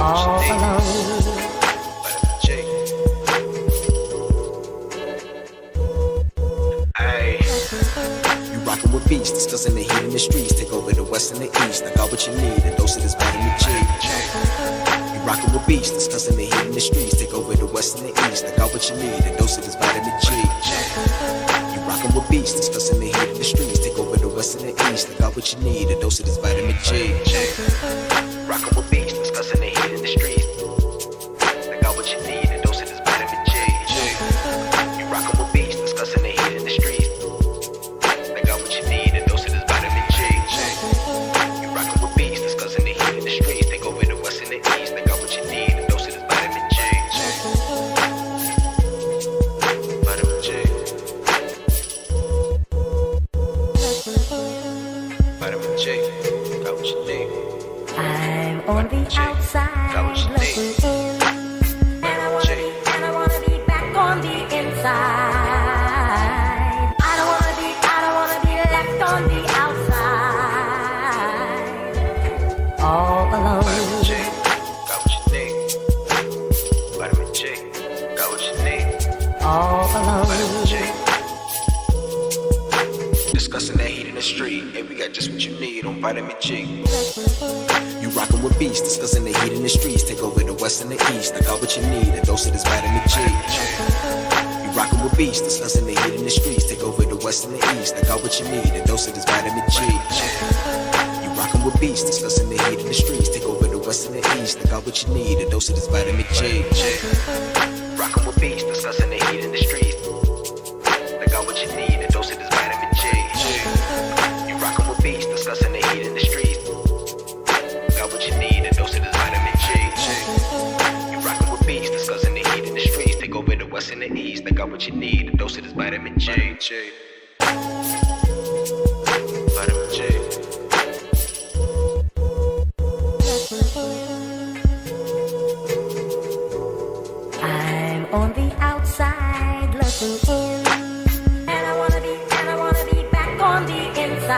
all alone. You rockin' with beats, discussing the heat in the streets. Take over the west and the east. I got what you need, a dose of this vitamin G. You rockin' with beats, discussing the heat in the streets. Take over the west and the east. I got what you need, a dose of this vitamin G. You rockin' with beats, discussing the heat in the streets. Take over the west and the east. I got what you need, a dose of this vitamin G. Rockin' with beats, discussing the heat in the streets. I got what you need, a dose of this vitamin G. You rockin' with beats, discussing the heat in the streets. I got what you need, a dose of this vitamin G. You rockin' with beats, discussing the heat in the streets. Take over the west and the east. I got what you need, a dose of this vitamin G. Vitamin G. Vitamin G. Got what you need. I'm on the outside looking in, and I wanna be back on the inside. I don't wanna be left on the outside, all alone. Vitamin G, got what you need. Vitamin G, got what you need. All alone. Vitamin G. Discussing that heat in the street, and we got just what you need on Vitamin G. You rockin' with beats, discussing the heat in the streets. Take over the west and the east. I got what you need, a dose of this vitamin G. You rockin' with beats, discussing the heat in the streets. Take over the west and the east. I got what you need, a dose of this vitamin G. You rockin' with beats, discussing the heat in the streets. Take over the west and the east. I got what you need, a dose of this vitamin G. Rockin' with beats, discussing the heat in the streets. I got what you need, a dose of this vitamin G. You rockin' with beats, discussing the heat in the streets. Got what you need, a dose of this vitamin G. You rockin' with beats, discussing the heat in the streets. Take over the west and the east. I got what you need, a dose of this vitamin G. Vitamin G. I'm on the outside looking in, and I wanna be back on the inside.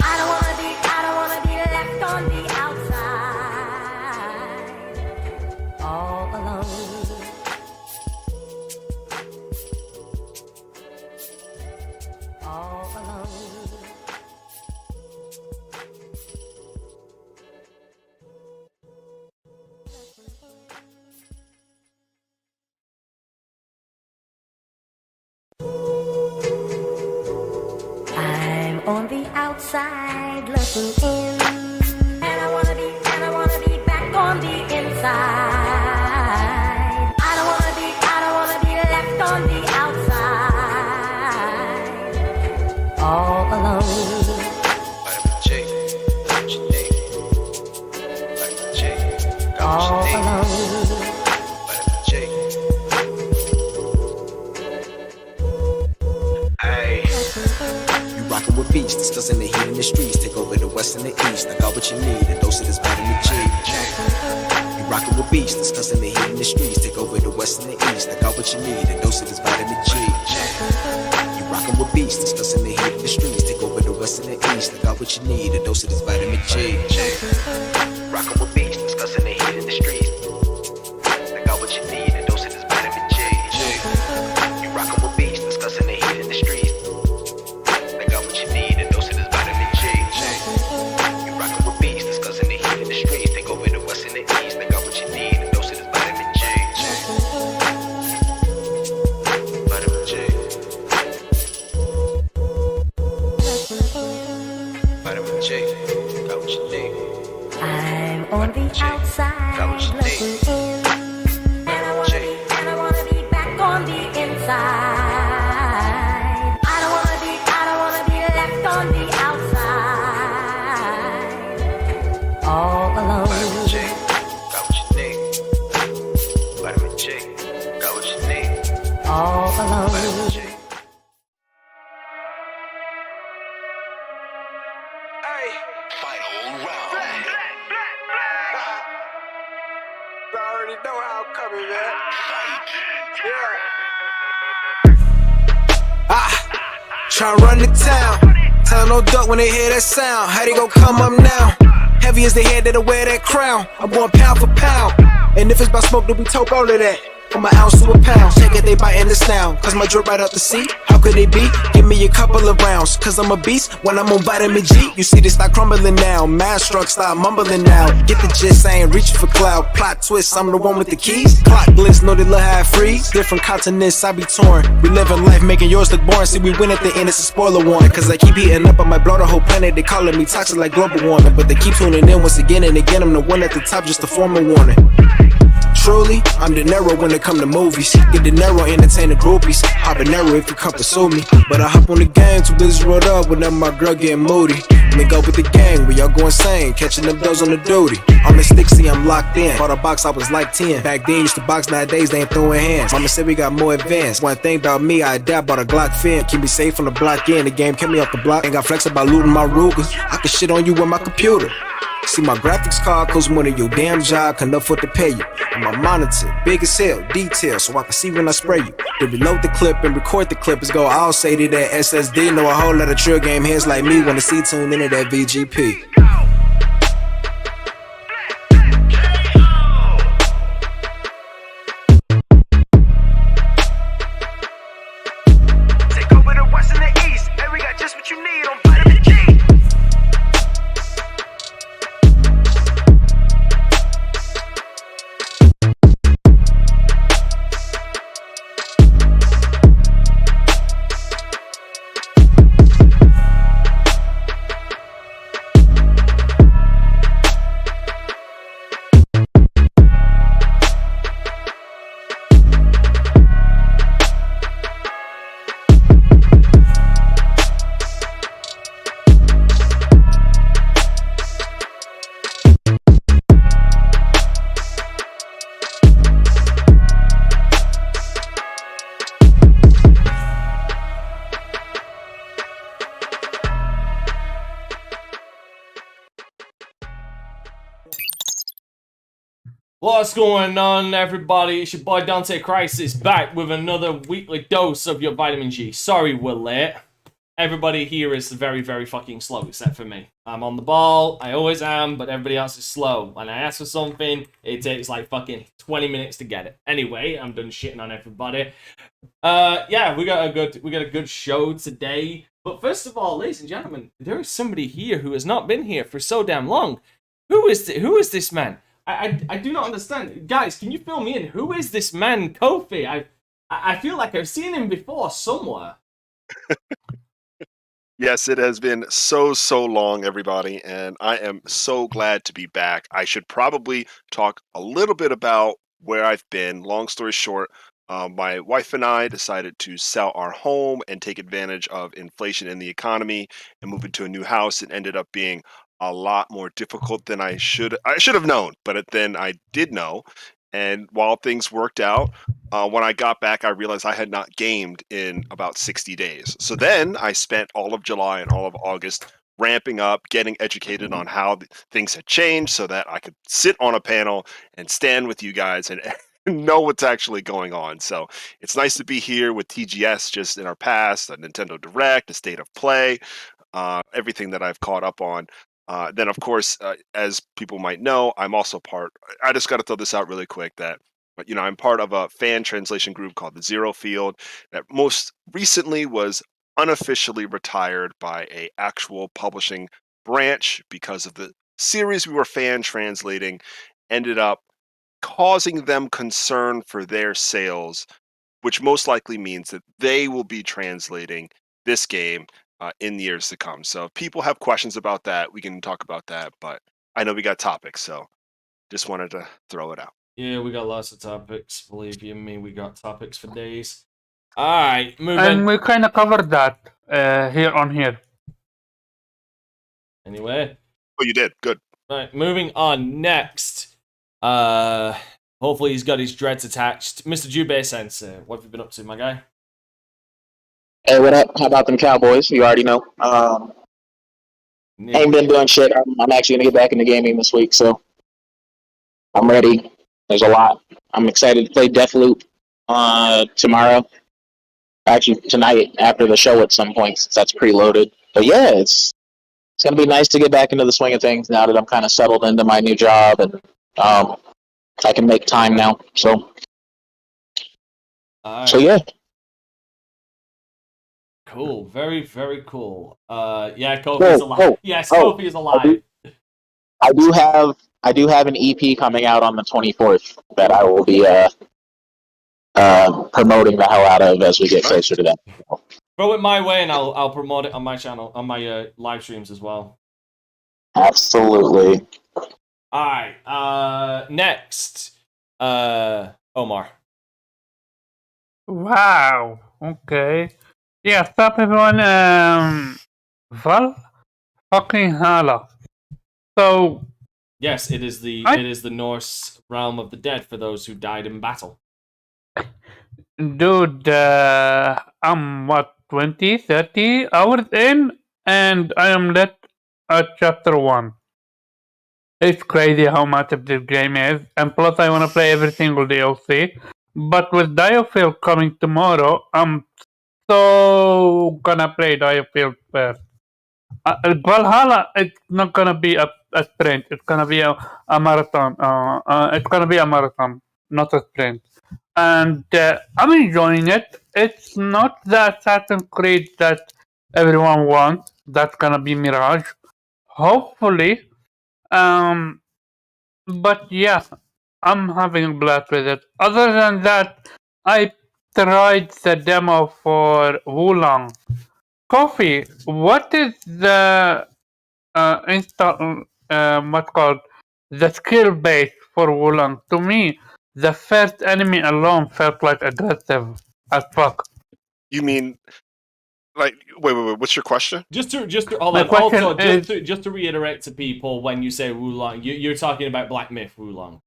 I don't wanna be left on the outside, all alone. All alone. I'm on the outside looking in, and I wanna be back on the inside. I don't wanna be left on the outside, all alone. Vitamin G, got what you need. Vitamin G, got what All you need. alone. Vitamin G. Ay. You rockin' with beats, discussing the heat in the streets. Take over the west and the east. I got what you need, a dose of this vitamin G. You rockin' with beats, discussing the heat in the streets. Take over the west and the east. I got what you need, a dose of this vitamin G. You rockin' with beats, discussing the heat in the streets. Take over the west and the east. I got what you need, a dose of this vitamin G. Rockin' with beats, discussing the heat in the streets. I got what you need, a dose of this vitamin G. You rockin' with beats, discussing the heat in the streets. I got what you need, a dose of this vitamin G. You rockin' with beats, discussing the heat in the streets. Take over the west and the east. I got what you need, a dose of this vitamin G. Vitamin G. Vitamin G. Got what you need. I'm on the outside looking in, and I wanna be back on the inside. I don't wanna be left on the outside, all alone. Vitamin G, got what you need. Vitamin G, got what you need. All alone. Vitamin G. Hey, final round. I already know how I'm coming, man. Yeah. Tryna run the town. Tell no duck when they hear that sound. How they gon' come up now? Heavy as the head that'll wear that crown. I'm going pound for pound. And if it's about smoke, then we talk all of that. From an ounce to a pound, take it, they biting this now. Cause my drip right out the seat, how could they be? Give me a couple of rounds, cause I'm a beast when I'm on vitamin G. You see they start crumbling now, mad struck start mumbling now. Get the gist, I ain't reaching for clout. Plot twist, I'm the one with the keys. Clock glitz, know they look how it freeze. Different continents, I be torn. We living life, making yours look boring. See we win at the end, it's a spoiler warning. Cause I keep heating up, I might blow the whole planet. They calling me toxic like global warming. But they keep tuning in once again and again. I'm the one at the top, just to form a warning. Truly, I'm De Niro when it come to movies. Get De Niro, entertain the groupies. Habanero if you come pursue me. But I hop on the gang, too busy rolled up whenever my girl getting moody. Link up with the gang, we all go insane. Catching them bills on the duty. I'm the stick, see I'm locked in. Bought a box, I was like 10. Back then, used to box, nowadays they ain't throwing hands. Mama said we got more advanced. One thing about me, I adapt, bought a Glock fin. Keep me safe from the block in. The game kept me off the block. Ain't got flex about looting my Rugers. I can shit on you with my computer. See my graphics card costs more than your damn job can afford to pay you. And my monitor, big as hell, detail, so I can see when I spray you. To reload the clip and record the clip is go all say to that SSD. Know a whole lot of trill game heads like me wanna see tuned into that VGP. Take over the west and the east, and we got just what you need on vitamin G. What's going on, everybody? It's your boy Dante Crisis back with another weekly dose of your vitamin G. Sorry we're late. Everybody here is very, very fucking slow except for me. I'm on the ball, I always am, but everybody else is slow. When I ask for something, it takes like fucking 20 minutes to get it. Anyway, I'm done shitting on everybody. Yeah, we got a good show today. But first of all, ladies and gentlemen, there is somebody here who has not been here for so damn long. Who is this man? I do not understand. Guys, can you fill me in? Who is this man, Kofi? I feel like I've seen him before somewhere. Yes, it has been so long, everybody, and I am so glad to be back. I should probably talk a little bit about where I've been. Long story short, my wife and I decided to sell our home and take advantage of inflation in the economy and move into a new house. It ended up being a lot more difficult than I should have known, but then I did know. And while things worked out, when I got back, I realized I had not gamed in about 60 days. So then I spent all of July and all of August ramping up, getting educated on how things had changed so that I could sit on a panel and stand with you guys and know what's actually going on. So it's nice to be here with TGS just in our past, a Nintendo Direct, a State of Play, everything that I've caught up on. Then, of course, as people might know, I'm also I just got to throw this out really quick that, I'm part of a fan translation group called the Zero Field that most recently was unofficially retired by a actual publishing branch because of the series we were fan translating ended up causing them concern for their sales, which most likely means that they will be translating this game in the years to come. So if people have questions about that, we can talk about that, but I know we got topics, so just wanted to throw it out. Yeah, we got lots of topics. Believe you me, we got topics for days. All right, moving. And we kind of covered that here. Anyway. Oh, you did? Good. All right, moving on. Next. Hopefully he's got his dreads attached. Mr. Jubei Sensei, what have you been up to, my guy? Hey, what up? How about them Cowboys? You already know. Ain't been doing shit. I'm actually going to get back into gaming this week, so I'm ready. There's a lot. I'm excited to play Deathloop tomorrow. Actually, tonight after the show at some point, since that's preloaded. But yeah, it's it's gonna be nice to get back into the swing of things now that I'm kind of settled into my new job and I can make time now. So yeah. Cool. Very, very cool. Yeah, Kofi's alive. Oh, Yes, Kofi is alive. I do have an EP coming out on the 24th that I will be promoting the hell out of as we get closer to that. Throw it my way and I'll promote it on my channel, on my live streams as well. Absolutely. Alright, next. Omar. Wow. Okay. Yeah, stop everyone. Val fucking Hala. So Yes, it is the Norse realm of the dead for those who died in battle. dude, I'm what 20, 30 hours in, and I am left at chapter 1. It's crazy how much of this game is, and plus I want to play every single DLC. But with Diofield coming tomorrow, I'm so gonna play Diofield first. Valhalla, it's not gonna be a sprint. It's gonna be a marathon. It's gonna be a marathon, not a sprint. And I'm enjoying it. It's not the Assassin's Creed that everyone wants. That's gonna be Mirage, hopefully. But yeah, I'm having a blast with it. Other than that, I tried the demo for Wulong. Coffee, what is the what's called the skill base for Wulong? To me, the first enemy alone felt like aggressive as fuck. You mean like wait? What's your question? Just to hold My on. question Also, is- just to reiterate to people, when you say Wulong, you're talking about Black Myth Wulong.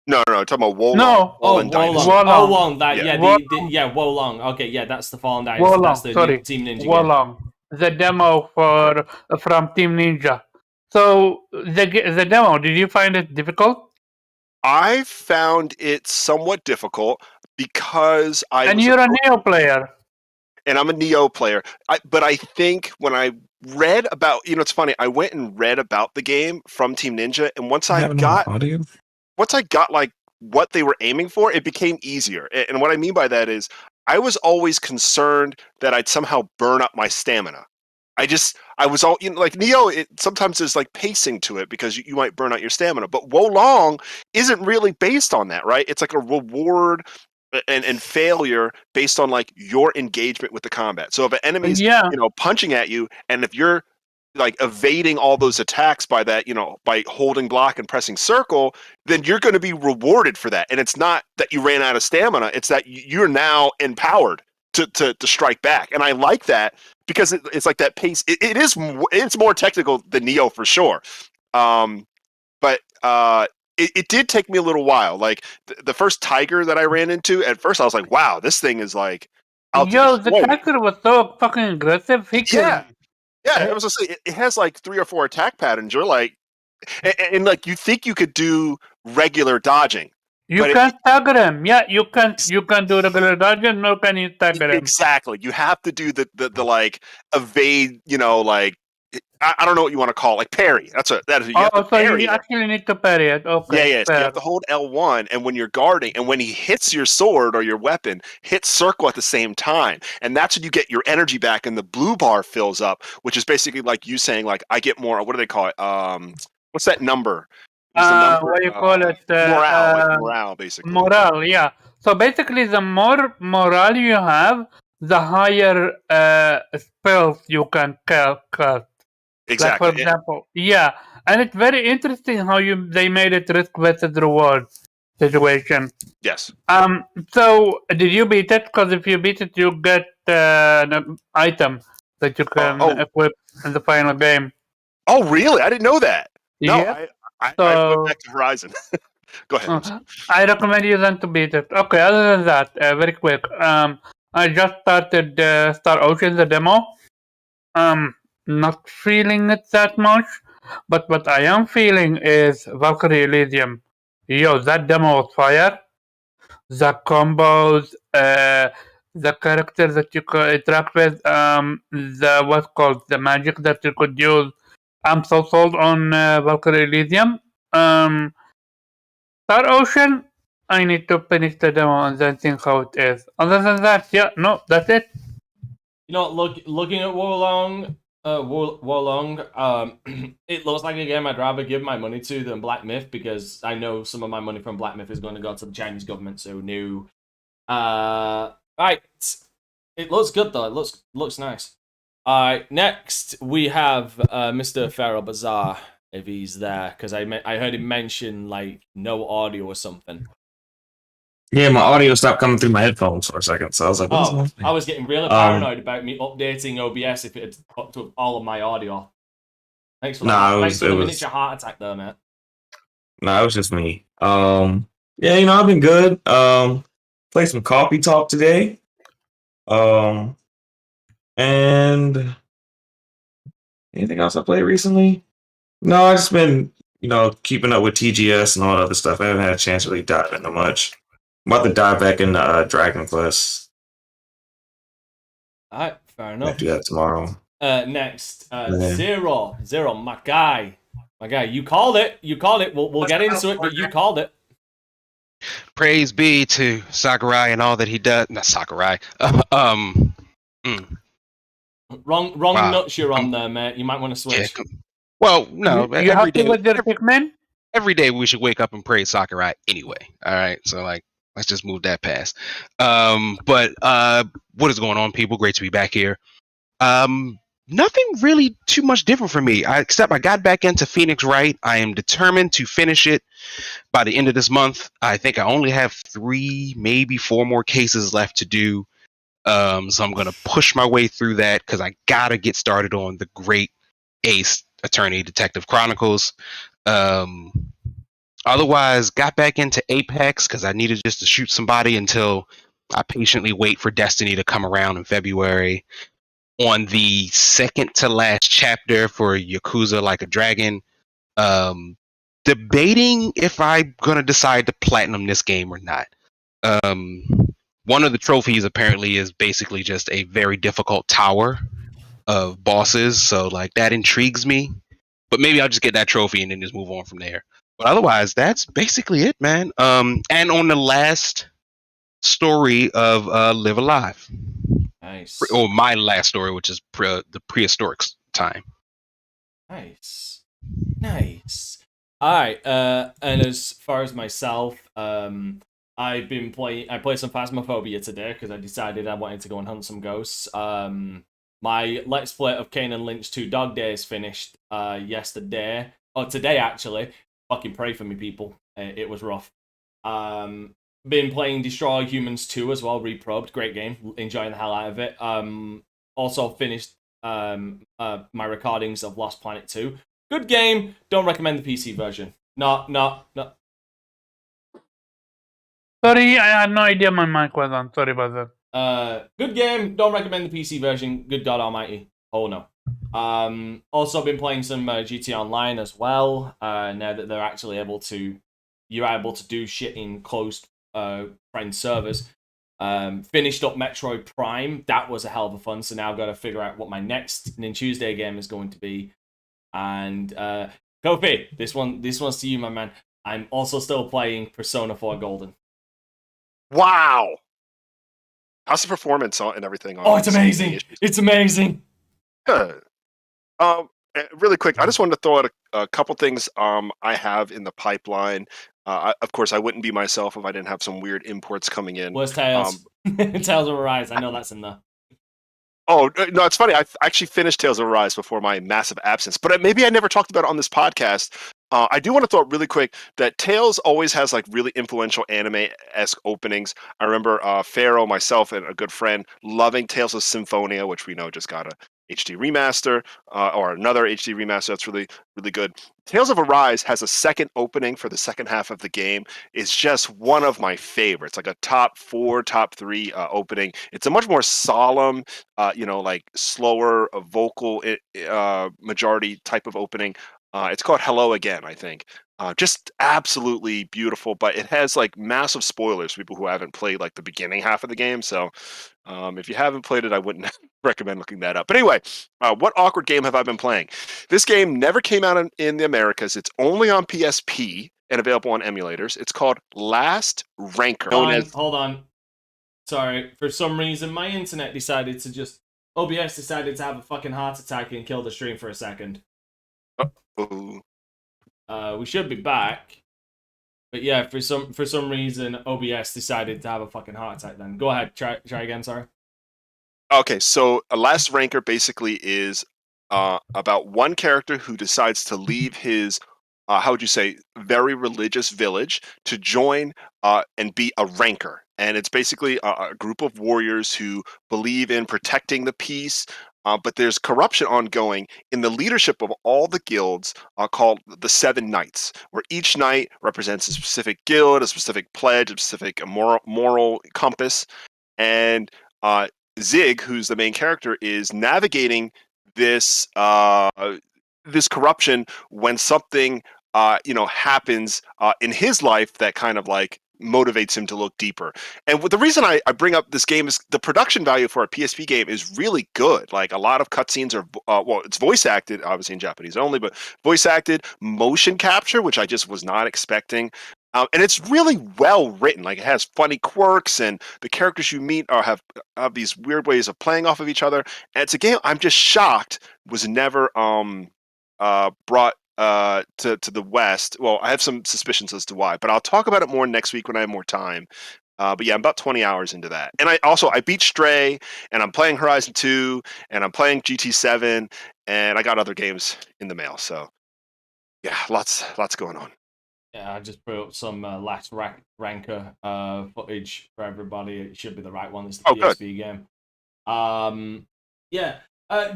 No, I'm talking about Wolong. No. Wolong Dynasty. Wolong. Wolong, that Yeah. Wolong. Okay, yeah, that's the Fallen Dynasty. Wulong, That's the sorry, Team Ninja game. Wulong, the demo from Team Ninja. So the demo, did you find it difficult? I found it somewhat difficult because And you're a Neo player. and I'm a Neo player. But I think when I read about, it's funny. I went and read about the game from Team Ninja, and once I got like what they were aiming for, it became easier. And what I mean by that is, I was always concerned that I'd somehow burn up my stamina. I was all like Neo. Sometimes there's like pacing to it because you might burn out your stamina. But Wolong isn't really based on that, right? It's like a reward and failure based on like your engagement with the combat. So if an enemy's punching at you, and if you're like evading all those attacks by that, by holding block and pressing circle, then you're going to be rewarded for that. And it's not that you ran out of stamina; it's that you're now empowered to strike back. And I like that because it's like that pace. It's more technical than Neo for sure. But it did take me a little while. Like the first tiger that I ran into, at first I was like, "Wow, this thing is like." The tiger was so fucking aggressive. Yeah, I was gonna say it has like 3 or 4 attack patterns. You're like, and like you think you could do regular dodging. You can't stagger him. Yeah, you can do regular dodging. No, can you stagger him? Exactly. You have to do the like evade. Like I don't know what you want to call it, like parry. You actually need to parry it. Okay. Yeah. So you have to hold L1, and when you're guarding, and when he hits your sword or your weapon, hit circle at the same time, and that's when you get your energy back, and the blue bar fills up, which is basically like you saying, like, I get more. What do they call it? What's that number? What do you call it? Morale, basically. Morale, yeah. So basically, the more morale you have, the higher spells you can cast. Exactly. Like for example, and it's very interesting how they made it risk versus reward situation. Yes. So did you beat it? Because if you beat it, you get an item that you can equip in the final game. Oh, really? I didn't know that. No, Yeah. I went back to Horizon. Go ahead. I recommend you then to beat it. Okay. Other than that, very quick. I just started Star Ocean, the demo. Not feeling it that much, but what I am feeling is Valkyrie Elysium. Yo, that demo was fire. The combos, the characters that you could interact with, the magic that you could use I'm so sold on Valkyrie Elysium. Star Ocean, I need to finish the demo and then think how it is. Other than that, yeah, no, that's it. You know, looking at Warlong, it looks like a game I'd rather give my money to than Black Myth, because I know some of my money from Black Myth is going to go to the Chinese government. So new. Right, it looks good though. It looks nice. All right, next we have Mr. Pharaoh Bazaar, if he's there, because I heard him mention like no audio or something. Yeah, my audio stopped coming through my headphones for a second, so I was like, "What's going on?" I was getting really paranoid about me updating OBS if it had hooked up all of my audio. Thanks for the miniature heart attack there, mate. No, it was just me. Yeah, I've been good. Played some Coffee Talk today. And anything else I played recently? No, I just been, keeping up with TGS and all that other stuff. I haven't had a chance to really dive into much. I'm about to dive back into Dragon Quest. All right, fair enough. I'll do that tomorrow. Next, Zero, my guy, you called it. We'll get into it, but you called it. Praise be to Sakurai and all that he does. Not Sakurai. Wrong nuts you're on there, mate. You might want to switch. Yeah, well, no. You happy with your Pikmin? Every day we should wake up and praise Sakurai anyway. All right, so let's just move that past. But what is going on, people? Great to be back here. Nothing really too much different for me, except I got back into Phoenix Wright. I am determined to finish it by the end of this month. I think I only have 3, maybe 4 more cases left to do. So I'm going to push my way through that because I got to get started on the great Ace Attorney Detective Chronicles. Otherwise, got back into Apex because I needed just to shoot somebody until I patiently wait for Destiny to come around in February. On the second to last chapter for Yakuza Like a Dragon, debating if I'm going to decide to platinum this game or not. One of the trophies apparently is basically just a very difficult tower of bosses, so that intrigues me. But maybe I'll just get that trophy and then just move on from there. But otherwise, that's basically it, man. And on the last story of Live Alive. Nice. Or my last story, which is the prehistoric time. Nice. All right. And as far as myself, I played some Phasmophobia today because I decided I wanted to go and hunt some ghosts. My Let's Play of Kane and Lynch 2 Dog Days finished yesterday. Or today, actually. Fucking pray for me, people. It was rough. Been playing Destroy Humans 2 as well, reprobed. Great game. Enjoying the hell out of it. Also finished my recordings of Lost Planet 2. Good game. Don't recommend the PC version. No. Sorry, I had no idea my mic was on. Sorry about that. Good game. Don't recommend the PC version. Good God Almighty. Oh no. Also been playing some GT Online as well. Now that they're actually you're able to do shit in closed friend servers. Finished up Metroid Prime. That was a hell of a fun. So now I've got to figure out what my next Tuesday game is going to be. And Kofi, this one's to you, my man. I'm also still playing Persona 4 Golden. Wow. How's the performance and everything? It's amazing. It's amazing. Good. Really quick, I just wanted to throw out a couple things I have in the pipeline. Of course, I wouldn't be myself if I didn't have some weird imports coming in. Where's Tales? Tales of Arise. I know that's in there. Oh, no, it's funny. I actually finished Tales of Arise before my massive absence, but maybe I never talked about it on this podcast. I do want to throw out really quick that Tales always has really influential anime-esque openings. I remember Pharaoh, myself, and a good friend loving Tales of Symphonia, which we know just got a HD remaster, or another HD remaster that's really, really good. Tales of Arise has a second opening for the second half of the game. It's just one of my favorites, like a top 4, top 3 opening. It's a much more solemn, slower, vocal majority type of opening. It's called Hello Again, I think. Just absolutely beautiful, but it has like massive spoilers for people who haven't played like the beginning half of the game. So if you haven't played it, I wouldn't recommend looking that up. But anyway, what awkward game have I been playing? This game never came out in the Americas. It's only on PSP and available on emulators. It's called Last Ranker. Hold on. Sorry, for some reason my internet decided to just... OBS decided to have a fucking heart attack and kill the stream for a second. Uh-oh. We should be back. But yeah, for some reason, OBS decided to have a fucking heart attack then. Go ahead, try again, sorry. Okay, so a Last Ranker basically is about one character who decides to leave his, how would you say, very religious village to join and be a ranker. And it's basically a group of warriors who believe in protecting the peace, but there's corruption ongoing in the leadership of all the guilds called the Seven Knights, where each knight represents a specific guild, a specific pledge, a specific moral compass. And Zig, who's the main character, is navigating this this corruption when something happens in his life that kind of like motivates him to look deeper. And the reason I bring up this game is the production value for a PSP game is really good. Like a lot of cutscenes are it's voice acted, obviously in Japanese only, but voice acted, motion capture, which I just was not expecting. And it's really well written. Like it has funny quirks, and the characters you meet have these weird ways of playing off of each other. And it's a game I'm just shocked was never brought to the West. Well, I have some suspicions as to why, but I'll talk about it more next week when I have more time. But yeah, I'm about 20 hours into that. And I beat Stray, and I'm playing Horizon 2, and I'm playing GT7, and I got other games in the mail. So yeah, lots going on. Yeah, I just put up some Last Ranker footage for everybody. It should be the right one. It's the PSP game. Yeah.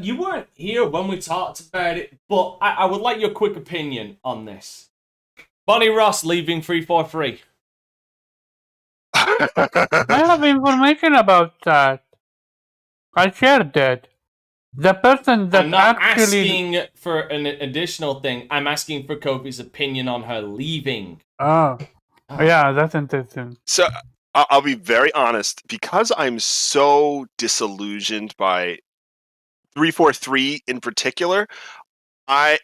You weren't here when we talked about it, but I would like your quick opinion on this. Bonnie Ross leaving 343. I have information about that. I shared that. The person that I'm not actually... asking for an additional thing. I'm asking for Kofi's opinion on her leaving. Oh. Yeah, that's interesting. So I'll be very honest, because I'm so disillusioned by 343 in particular. I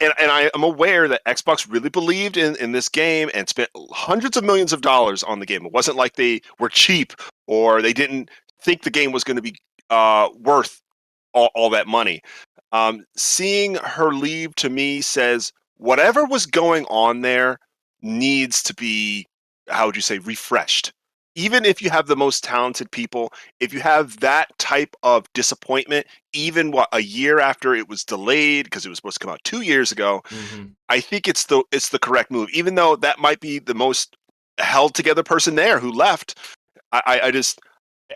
am aware that Xbox really believed in this game and spent hundreds of millions of dollars on the game. It wasn't like they were cheap or they didn't think the game was going to be worth all that money. Seeing her leave to me says whatever was going on there needs to be, how would you say, refreshed. Even if you have the most talented people, if you have that type of disappointment, even a year after it was delayed because it was supposed to come out 2 years ago, I think it's the correct move. Even though that might be the most held together person there who left, I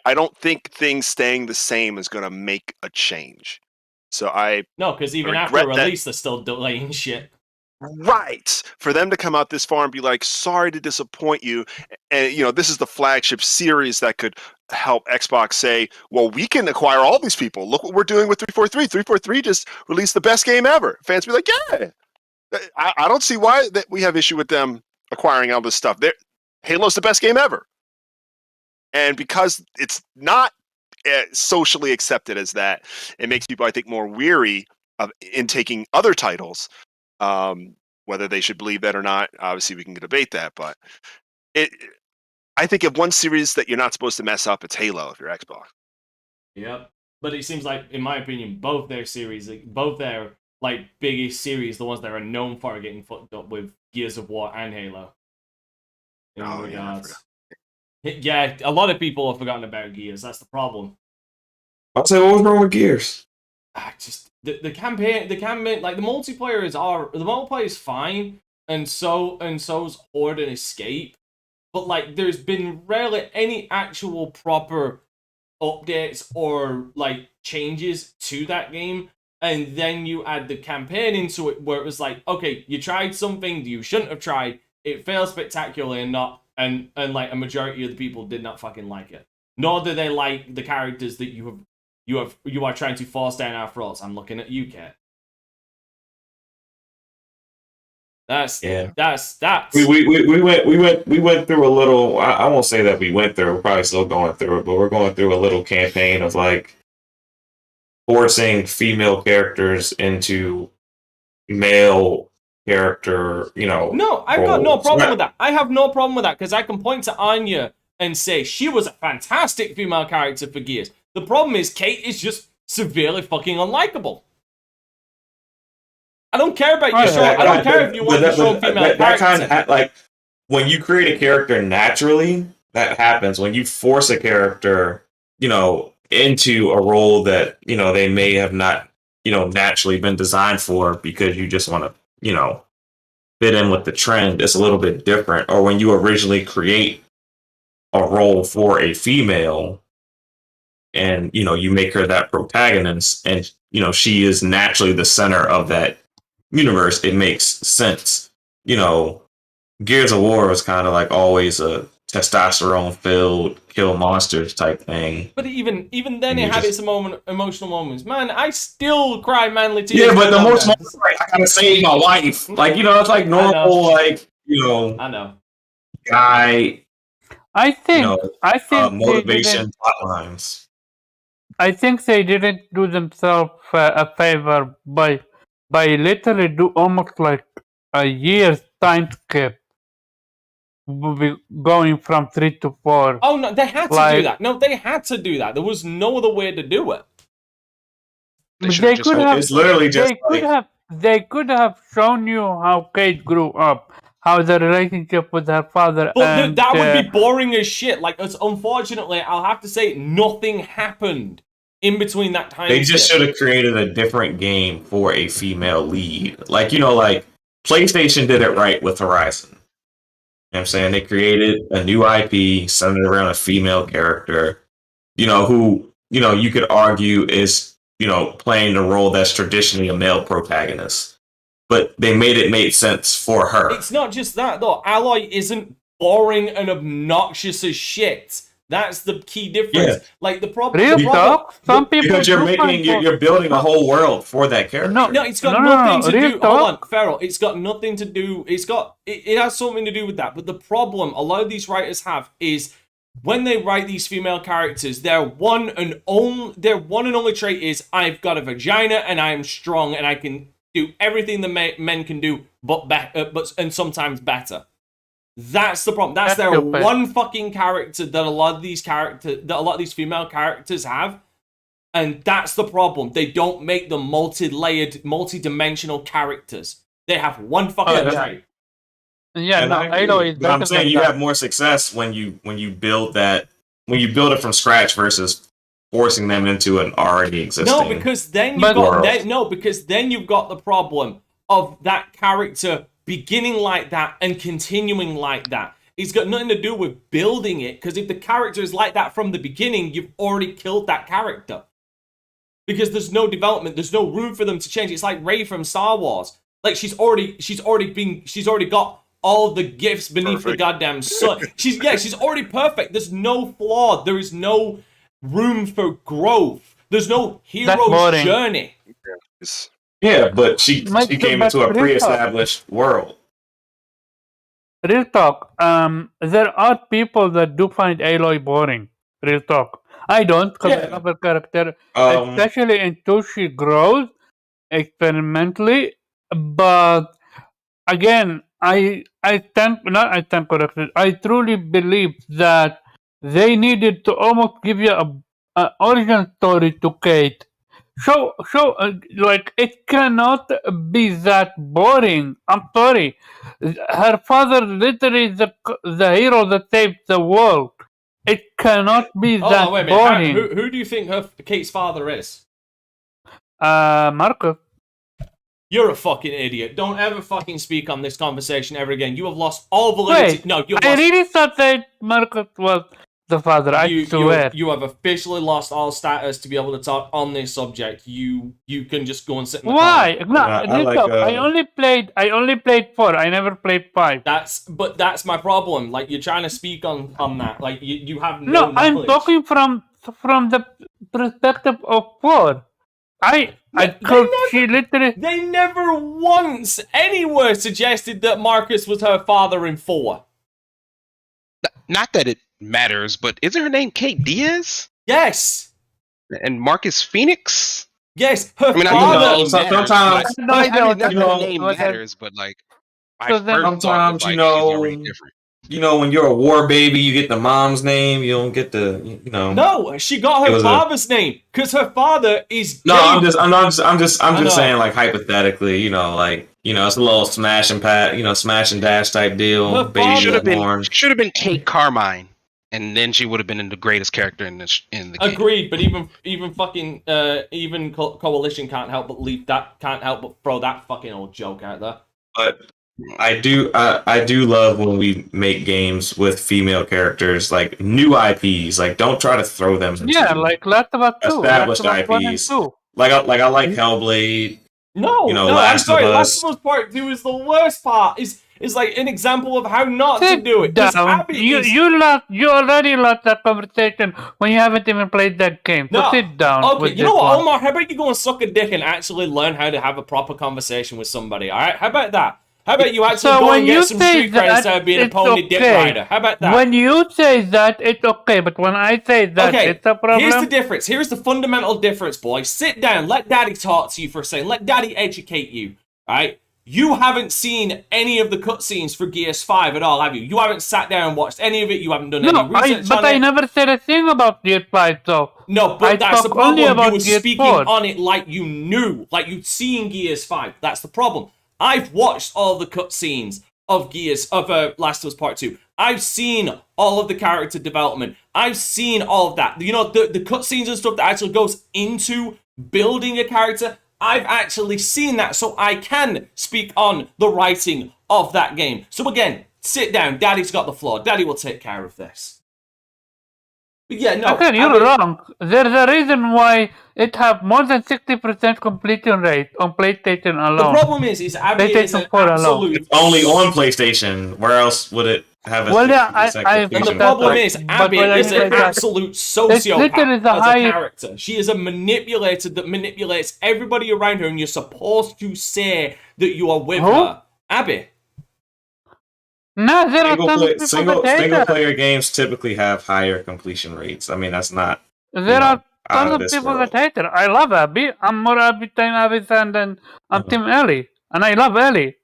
don't think things staying the same is going to make a change. So no, because even after release, they're still delaying shit. Right. For them to come out this far and be like, sorry to disappoint you. And, this is the flagship series that could help Xbox say, well, we can acquire all these people. Look what we're doing with 343. 343 just released the best game ever. Fans be like, yeah. I don't see why that we have issue with them acquiring all this stuff. Halo's the best game ever. And because it's not socially accepted as that, it makes people, I think, more weary of in taking other titles. Whether they should believe that or not, obviously we can debate that, but I think of one series that you're not supposed to mess up, it's Halo if you're Xbox. Yep. But it seems like, in my opinion, both their biggest series, the ones that are known for, are getting fucked up with Gears of War and Halo. Yeah, a lot of people have forgotten about Gears. That's the problem. I'll say, what was wrong with Gears? Just the campaign, like the multiplayer is fine, and so's Horde and Escape, but like there's been rarely any actual proper updates or like changes to that game, and then you add the campaign into it where it was like, okay, you tried something you shouldn't have tried, it failed spectacularly and like a majority of the people did not fucking like it, nor do they like the characters that you are trying to force down our throats. I'm looking at you, Kat. That's Yeah. that's We went through a little. I won't say that we went through. We're probably still going through it, but we're going through a little campaign of like forcing female characters into male character. No, I've got no roles. problem with that. I have no problem with that because I can point to Anya and say she was a fantastic female character for Gears. The problem is Kate is just severely fucking unlikable. I don't care about your show. I don't care if you want to show female that kind characters. of like when you create a character naturally, that happens. When you force a character, into a role that they may have not, naturally been designed for because you just want to, fit in with the trend. It's a little bit different. Or when you originally create a role for a female, and you make her that protagonist, and she is naturally the center of that universe, it makes sense. Gears of War was kind of like always a testosterone filled kill monsters type thing. But even then, it had its emotional moments. Man, I still cry manly tears. Yeah, but the most moments, like, I gotta save my wife. Like, it's like normal, like, I know. Guy. I think motivation plot lines. I think they didn't do themselves a favor by literally do almost like a year's time skip, going from 3 to 4. Oh no, they had to do that. No, they had to do that. There was no other way to do it. They could have. It's literally just They could have shown you how Kate grew up, how the relationship with her father. But that would be boring as shit. Like, unfortunately, I'll have to say, nothing happened in between that time. They just should have created a different game for a female lead. Like, like PlayStation did it right with Horizon. You know what I'm saying? They created a new IP centered around a female character, who, you could argue is, playing the role that's traditionally a male protagonist. But they made sense for her. It's not just that, though. Aloy isn't boring and obnoxious as shit. That's the key difference. Yeah. Like, the problem... Some people because you're building a whole world for that character. No, it's got nothing to do... Hold on, Feral. It's got nothing to do... It has something to do with that. But the problem a lot of these writers have is when they write these female characters, their one and only trait is, I've got a vagina and I'm strong and I can do everything the men can do, and sometimes better. That's the problem. That's their one fucking character that a lot of these female characters have, and that's the problem. They don't make them multi-layered, multi-dimensional characters. They have one fucking trait. Yeah, but I'm saying you have more success when you build it from scratch versus forcing them into an already existing. No, because then you've got the problem of that character beginning like that and continuing like that. It's got nothing to do with building it, because if the character is like that from the beginning, you've already killed that character. Because there's no development, there's no room for them to change. It's like Rey from Star Wars. Like, she's already got all the gifts beneath the goddamn sun. She's already perfect. There's no flaw. There is no room for growth. There's no hero's journey. Yeah, but she came into a pre-established world. Real talk. There are people that do find Aloy boring. Real talk. I don't, because I love her character, especially until she grows experimentally. But again, I truly believe that they needed to almost give you a origin story to Kate. Show, like, it cannot be that boring. I'm sorry. Her father literally is the hero that saved the world. It cannot be that boring. Who do you think Kate's father is? Marcus. You're a fucking idiot. Don't ever fucking speak on this conversation ever again. You have lost all validity. Wait, no, I really thought that Marcus was the father. I swear. You have officially lost all status to be able to talk on this subject. You can just go and sit in the Why? corner. No, I only played 4. I never played 5. That's my problem. Like, you're trying to speak on that. Like, you have no knowledge. I'm talking from the perspective of 4. She literally. They never once anywhere suggested that Marcus was her father in 4. Not that it matters, but isn't her name Kate Diaz? Yes. And Marcus Phoenix? Yes, her I mean, father. sometimes not that you know, the name matters, but like, I So then- first thought it was sometimes like, she's already different. when you're a war baby, you get the mom's name. You don't get the No, she got It her was father's name because her father is. No, gay. I'm just know. saying, like, hypothetically, it's a little smash and smash and dash type deal. Her Baby father- Should have been Kate Carmine, and then she would have been the greatest character in the game. Agreed, but even fucking Coalition can't help but throw that fucking old joke out there. But I do love when we make games with female characters, like new IPs. Like, don't try to throw them into Yeah, like Last of Us 2. established Last of Us 1 and IPs. 2. I like Hellblade. No, I'm Last sorry. of Last Us. of Us Part 2 is the worst part. Is like an example of how not to Sit do it. 'Cause down. Abby You is- already lost that conversation when you haven't even played that game. So No. sit down. Okay, with you know this what, one. Omar? How about you go and suck a dick and actually learn how to have a proper conversation with somebody? All right, how about that? How about you actually So go when and you get some say street cred that, instead of being a it's pony dick okay. rider? How about that? When you say that, it's okay. But when I say that, Okay, it's a problem. here's the difference. Here's the fundamental difference, boys. Sit down. Let Daddy talk to you for a second. Let Daddy educate you. All right? You haven't seen any of the cutscenes for Gears 5 at all, have you? You haven't sat down and watched any of it. You haven't done any research on it. I never said a thing about Gears 5, though. No, but I that's the talk only problem. You about were Gears speaking 4. on it like you knew, like you'd seen Gears 5. That's the problem. I've watched all the cutscenes of Last of Us Part 2. I've seen all of the character development. I've seen all of that. You know, the cutscenes and stuff that actually goes into building a character. I've actually seen that, so I can speak on the writing of that game. So again, sit down. Daddy's got the floor. Daddy will take care of this. But yeah, no. Okay, you're wrong. There's a reason why it have more than 60% completion rate on PlayStation alone. The problem is Abby is an PlayStation 4 alone. absolute... It's only on PlayStation. Where else would it have a Well, yeah, 60% I And the completion? problem But is, Abby when I is say an that- absolute literally sociopath the as a highest- character. She is a manipulator that manipulates everybody around her, and you're supposed to say that you are with Who? her. Abby. No, there are some people Single that hate that. player games typically have higher completion rates. I mean, that's not There are out tons of of this people world. that hate her. I love Abby. I'm more Abby fan than I'm Team Ellie. And I love Ellie.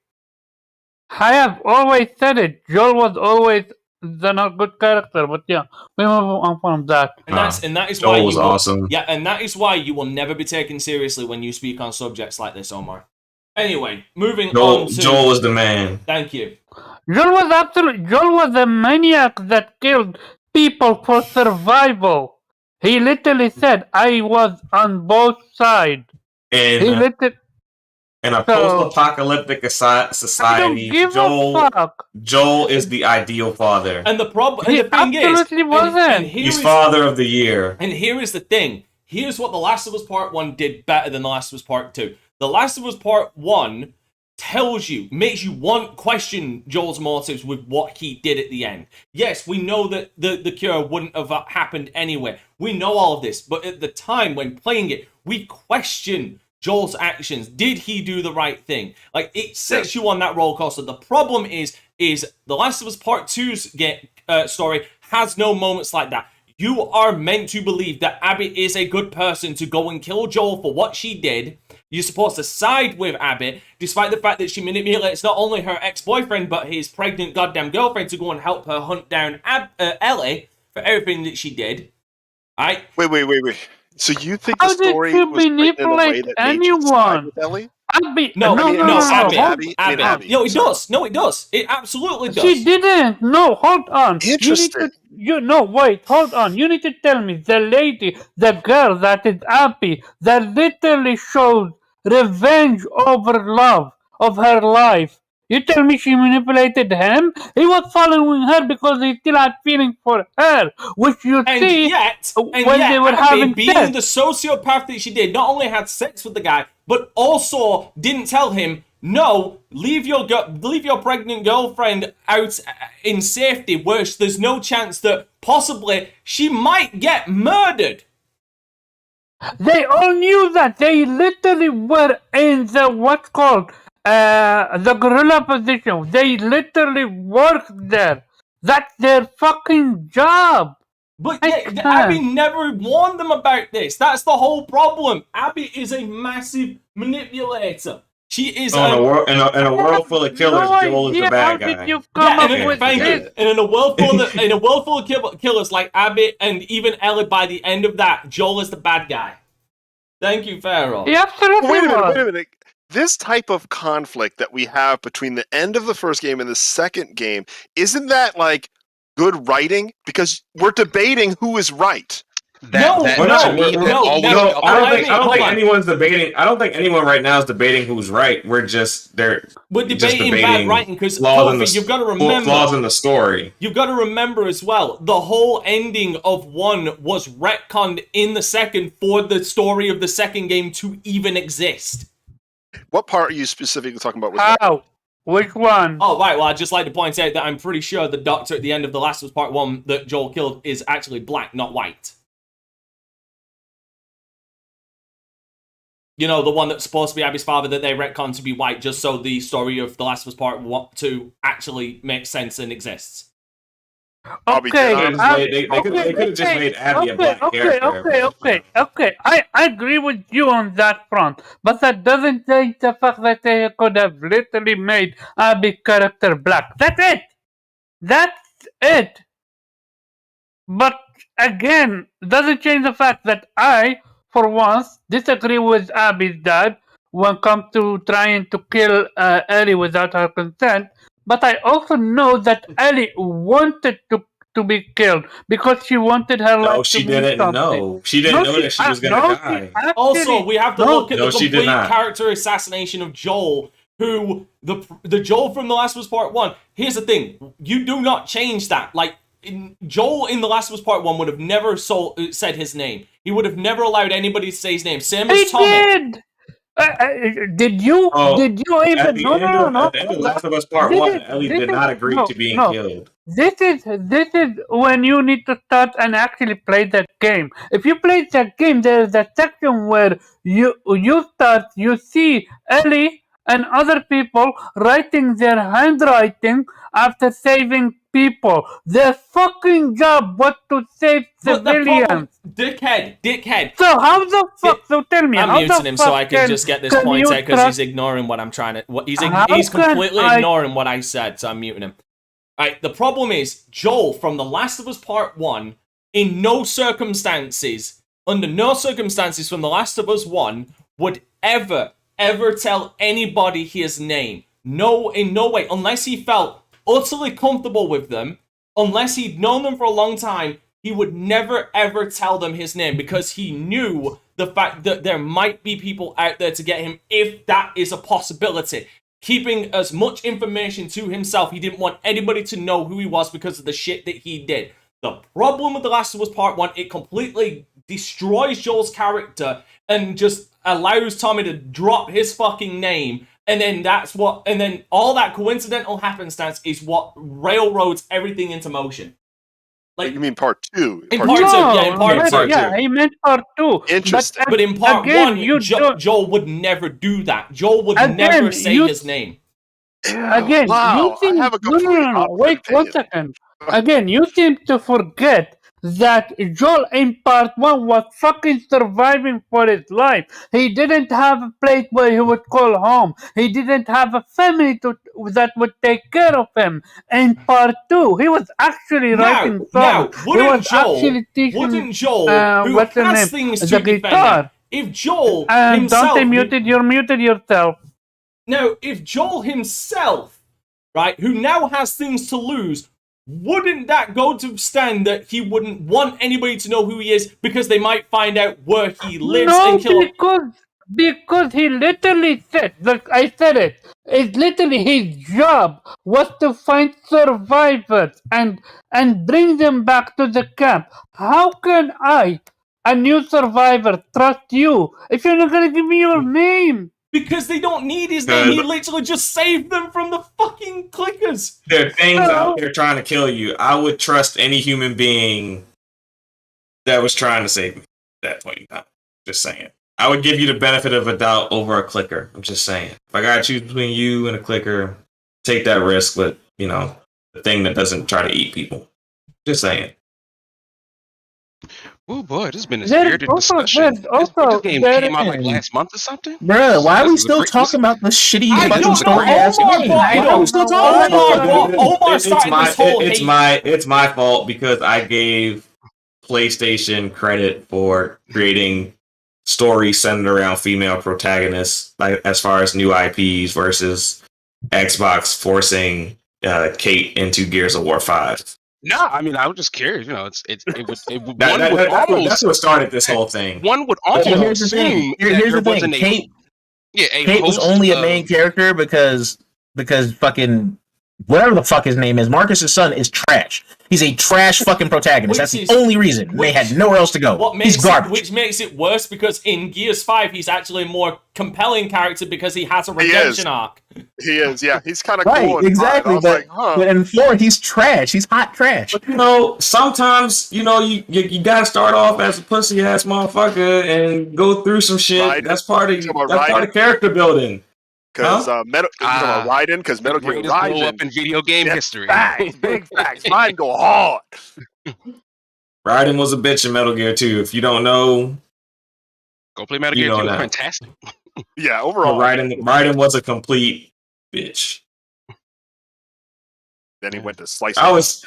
I have always said it. Joel was always the not good character, but yeah, we move on from that. And that is Joel why was you will, awesome. Yeah, and that is why you will never be taken seriously when you speak on subjects like this, Omar. Anyway, moving on to... Joel was the man. Thank you. Joel was a maniac that killed people for survival. He literally said, I was on both sides. He In literally... a So- post-apocalyptic I society, don't give a fuck. Joel is the ideal father. And the problem... He And the thing is... absolutely wasn't. He's father of the year. And here is the thing. Here's what The Last of Us Part 1 did better than The Last of Us Part 2. The Last of Us Part 1 tells you, makes you question Joel's motives with what he did at the end. Yes, we know that the cure wouldn't have happened anyway. We know all of this. But at the time when playing it, we question Joel's actions. Did he do the right thing? Like, it sets you on that roller coaster. The problem is The Last of Us Part 2's story has no moments like that. You are meant to believe that Abby is a good person to go and kill Joel for what she did. You're supposed to side with Abby, despite the fact that she manipulates not only her ex-boyfriend, but his pregnant goddamn girlfriend to go and help her hunt down Ellie for everything that she did. Alright? Wait. So you think How the did story you was written in a way manipulate that made you side anyone? with Ellie? Abby, No, Abby. Abby. No, it does. No, it does. It absolutely does. She didn't. No, hold on. Interesting. Wait, hold on. You need to tell me the lady, the girl that is happy, that literally shows revenge over love of her life. You tell me she manipulated him? He was following her because he still had feelings for her, which you see when they were Abby, having being sex. the sociopath that she did, not only had sex with the guy, but also didn't tell him, no, leave your pregnant girlfriend out in safety, where there's no chance that possibly she might get murdered. They all knew that. They literally were in the what's called the gorilla position. They literally worked there. That's their fucking job. But I yeah, can't. Abby never warned them about this. That's the whole problem. Abby is a massive manipulator. She is in a world full of killers, No Joel is the idea bad how guy. did you come up with thank this? you. And in a world full of killers like Abby and even Ellie, by the end of that, Joel is the bad guy. Thank you, Pharaoh. He absolutely Wait was. a minute. This type of conflict that we have between the end of the first game and the second game, isn't that like good writing? Because we're debating who is right. I don't think anyone's debating. I don't think anyone right now is debating who's right. We're debating bad writing because you've got to remember flaws in the story. You've got to remember as well, the whole ending of 1 was retconned in the second for the story of the second game to even exist. What part are you specifically talking about? How? Which one? Oh, right. Well, I'd just like to point out that I'm pretty sure the doctor at the end of The Last of Us Part 1 that Joel killed is actually black, not white. You know, the one that's supposed to be Abby's father that they retcon to be white just so the story of The Last of Us Part 2 actually makes sense and exists. Okay, they could have just made Abby a black character. Okay. I agree with you on that front, but that doesn't change the fact that they could have literally made Abby's character black. That's it. But again, doesn't change the fact that I, for once, disagree with Abby's dad when it comes to trying to kill Ellie without her consent. But I also know that Ellie wanted to be killed because she wanted her life to be something. No, she didn't know. She didn't know that she was going to die. Also, we have to look at the complete character assassination of Joel, who, the Joel from The Last of Us Part 1, here's the thing, you do not change that. Like, Joel in The Last of Us Part 1 would have never said his name. He would have never allowed anybody to say his name. Same as Tommy. Did! Did you even? No. At the end of Last of Us Part 1, Ellie did not agree to being killed. This is when you need to start and actually play that game. If you play that game, there is a section where you see Ellie and other people writing their handwriting after saving people. Their fucking job was to save civilians. Dickhead. So how the fuck? So tell me, I'm how muting the him fuck so I can just get this point out because he's ignoring what I'm trying to. He's completely ignoring what I said, so I'm muting him. Alright, the problem is Joel from The Last of Us Part 1, under no circumstances from The Last of Us 1 would ever tell anybody his name. No, in no way, unless he felt utterly comfortable with them, unless he'd known them for a long time, he would never ever tell them his name because he knew the fact that there might be people out there to get him if that is a possibility. Keeping as much information to himself, he didn't want anybody to know who he was because of the shit that he did. The problem with The Last of Us Part 1, it completely destroys Joel's character and just allows Tommy to drop his fucking name. And then all that coincidental happenstance is what railroads everything into motion. Like, you mean Part 2? In Part 2, yeah, in Part 2. Yeah, he meant Part 2. Interesting. But in Part 1, Joel would never do that. Joel would never say his name. Again, wow, you seem, I have a complete wait opinion. 1 second. Again, you seem to forget that Joel in Part 1 was fucking surviving for his life. He didn't have a place where he would call home. He didn't have a family that would take care of him. In Part 2, he was actually writing songs. Wouldn't Joel, who has things to defend, if Joel himself... You're muted yourself. Now, if Joel himself, right, who now has things to lose, wouldn't that go to stand that he wouldn't want anybody to know who he is because they might find out where he lives and kill him? Because he literally said, like I said it's literally his job was to find survivors and bring them back to the camp. How can I, a new survivor, trust you if you're not going to give me your name? Because they don't need his name. He literally just saved them from the fucking clickers. There are things out there trying to kill you. I would trust any human being that was trying to save me at that point in time. Just saying. I would give you the benefit of a doubt over a clicker. I'm just saying. If I gotta choose between you and a clicker, take that risk with, the thing that doesn't try to eat people. Just saying. Oh boy, this has been a spirited discussion. This game came out like last month or something? Bruh, why are we still talking about the shitty fucking story ass game? Why are we still talking about it? Omar started this whole it's my fault because I gave PlayStation credit for creating stories centered around female protagonists, like as far as new IPs versus Xbox forcing Kate into Gears of War 5. No, I mean I was just curious. That's what started this whole thing. One would almost here's the thing. Here's the thing. Kate was only a main character because fucking whatever the fuck his name is, Marcus's son is trash. He's a trash fucking protagonist. That's the only reason. They had nowhere else to go. He's garbage. Which makes it worse because in Gears 5, he's actually a more compelling character because he has a redemption arc. He is, yeah. He's kind of right, cool. Exactly. But in 4, he's trash. He's hot trash. But sometimes, you gotta start off as a pussy ass motherfucker and go through some shit. That's part of character building. Because Metal Gear Raiden up in video game history. Facts, big facts. Mine go hard. Raiden was a bitch in Metal Gear 2. If you don't know, go play Metal Gear 2. Fantastic. Yeah, overall, Raiden was a complete bitch. Then he went to slice. I was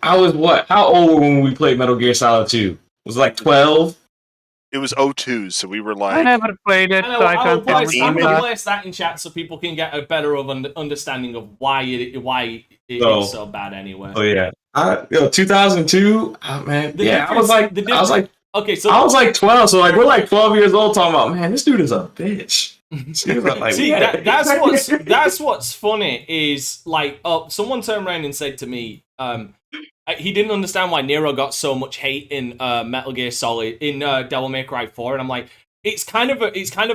what? How old were we when we played Metal Gear Solid 2? Was it like 12? It was 02, so we were like... I never played it, so I can't tell you. I'm going to place that in chat so people can get a better understanding of why it is so bad anyway. Oh, yeah. 2002? Oh, man. I was like 12, so like we're like 12 years old talking about, man, this dude is a bitch. See, that's what's funny is like, someone turned around and said to me, he didn't understand why Nero got so much hate in Metal Gear Solid in Devil May Cry 4, and I'm like, it's kind of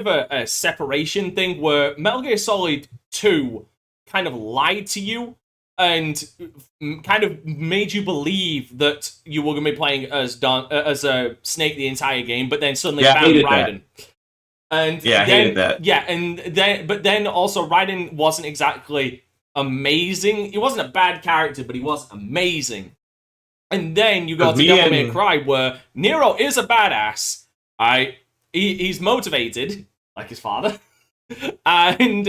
a separation thing where Metal Gear Solid 2 kind of lied to you and kind of made you believe that you were going to be playing as Snake the entire game, but then suddenly found Raiden. And I hated that. Yeah, but then also Raiden wasn't exactly amazing. He wasn't a bad character, but he was amazing. And then you go to Devil May Cry, where Nero is a badass. He's motivated, like his father. And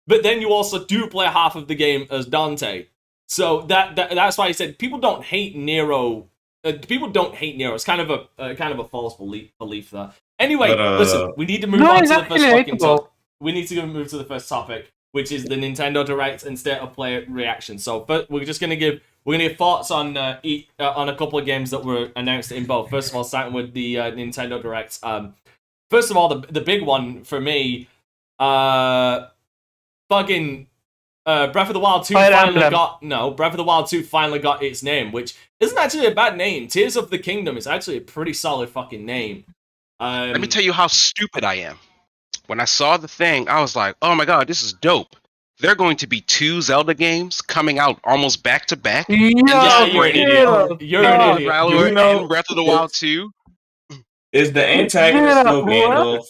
but then you also do play half of the game as Dante. So that's why I said people don't hate Nero. People don't hate Nero. It's kind of a false belief there. Anyway, listen, we need to move on to the first fucking topic. We need to move to the first topic, which is the Nintendo Direct and State of Play reaction. So we're gonna give thoughts on a couple of games that were announced in both. First of all, starting with the Nintendo Direct. First of all, the big one for me, fucking Breath of the Wild 2 Breath of the Wild 2 finally got its name, which isn't actually a bad name. Tears of the Kingdom is actually a pretty solid fucking name. Let me tell you how stupid I am. When I saw the thing, I was like, oh my god, this is dope. There are going to be 2 Zelda games coming out almost back to back. Yeah, you're an idiot. You're an idiot. And Breath of the Wild 2. Is the antagonist still Gandalf?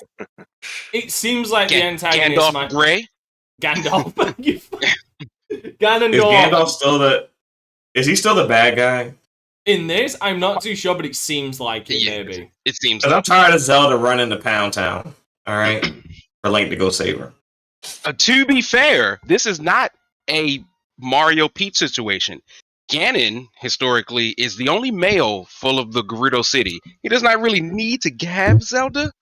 It seems like the antagonist Gandalf Grey? Gandalf. Ganondorf. Is he still the bad guy? In this, I'm not too sure, but it seems like it maybe. It seems like I'm tired of Zelda running to Pound Town. Alright? For Link to go save her. To be fair, this is not a Mario Peach situation. Ganon, historically, is the only male full of the Gerudo City. He does not really need to have Zelda.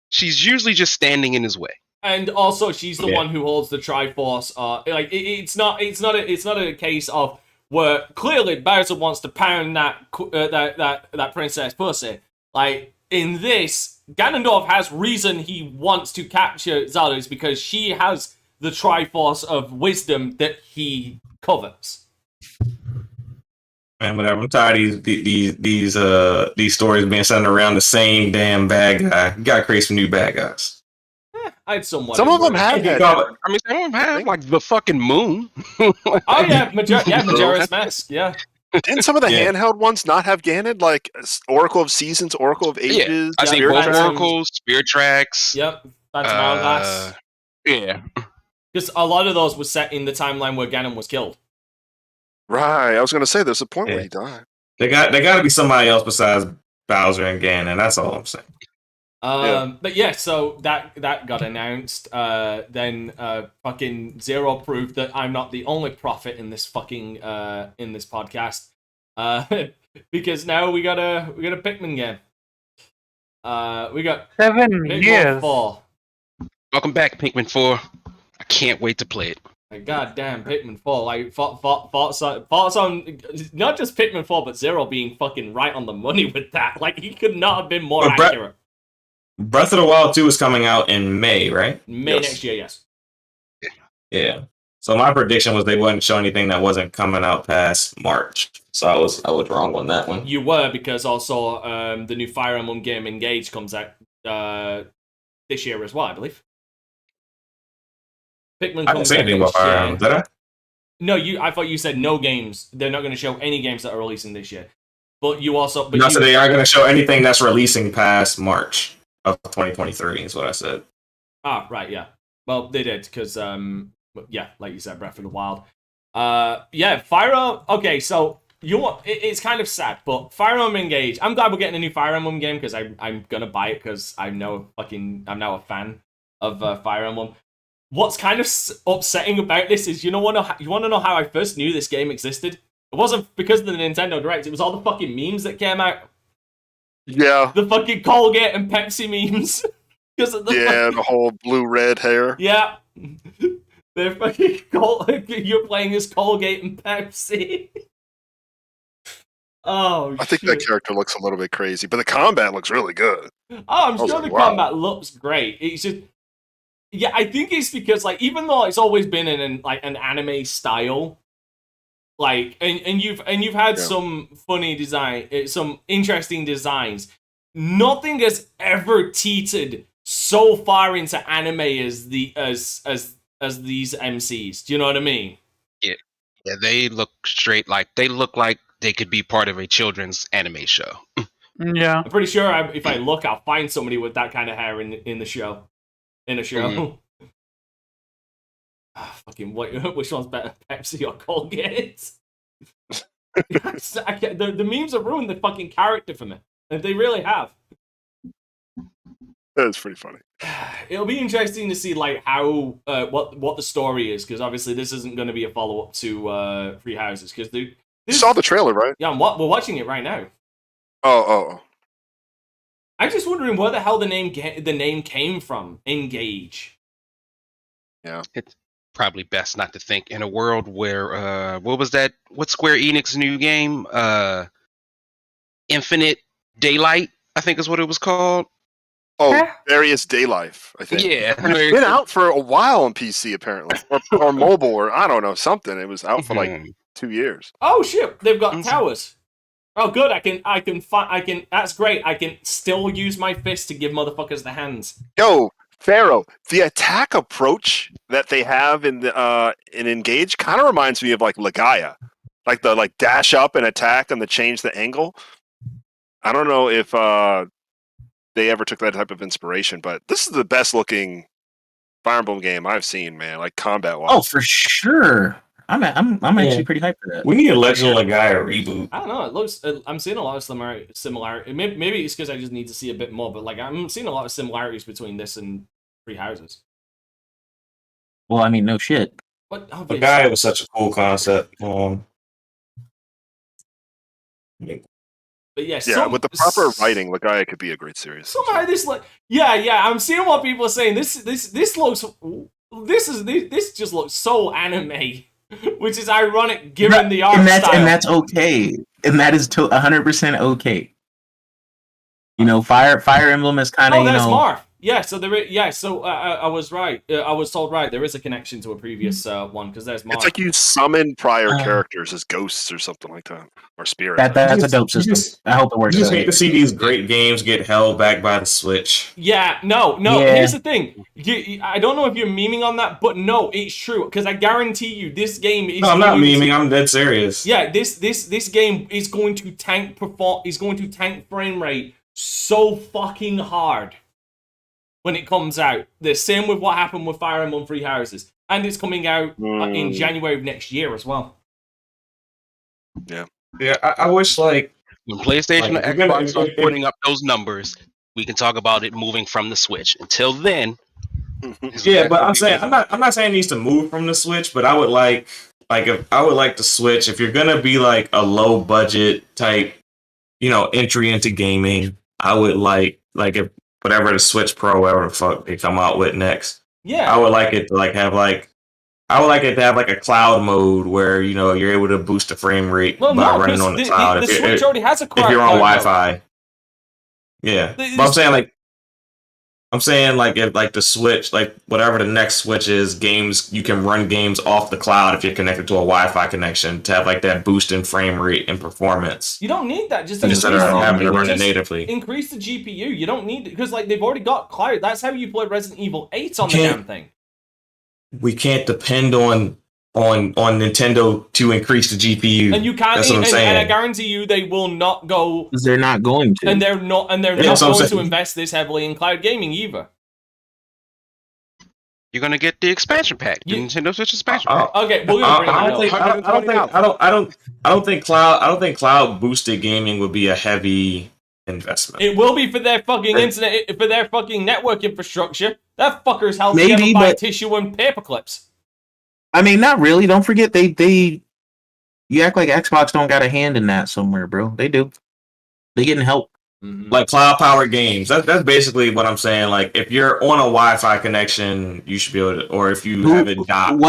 She's usually just standing in his way. And also, she's the one who holds the Triforce. It's not a case of where clearly Bowser wants to pound that princess pussy. Like in this, Ganondorf has reason he wants to capture Zelda because she has the Triforce of wisdom that he covets. Man, whatever. I'm tired of these stories being centered around the same damn bad guy. You gotta create some new bad guys. Some of them have that. I mean, some of them have like the fucking moon. Oh yeah, Majora's Mask. Yeah. Didn't some of the Yeah. handheld ones not have Ganon? Like Oracle of Seasons, Oracle of Ages? I think Spirit both Tracks? Oracles, Spirit Tracks. Yep, Phantom Hourglass. Yeah. Because a lot of those were set in the timeline where Ganon was killed. Right. I was going to say there's a point where Yeah. he died. They got to be somebody else besides Bowser and Ganon. That's all I'm saying. But yeah, so that got announced. Then fucking Zero proved that I'm not the only prophet in this fucking in this podcast. Because now we got a Pikmin game. We got 7 Pikmin years. 4. Welcome back, Pikmin 4. I can't wait to play it. Like, goddamn, Pikmin 4. Like, thoughts on not just Pikmin 4, but Zero being fucking right on the money with that. Like, he could not have been more accurate. Breath of the Wild 2 is coming out in May, right? May next year, yes. Yeah. So my prediction was they wouldn't show anything that wasn't coming out past March. So I was wrong on that one. You were, because also the new Fire Emblem game Engage comes out this year as well, I believe. Pikmin I didn't say anything about Fire Emblem, did I? No, I thought you said no games. They're not going to show any games that are releasing this year. But you also... No, so they aren't going to show anything that's releasing past March of 2023 is what I said. Ah, right, yeah. Well, they did, because, yeah, like you said, Breath of the Wild. Yeah, Fire Emblem... Okay, so... it's kind of sad, but Fire Emblem Engage. I'm glad we're getting a new Fire Emblem game, because I'm gonna buy it, because I'm now a fan of Fire Emblem. What's kind of upsetting about this is, you want to know how I first knew this game existed? It wasn't because of the Nintendo Direct. It was all the fucking memes that came out. Yeah. The fucking Colgate and Pepsi memes. The whole blue-red hair. Yeah. They're fucking you're playing as Colgate and Pepsi. Oh, I think that character looks a little bit crazy, but the combat looks really good. Oh, I'm sure the combat looks great. It's just... Yeah, I think it's because, like, even though it's always been in an anime style, like, and you've had some funny design, some interesting designs, nothing has ever teetered so far into anime as these MCs. Do you know what I mean? Yeah, they look straight like they could be part of a children's anime show. Yeah, I'm pretty sure if I look, I'll find somebody with that kind of hair in the show. In a show. Mm-hmm. Fucking which one's better, Pepsi or Colgate? The memes have ruined the fucking character for me. They really have. That's pretty funny. It'll be interesting to see like how what the story is, because obviously this isn't going to be a follow up to Three Houses. Because you saw the trailer, right? Yeah, we're watching it right now. Oh. I'm just wondering where the hell the name came from. Engage. Yeah, it's probably best not to think in a world where what's Square Enix's new game? Infinite Daylight, I think is what it was called. Oh, Various Daylife, I think. Yeah, it's been out for a while on PC apparently, or mobile, or I don't know, something. It was out for like 2 years. Oh shit! They've got towers. Oh, good. I can. That's great. I can still use my fist to give motherfuckers the hands. Yo, Pharaoh, the attack approach that they have in Engage kind of reminds me of like Legaia, like the dash up and attack and the change the angle. I don't know if they ever took that type of inspiration, but this is the best looking Fire Emblem game I've seen, man. Like combat wise. Oh, for sure. I'm actually pretty hyped for that. We need a Legend of Legaia reboot. I don't know. It looks. I'm seeing a lot of similarity. Maybe it's because I just need to see a bit more. But like, I'm seeing a lot of similarities between this and Three Houses. Well, I mean, no shit. But Legaia was such a cool concept. But with the proper writing, Legaia could be a great series. Somehow this I'm seeing what people are saying. This looks. This just looks so anime. Which is ironic given the art style. And that's okay. And that is 100% okay. You know, Fire Emblem is kind of, Marth. Yeah, so I was right. I was told right. There is a connection to a previous one because there's Mark. It's like you summon prior characters as ghosts or something like that, or spirits. That's a dope system. I hope it works. You just hate to see these great games get held back by the Switch. Yeah, no. Yeah. Here's the thing. I don't know if you're memeing on that, but no, it's true because I guarantee you this game is. No, I'm not memeing. I'm dead serious. Yeah, this game is going to tank frame rate so fucking hard when it comes out. The same with what happened with Fire Emblem Three Houses, and it's coming out in January of next year as well. Yeah, I wish like when PlayStation or Xbox are putting up those numbers, we can talk about it moving from the Switch. Until then, yeah, but I'm not saying it needs to move from the Switch, but I would like if I would like to switch if you're gonna be like a low budget type, entry into gaming. I would like if whatever the Switch Pro, whatever the fuck they come out with next. Yeah, I would like it to have a cloud mode where you're able to boost the frame rate by running on the cloud. The Switch already has a cloud. If you're on Wi-Fi. Yeah, but I'm saying if the Switch, whatever the next Switch is, games you can run games off the cloud if you're connected to a Wi-Fi connection to have that boost in frame rate and performance. You don't need that. Just instead of having to run it natively. Increase the GPU. You don't need it because they've already got cloud. That's how you play Resident Evil 8 on the damn thing. We can't depend on Nintendo to increase the GPU. And you can't. That's what I'm saying. And I guarantee you, they will not go. Because they're not going to. And they're not going to invest this heavily in cloud gaming either. You're gonna get the expansion pack, the Nintendo Switch expansion pack. Okay, we're gonna bring I don't think cloud boosted gaming would be a heavy investment. It will be for their fucking internet, for their fucking network infrastructure. That fucker's held together by tissue and paper clips. I mean, not really. Don't forget you act like Xbox don't got a hand in that somewhere, bro. They do. They getting help. Like cloud power games. That's basically what I'm saying. Like if you're on a Wi-Fi connection, you should be able to, or if you have it docked.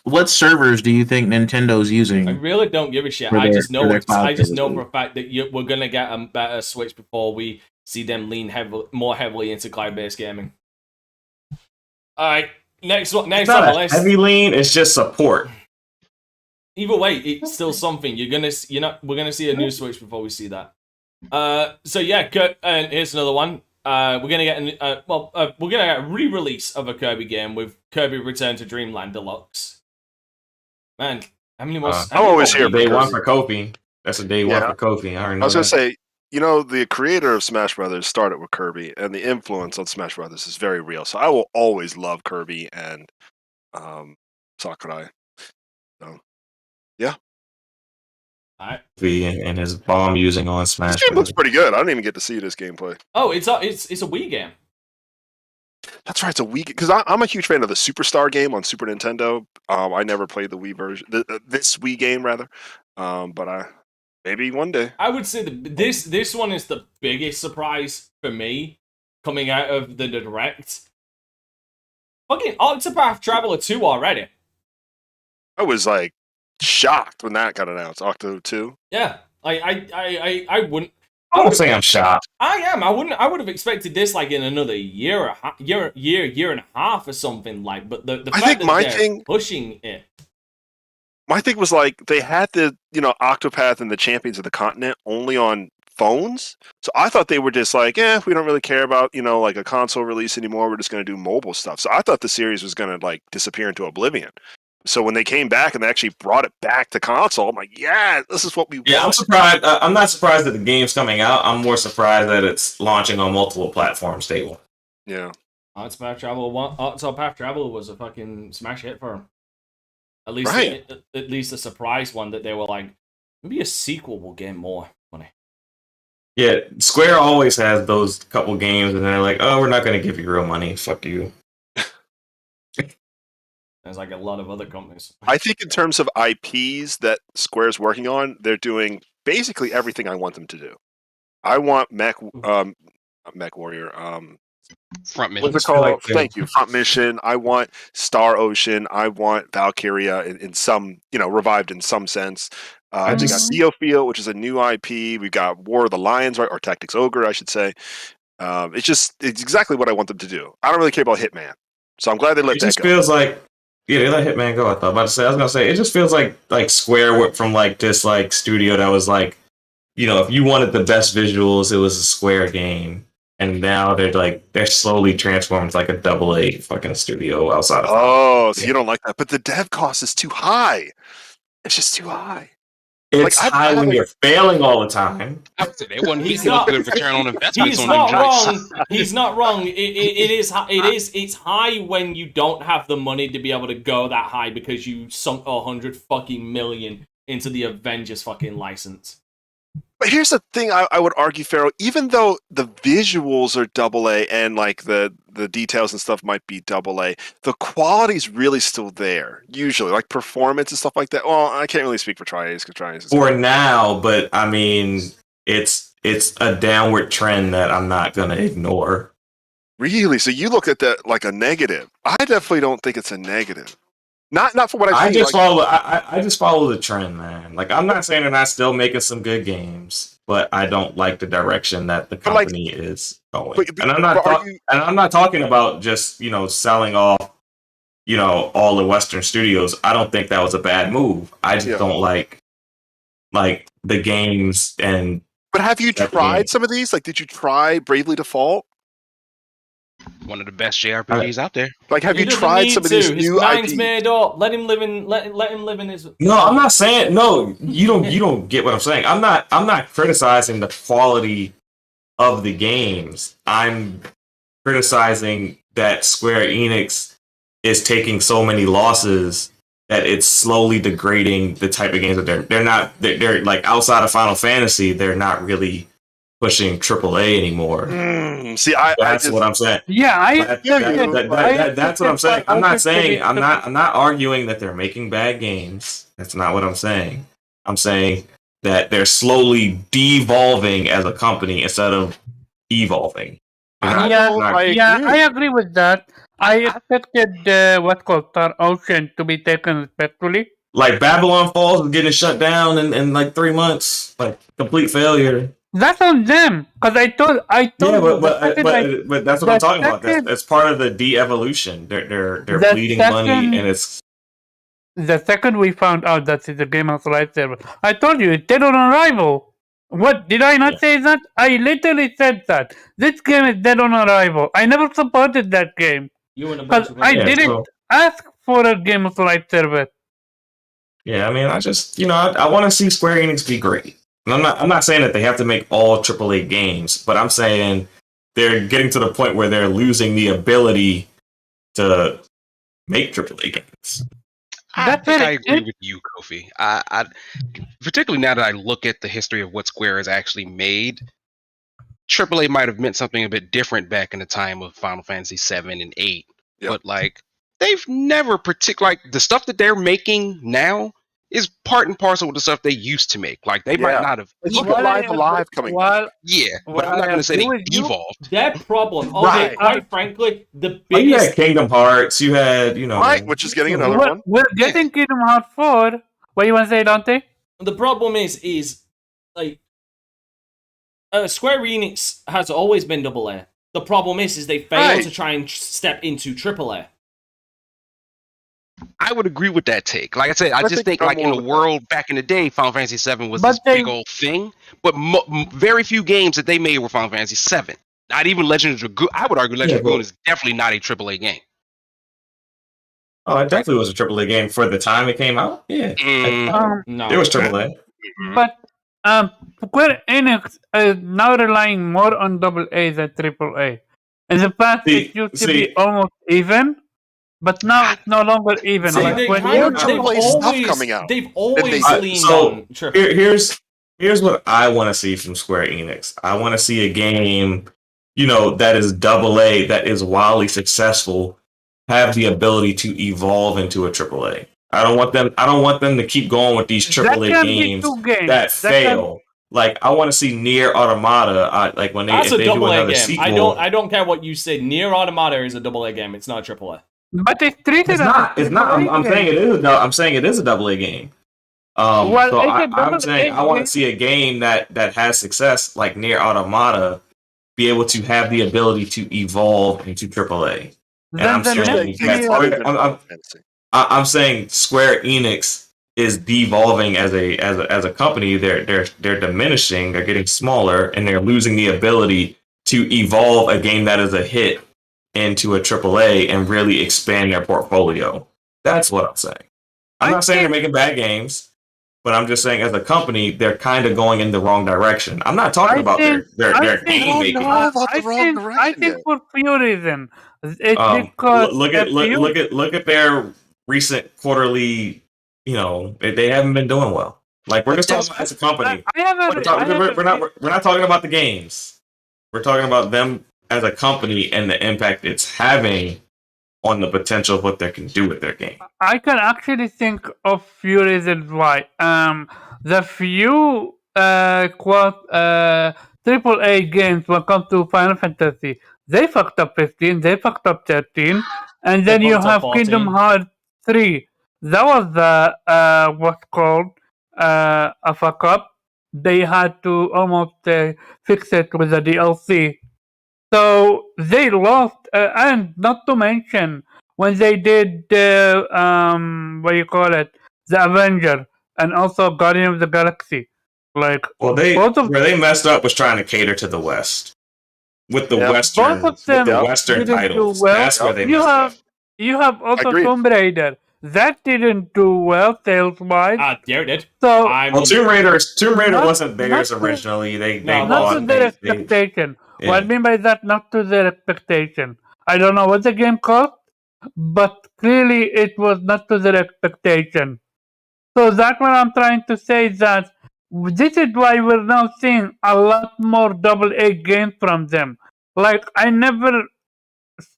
What servers do you think Nintendo's using? I really don't give a shit. I just know for a fact that we're gonna get a better Switch before we see them lean more heavily into cloud-based gaming. All right, next on the list. Heavy lean. It's just support. Either way, it's still something. We're gonna see a new Switch before we see that. So yeah, and here's another one. We're gonna get we're gonna get a re-release of a Kirby game with Kirby Return to Dreamland Deluxe. Man, how many more? I'm always here. Day one for Kofi. That's a day one for Kofi. I was gonna say, the creator of Smash Brothers started with Kirby, and the influence on Smash Brothers is very real. So I will always love Kirby and Sakurai. So yeah. And his bomb using on Smash. This game looks pretty good. I didn't even get to see this gameplay. Oh, it's a Wii game. That's right, it's a Wii because I'm a huge fan of the Superstar game on Super Nintendo. I never played the Wii version, this Wii game rather. But maybe one day. I would say this one is the biggest surprise for me coming out of the Direct. Fucking Octopath Traveler 2 already. I was shocked when that got announced. Octo 2. Yeah, I wouldn't. I won't say I'm shocked. I am. I would have expected this in another year and a half or something like. But the fact that they're pushing it. My thing was they had the Octopath and the Champions of the Continent only on phones, so I thought they were just we don't really care about a console release anymore. We're just going to do mobile stuff. So I thought the series was going to disappear into oblivion. So when they came back and they actually brought it back to console, I'm like, yeah, this is what we want. Yeah, I'm surprised. I'm not surprised that the game's coming out. I'm more surprised that it's launching on multiple platforms day one. Yeah. Octopath Traveler was a fucking smash hit for him. At least a surprise one that they were maybe a sequel will get more money. Yeah, Square always has those couple games and they're like, oh, we're not going to give you real money. Fuck you. There's a lot of other companies. I think in terms of IPs that Square's working on, they're doing basically everything I want them to do. I want Mech Warrior. Front Mission. What's it called? Thank you. Front Mission. I want Star Ocean. I want Valkyria in some, revived in some sense. We got Neofield, which is a new IP. We got War of the Lions, right? Or Tactics Ogre, I should say. It's exactly what I want them to do. I don't really care about Hitman, so I'm glad they let It that just go. feels like they let Hitman go. I was gonna say it just feels like Square went from like this like studio that was like, if you wanted the best visuals, it was a Square game. And now they're slowly transformed to like a AA fucking studio outside of. Oh, so you don't like that? But the dev cost is too high. It's just too high. It's high when you're failing all the time. I would say they wasn't making a good return on investment. He's not wrong. He's not wrong. It's high when you don't have the money to be able to go that high because you sunk 100 fucking million into the Avengers fucking license. But here's the thing I would argue, Pharaoh, even though the visuals are AA and like the details and stuff might be AA, the quality's really still there, usually. Like performance and stuff like that. Well, I can't really speak for Tri-Ace because Tri-Ace is for now, but I mean it's a downward trend that I'm not gonna ignore. Really? So you look at that like a negative. I definitely don't think it's a negative. Not for what I've seen. I just follow the trend, man. Like I'm not saying they're not still making some good games, but I don't like the direction that the company is going. And I'm not talking about just selling off all the Western studios. I don't think that was a bad move. I just don't like the games and. But have you tried some of these? Like, did you try Bravely Default? One of the best JRPGs out there. Like, have you tried some of these new His mind's IPs? made up. Let him live in his. No, I'm not saying no. You don't get what I'm saying. I'm not criticizing the quality of the games. I'm criticizing that Square Enix is taking so many losses that it's slowly degrading the type of games that they're like outside of Final Fantasy. They're not really pushing AAA anymore. See, that's what I'm saying. Yeah, that's what I'm saying. I'm not arguing that they're making bad games. That's not what I'm saying. I'm saying that they're slowly devolving as a company instead of evolving. I agree with that. I expected what's called Star Ocean to be taken respectfully. Like Babylon Falls is getting shut down in like 3 months, like complete failure. That's on them, because I told but that's what I'm talking about. That's part of the de-evolution. They're bleeding money, and it's the second we found out that it's a game of lightsaber. I told you it's dead on arrival. What did I not say that? I literally said that this game is dead on arrival. I never supported that game because I didn't ask for a game of lightsaber. Yeah, I mean, I just I want to see Square Enix be great. And I'm not saying that they have to make all AAA games, but I'm saying they're getting to the point where they're losing the ability to make AAA games. I think I agree with you, Kofi. I particularly now that I look at the history of what Square has actually made, AAA might have meant something a bit different back in the time of Final Fantasy 7 and 8. Yep. But like they've never like the stuff that they're making now is part and parcel with the stuff they used to make. Like they might not have. Look at Live Alive coming. But I'm not going to say they devolved. That problem. Quite frankly, the biggest. You had Kingdom Hearts. You had right, which is getting another one. We're getting Kingdom Hearts 4. What do you want to say, Dante? The problem is like Square Enix has always been AA. The problem is they fail to try and step into AAA. I would agree with that take. Like I said, I just think like in the world back in the day, Final Fantasy 7 was this big old thing, but very few games that they made were Final Fantasy 7. Not even Legend of Dragoon. I would argue Legend of Dragoon is definitely not a AAA game. Oh, it definitely was a AAA game for the time it came out. Yeah, no, it was AAA. But Square Enix is now relying more on AA than AAA. In the past, it used to be almost even. But now it's no longer even. They've always leaned on. Here's what I want to see from Square Enix. I want to see a game, that is AA, that is wildly successful, have the ability to evolve into a AAA. I don't want them to keep going with these AAA games that fail. Like I want to see Nier Automata. Like when they do another sequel. I don't care what you say. Nier Automata is a AA game. It's not AAA. But it's treated It's not. I'm saying it is. I'm saying it is a AA game. I'm saying I want to see a game that has success like Nier Automata be able to have the ability to evolve into AAA. And I'm saying I'm saying Square Enix is devolving as a company. They're diminishing. They're getting smaller, and they're losing the ability to evolve a game that is a hit into a AAA and really expand their portfolio. That's what I'm saying. I'm not saying they're making bad games, but I'm just saying as a company, they're kind of going in the wrong direction. I'm not talking about their game making. I think for few reasons. Look at their recent quarterly. They haven't been doing well. Like we're just talking about as a company. We're not talking about the games. We're talking about them as a company and the impact it's having on the potential of what they can do with their game. I can actually think of few reasons why. The few AAA games when it comes to Final Fantasy, they fucked up 15, they fucked up 13, and then you have Kingdom Hearts 3. That was what's called a fuck up. They had to almost fix it with a DLC. So they lost, and not to mention when they did the Avenger and also Guardian of the Galaxy. Where they messed up was trying to cater to the West with the Western titles. That's where they messed up. You have also Tomb Raider. That didn't do well sales wise. Yeah, it did. So Tomb Raider wasn't theirs originally. They not to their expectation. Yeah. What I mean by that, not to their expectation. I don't know what the game cost, but clearly it was not to their expectation. So that's what I'm trying to say, that this is why we're now seeing a lot more AA games from them. Like, I never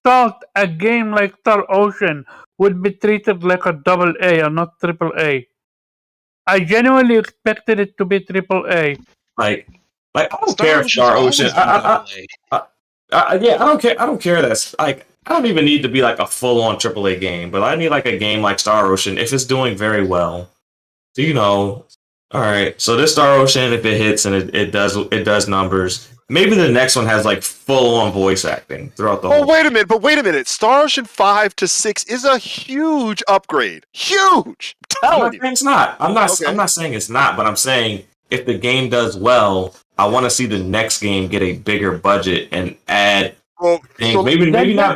thought a game like Star Ocean would be treated like a AA or not AAA. I genuinely expected it to be AAA. Like I don't care if Star Ocean. I don't care. I don't care. That's like I don't even need to be like a full-on AAA game, but I need like a game like Star Ocean if it's doing very well. So all right. So this Star Ocean, if it hits and it does numbers, maybe the next one has like full-on voice acting throughout the whole. Oh, wait a minute. Star Ocean 5 to 6 is a huge upgrade. Huge. I'm not saying it's not. I'm not saying it's not, but I'm saying if the game does well, I want to see the next game get a bigger budget and add things. Maybe not be a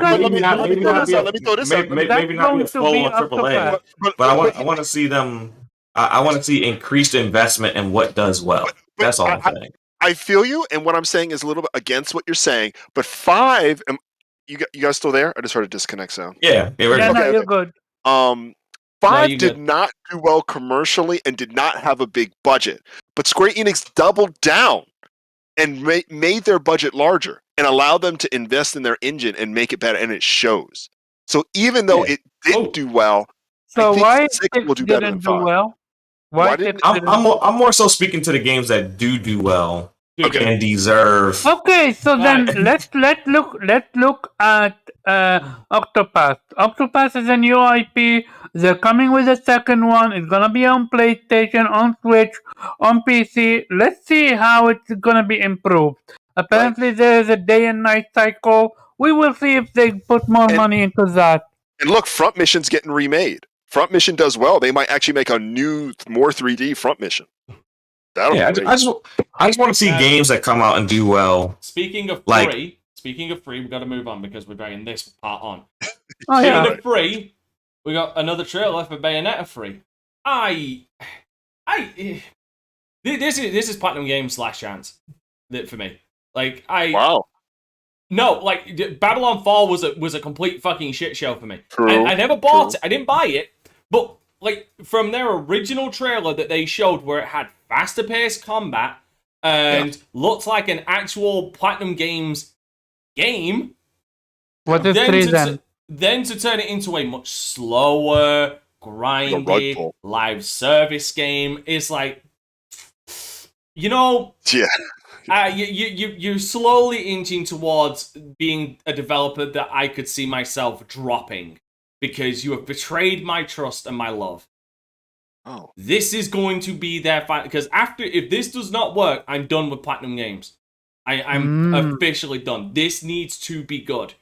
full-on AAA, but I want to see them. I want to see increased investment in what does well. That's all I'm saying. I feel you, and what I'm saying is a little bit against what you're saying. But 5, you guys still there? I just heard a disconnect sound. Yeah, you're good. 5 did not do well commercially and did not have a big budget, but Square Enix doubled down and made their budget larger and allowed them to invest in their engine and make it better, and it shows. So even though it didn't do well, so why 6 will do better than 5. Well? I'm more so speaking to the games that do well and deserve. Okay, so then let's look at Octopath. Octopath is a new IP. They're coming with a second one. It's gonna be on PlayStation, on Switch, on PC. Let's see how it's gonna be improved. Apparently, there is a day and night cycle. We will see if they put more money into that. And look, Front Mission's getting remade. Front Mission does well. They might actually make a new, more 3D Front Mission. I just want to see games that come out and do well. Speaking of free, we've got to move on because we're dragging this part on. Speaking of free, we got another trailer for Bayonetta 3. This is Platinum Games last chance for me. Wow. No, Babylon Fall was a complete fucking shit show for me. I never bought it. I didn't buy it, but from their original trailer that they showed, where it had faster paced combat and looked like an actual Platinum Games game. What is 3 then? Then to turn it into a much slower, grindy, live service game is you're slowly inching towards being a developer that I could see myself dropping because you have betrayed my trust and my love. Oh, this is going to be their fight because if this does not work, I'm done with Platinum Games. I'm officially done. This needs to be good.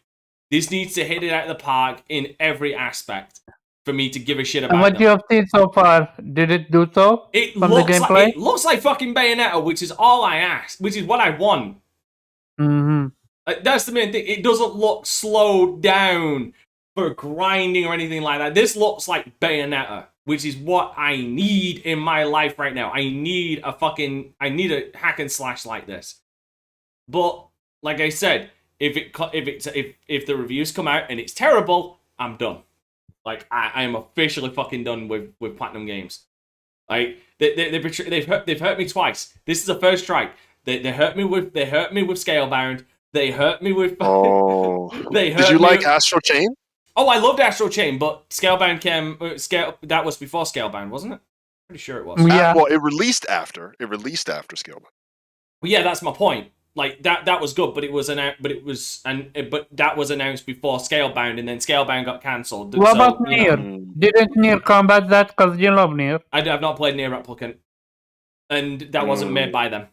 This needs to hit it out of the park in every aspect for me to give a shit about And what them. you have seen so far, did it do so? It from the gameplay? looks like fucking Bayonetta, which is all I asked, which is what I want. Mm-hmm. That's the main thing. It doesn't look slowed down for grinding or anything like that. This looks like Bayonetta, which is what I need in my life right now. I need a hack and slash like this. But like I said, if the reviews come out and it's terrible, I'm done. Like I am officially fucking done with Platinum Games. Like they've hurt me twice. This is the first strike. They hurt me with Scalebound. They hurt me with. Oh, they hurt did you me like with, Astral Chain? Oh, I loved Astral Chain, but Scalebound came. That was before Scalebound, wasn't it? Pretty sure it was. Yeah. Well, it released after Scalebound. Well, yeah, that's my point. Like that was good, but that was announced before Scalebound, and then Scalebound got cancelled. What about Nier? Didn't Nier combat that? Because you love Nier. I have not played Nier Replicant, and that wasn't made by them.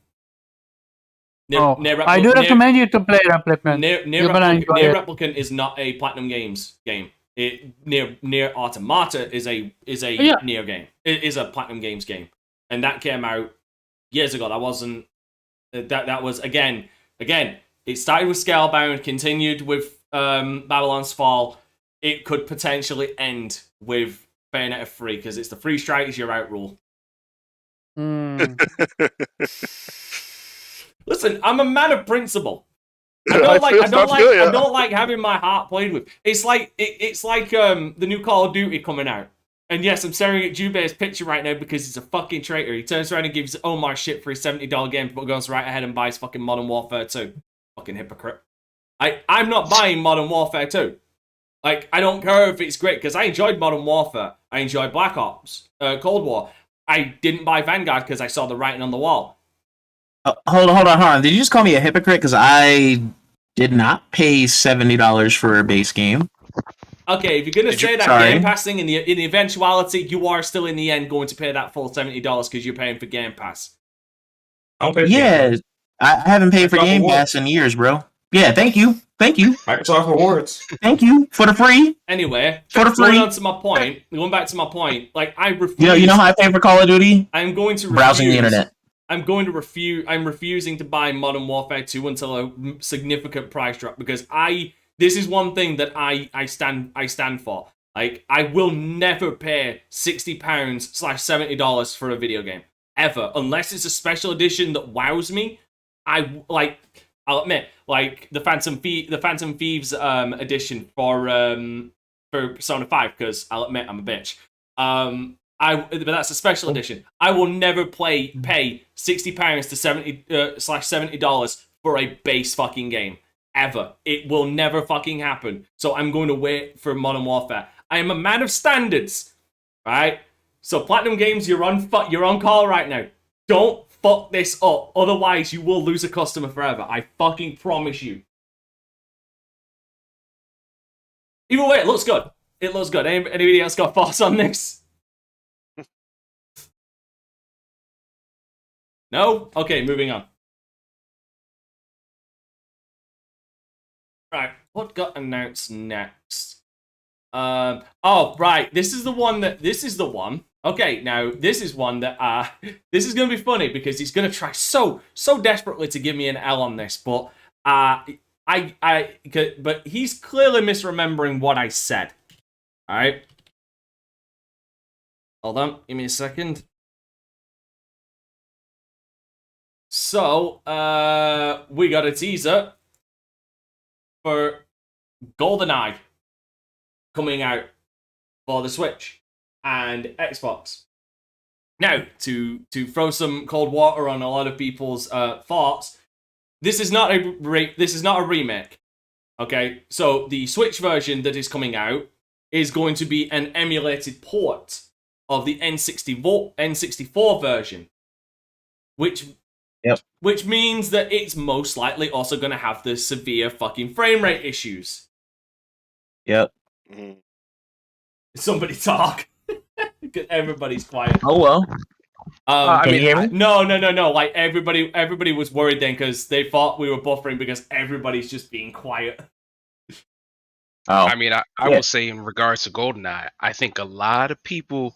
I do recommend you to play Replicant. Nier Replicant is not a Platinum Games game. Nier Automata is a Nier game. It is a Platinum Games game, and that came out years ago. That wasn't. That was again. It started with Scalebound, continued with Babylon's Fall. It could potentially end with Bayonetta 3 because it's the 3 strikes you're out rule. Listen, I'm a man of principle. I don't like having my heart played with. It's like the new Call of Duty coming out. And yes, I'm staring at Jubei's picture right now because he's a fucking traitor. He turns around and gives Omar shit for his $70 game, but goes right ahead and buys fucking Modern Warfare 2. Fucking hypocrite. I'm not buying Modern Warfare 2. Like, I don't care if it's great, because I enjoyed Modern Warfare. I enjoyed Black Ops, Cold War. I didn't buy Vanguard because I saw the writing on the wall. Hold on. Did you just call me a hypocrite? Because I did not pay $70 for a base game. Okay, if you're going to say that Game Pass thing, in the eventuality, you are still in the end going to pay that full $70 because you're paying for Game Pass. Yeah, I haven't paid for Game Pass in years, bro. Yeah, thank you. Microsoft rewards. Thank you for the free. Anyway, for the free. Going back to my point, like I refuse. You know how I pay for Call of Duty? I'm going to browsing the internet. I'm refusing to buy Modern Warfare 2 until a significant price drop because this is one thing that I stand for. Like, I will never pay £60/$70 for a video game ever, unless it's a special edition that wows me. I'll admit, like the Phantom Thieves edition for Persona 5, because I'll admit I'm a bitch. But that's a special edition. I will never pay £60 to $70 for a base fucking game. Ever. It will never fucking happen. So I'm going to wait for Modern Warfare. I am a man of standards. Right? So Platinum Games, you're on call right now. Don't fuck this up. Otherwise, you will lose a customer forever. I fucking promise you. Either way, it looks good. It looks good. Anybody else got thoughts on this? No? Okay, moving on. Right, what got announced next? Oh, right, this is the one. Okay, now, this is one that, this is going to be funny because he's going to try so desperately to give me an L on this, but, but he's clearly misremembering what I said. Alright? Hold on, give me a second. So, we got a teaser for GoldenEye coming out for the Switch and Xbox. Now, to throw some cold water on a lot of people's thoughts, this is not a remake. Okay, so the Switch version that is coming out is going to be an emulated port of the N64 version, which means that it's most likely also going to have the severe fucking frame rate issues. Yep. Somebody talk. Everybody's quiet. Oh well. Can you hear me? No. Like everybody was worried then because they thought we were buffering because everybody's just being quiet. Oh, I mean, I will say in regards to GoldenEye, I think a lot of people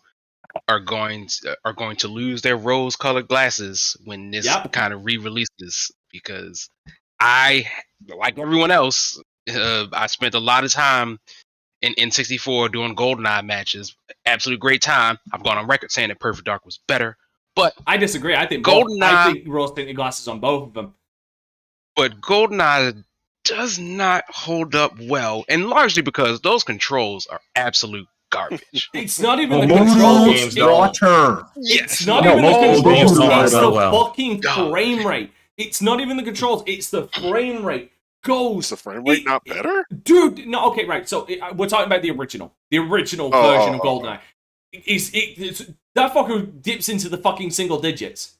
are going to lose their rose-colored glasses when this kind of re-releases, because I, like everyone else, I spent a lot of time in N64 doing GoldenEye matches. Absolute great time. I've gone on record saying that Perfect Dark was better, but I disagree. I think rose-tinted glasses on both of them. But GoldenEye does not hold up well, and largely because those controls are absolute garbage. It's not even the controls. Games don't. It's not even the controls. It's the well. fucking frame rate. It's not even the controls. It's the frame rate. Is the frame rate not better? Dude, no, okay, right. So we're talking about the original version of GoldenEye. It's that fucker dips into the fucking single digits.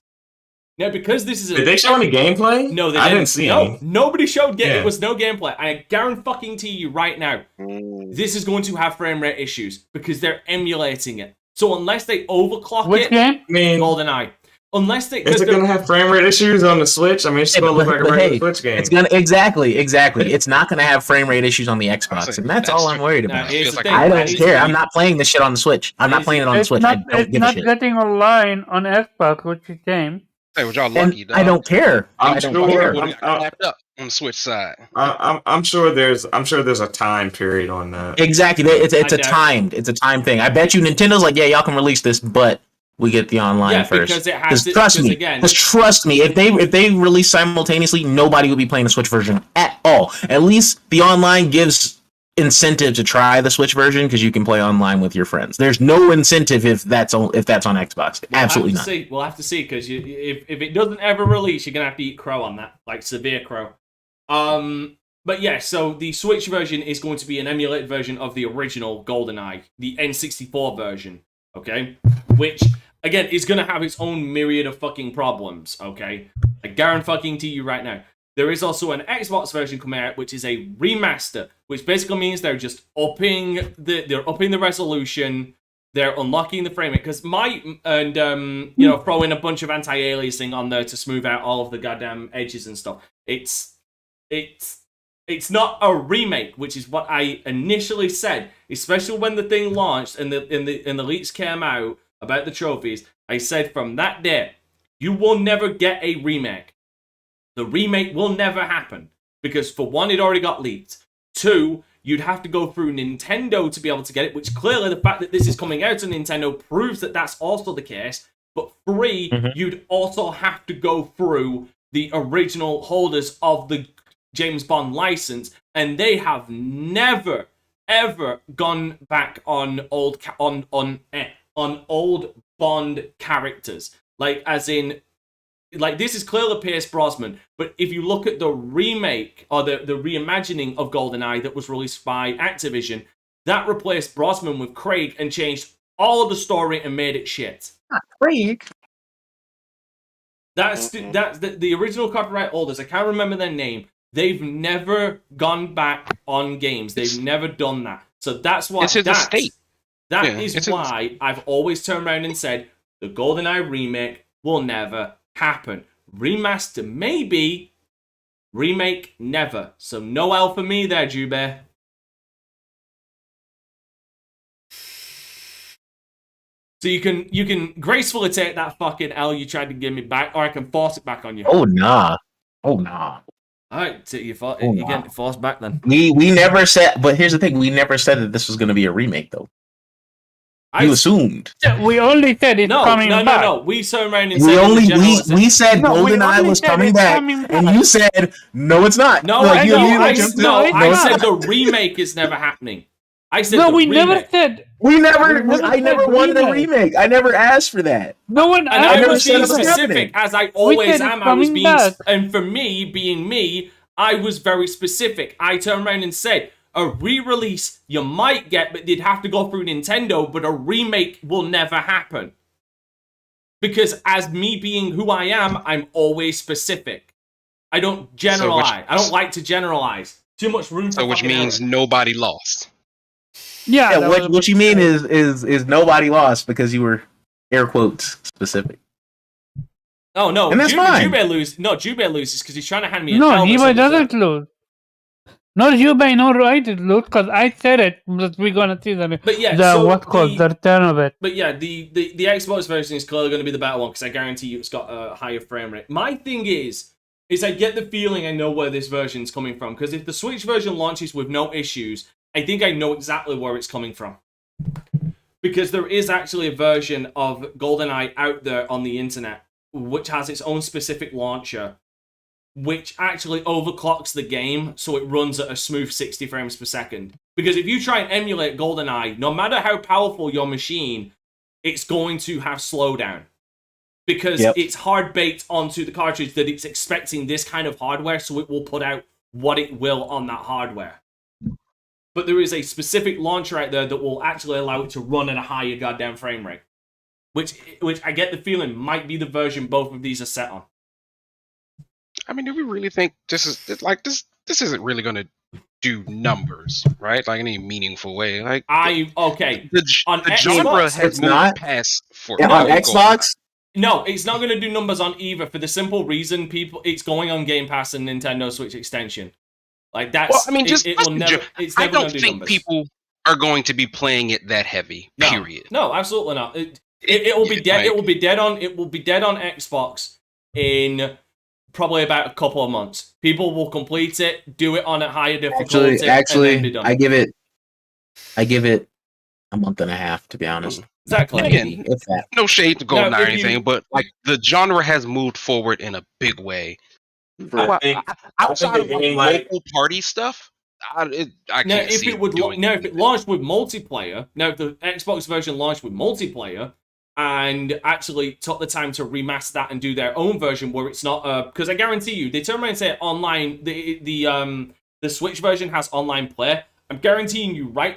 Now, because this is Did they show any gameplay? No, I didn't see any. Nobody showed It was no gameplay. I guarantee you right now, this is going to have frame rate issues because they're emulating it. So unless they overclock Which game? I mean, GoldenEye. Unless they is it going to have frame rate issues on the Switch? I mean, it's going to look like a regular Switch game. It's gonna exactly. It's not gonna have frame rate issues on the Xbox, and that's all I'm worried about. I don't care. I'm not playing this shit on the Switch. I'm not playing it on the Switch. I don't give a shit. It's not getting online on Xbox, which is a shame. Hey, well, y'all lucky, dog. I don't care. I'm sure. Wrapped up on the Switch side. I'm sure there's a time period on that. Exactly. It's a timed thing. I bet you Nintendo's like, yeah, y'all can release this, but we get the online first. Because it has to. Trust me. Again, just trust me. If they release simultaneously, nobody will be playing the Switch version at all. At least the online gives incentive to try the Switch version because you can play online with your friends. There's no incentive if that's on Xbox. Absolutely not. We'll have to see because if it doesn't ever release, you're gonna have to eat crow on that, like severe crow. But yeah, so the Switch version is going to be an emulated version of the original GoldenEye, the N64 version. Okay, which again is gonna have its own myriad of fucking problems. Okay, I guarantee you right now. There is also an Xbox version coming out, which is a remaster, which basically means they're just upping the resolution, they're unlocking the frame rate, because throwing a bunch of anti-aliasing on there to smooth out all of the goddamn edges and stuff. It's not a remake, which is what I initially said, especially when the thing launched and the leaks came out about the trophies. I said from that day, you will never get a remake. The remake will never happen because, for one, it already got leaked. Two, you'd have to go through Nintendo to be able to get it, which clearly the fact that this is coming out on Nintendo proves that that's also the case. But three, you'd also have to go through the original holders of the James Bond license, and they have never, ever gone back on old Bond characters. Like, as in... Like, this is clearly Pierce Brosnan, but if you look at the remake, or the reimagining of GoldenEye that was released by Activision, that replaced Brosnan with Craig and changed all of the story and made it shit. Craig? That's the original copyright holders, I can't remember their name, they've never gone back on games. They've never done that. So that's why... That is why I've always turned around and said, the GoldenEye remake will never happen. Remaster maybe, remake never. So no L for me there, Jube. So you can gracefully take that fucking L you tried to give me back, or I can force it back on you. Oh nah. All right, you get it forced back then. We never said, but here's the thing: we never said that this was going to be a remake, though. You assumed. We only said it's coming back. No. We turned around and said we said GoldenEye was coming back, and you said no, it's not. No, I said the remake is never happening. I said no. Never said. I never wanted a remake. I never asked for that. No one. And I was being specific, as I always am. I was being, and for me, being me, I was very specific. I turned around and said, a re-release you might get, but they'd have to go through Nintendo, but a remake will never happen. Because as me being who I am, I'm always specific. I don't generalize. I don't like to generalize. Too much room for which means nobody lost. Yeah, what you mean is nobody lost because you were Air quotes specific. Oh no, And that's fine. Jubei loses because he's trying to hand me a No, helmet. Jubei doesn't lose. No, Jubei, no right to lose because I said it that we're gonna see the return of it. But yeah, the Xbox version is clearly going to be the better one because I guarantee you it's got a higher frame rate. My thing is I get the feeling I know where this version's coming from because if the Switch version launches with no issues, I think I know exactly where it's coming from. Because there is actually a version of GoldenEye out there on the internet which has its own specific launcher, which actually overclocks the game so it runs at a smooth 60 frames per second. Because if you try and emulate GoldenEye, no matter how powerful your machine, it's going to have slowdown. Because it's hard baked onto the cartridge that it's expecting this kind of hardware, so it will put out what it will on that hardware. But there is a specific launcher out there that will actually allow it to run at a higher goddamn frame rate. Which I get the feeling might be the version both of these are set on. I mean, do we really think this isn't really going to do numbers, right? Like in any meaningful way. Like on the Xbox, genre has moved past for on Xbox. No, it's not going to do numbers on either for the simple reason it's going on Game Pass and Nintendo Switch extension. Like that's. Well, I mean, it's I never don't think people are going to be playing it that heavy. Period. No, absolutely not. It will be dead. It will be dead on. It will be dead on Xbox in probably about a couple of months. People will complete it, do it on a higher difficulty. Actually, and then be done. I give it a month and a half to be honest. Exactly. Again, no shade to GoldenEye or anything, but like the genre has moved forward in a big way. Outside of local party stuff, I can't see it doing if it launched with multiplayer, now if the Xbox version launched with multiplayer and actually took the time to remaster that and do their own version where it's not because I guarantee you they turn around and say online the Switch version has online play. I'm guaranteeing you right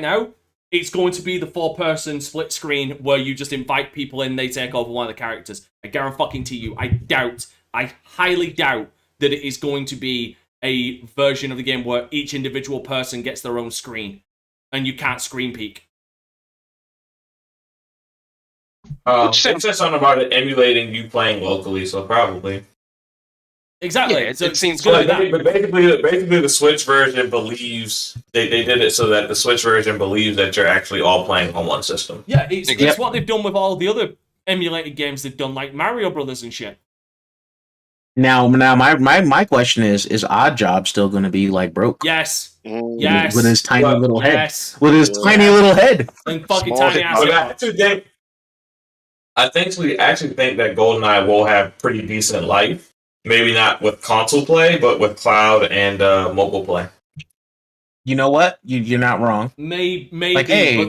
now it's going to be the 4-person split screen where you just invite people in, they take over one of the characters. I guarantee you, I highly doubt that it is going to be a version of the game where each individual person gets their own screen and you can't screen peek. It says something about it emulating you playing locally, so probably. Exactly. Yeah, it seems good. But basically, the Switch version believes they did it so that the Switch version believes that you're actually all playing on one system. Yeah, it's what they've done with all the other emulated games they've done, like Mario Brothers and shit. Now, my question is Odd Job still going to be like broke? Yes. Yes. With his tiny little head. Yes. With his tiny little head. And fucking tiny ass. I think we actually think that GoldenEye will have pretty decent life. Maybe not with console play, but with cloud and mobile play. You know what? You're not wrong. Maybe, like, hey.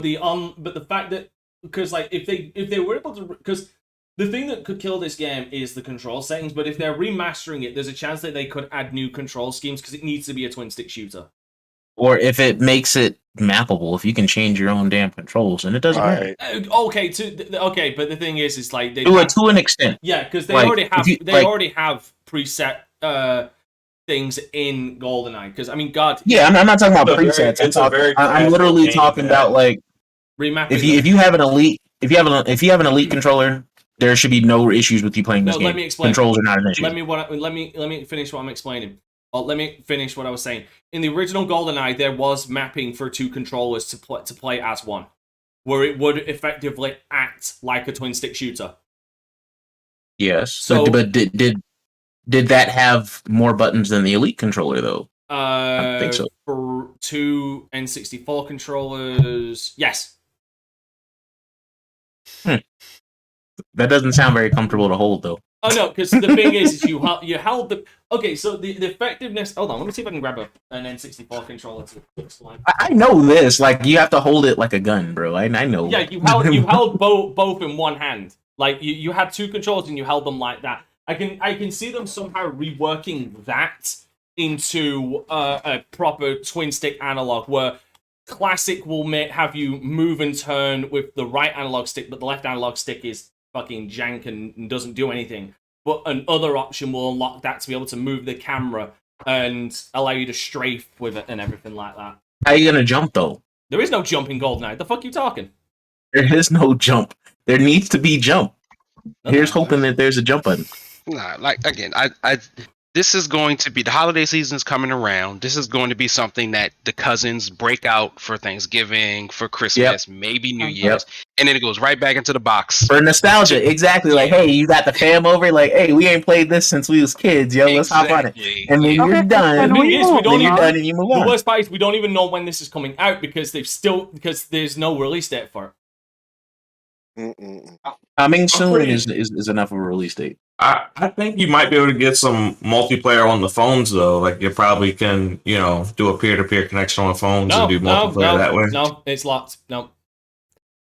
but the fact that because like if they were able to, because the thing that could kill this game is the control settings. But if they're remastering it, there's a chance that they could add new control schemes because it needs to be a twin stick shooter. Or if it makes it mappable, if you can change your own damn controls, and it doesn't matter. Okay, but the thing is like they to an extent. Yeah, because they like, already have preset things in GoldenEye. Because I mean, God. Yeah, I'm not talking about presets. I'm literally talking about like remapping. If you have an elite controller, there should be no issues with you playing this game. Let me explain. Controls are not an issue. Let me finish what I'm explaining. Let me finish what I was saying. In the original GoldenEye, there was mapping for two controllers to play as one, where it would effectively act like a twin stick shooter. Yes. So, but did that have more buttons than the Elite controller though? I don't think so. For two N64 controllers, yes. That doesn't sound very comfortable to hold though. Oh no, because the thing is you held the. Okay, so the effectiveness. Hold on, let me see if I can grab an N64 controller to explain. I know this. Like you have to hold it like a gun, bro. I know. Yeah, you held both in one hand. Like you had two controllers and you held them like that. I can see them somehow reworking that into a proper twin stick analog where classic will have you move and turn with the right analog stick, but the left analog stick is fucking jank and doesn't do anything. But another option will unlock that to be able to move the camera and allow you to strafe with it and everything like that. How are you gonna jump though? There is no jump in GoldenEye. The fuck you talking? There is no jump. There needs to be jump. Here's hoping that there's a jump button. Nah, like again, I this is going to be the holiday season is coming around. This is going to be something that the cousins break out for Thanksgiving, for Christmas, maybe New Year's, and then it goes right back into the box for nostalgia. Exactly, like hey, you got the fam over, like hey, we ain't played this since we was kids, yo. Let's hop on it, and then you're done. The worst part is we don't even know when this is coming out because there's no release date for it. Coming soon is enough of a release date. I think you might be able to get some multiplayer on the phones though. Like you probably can, do a peer-to-peer connection on phones and do multiplayer that way. No, it's locked. No,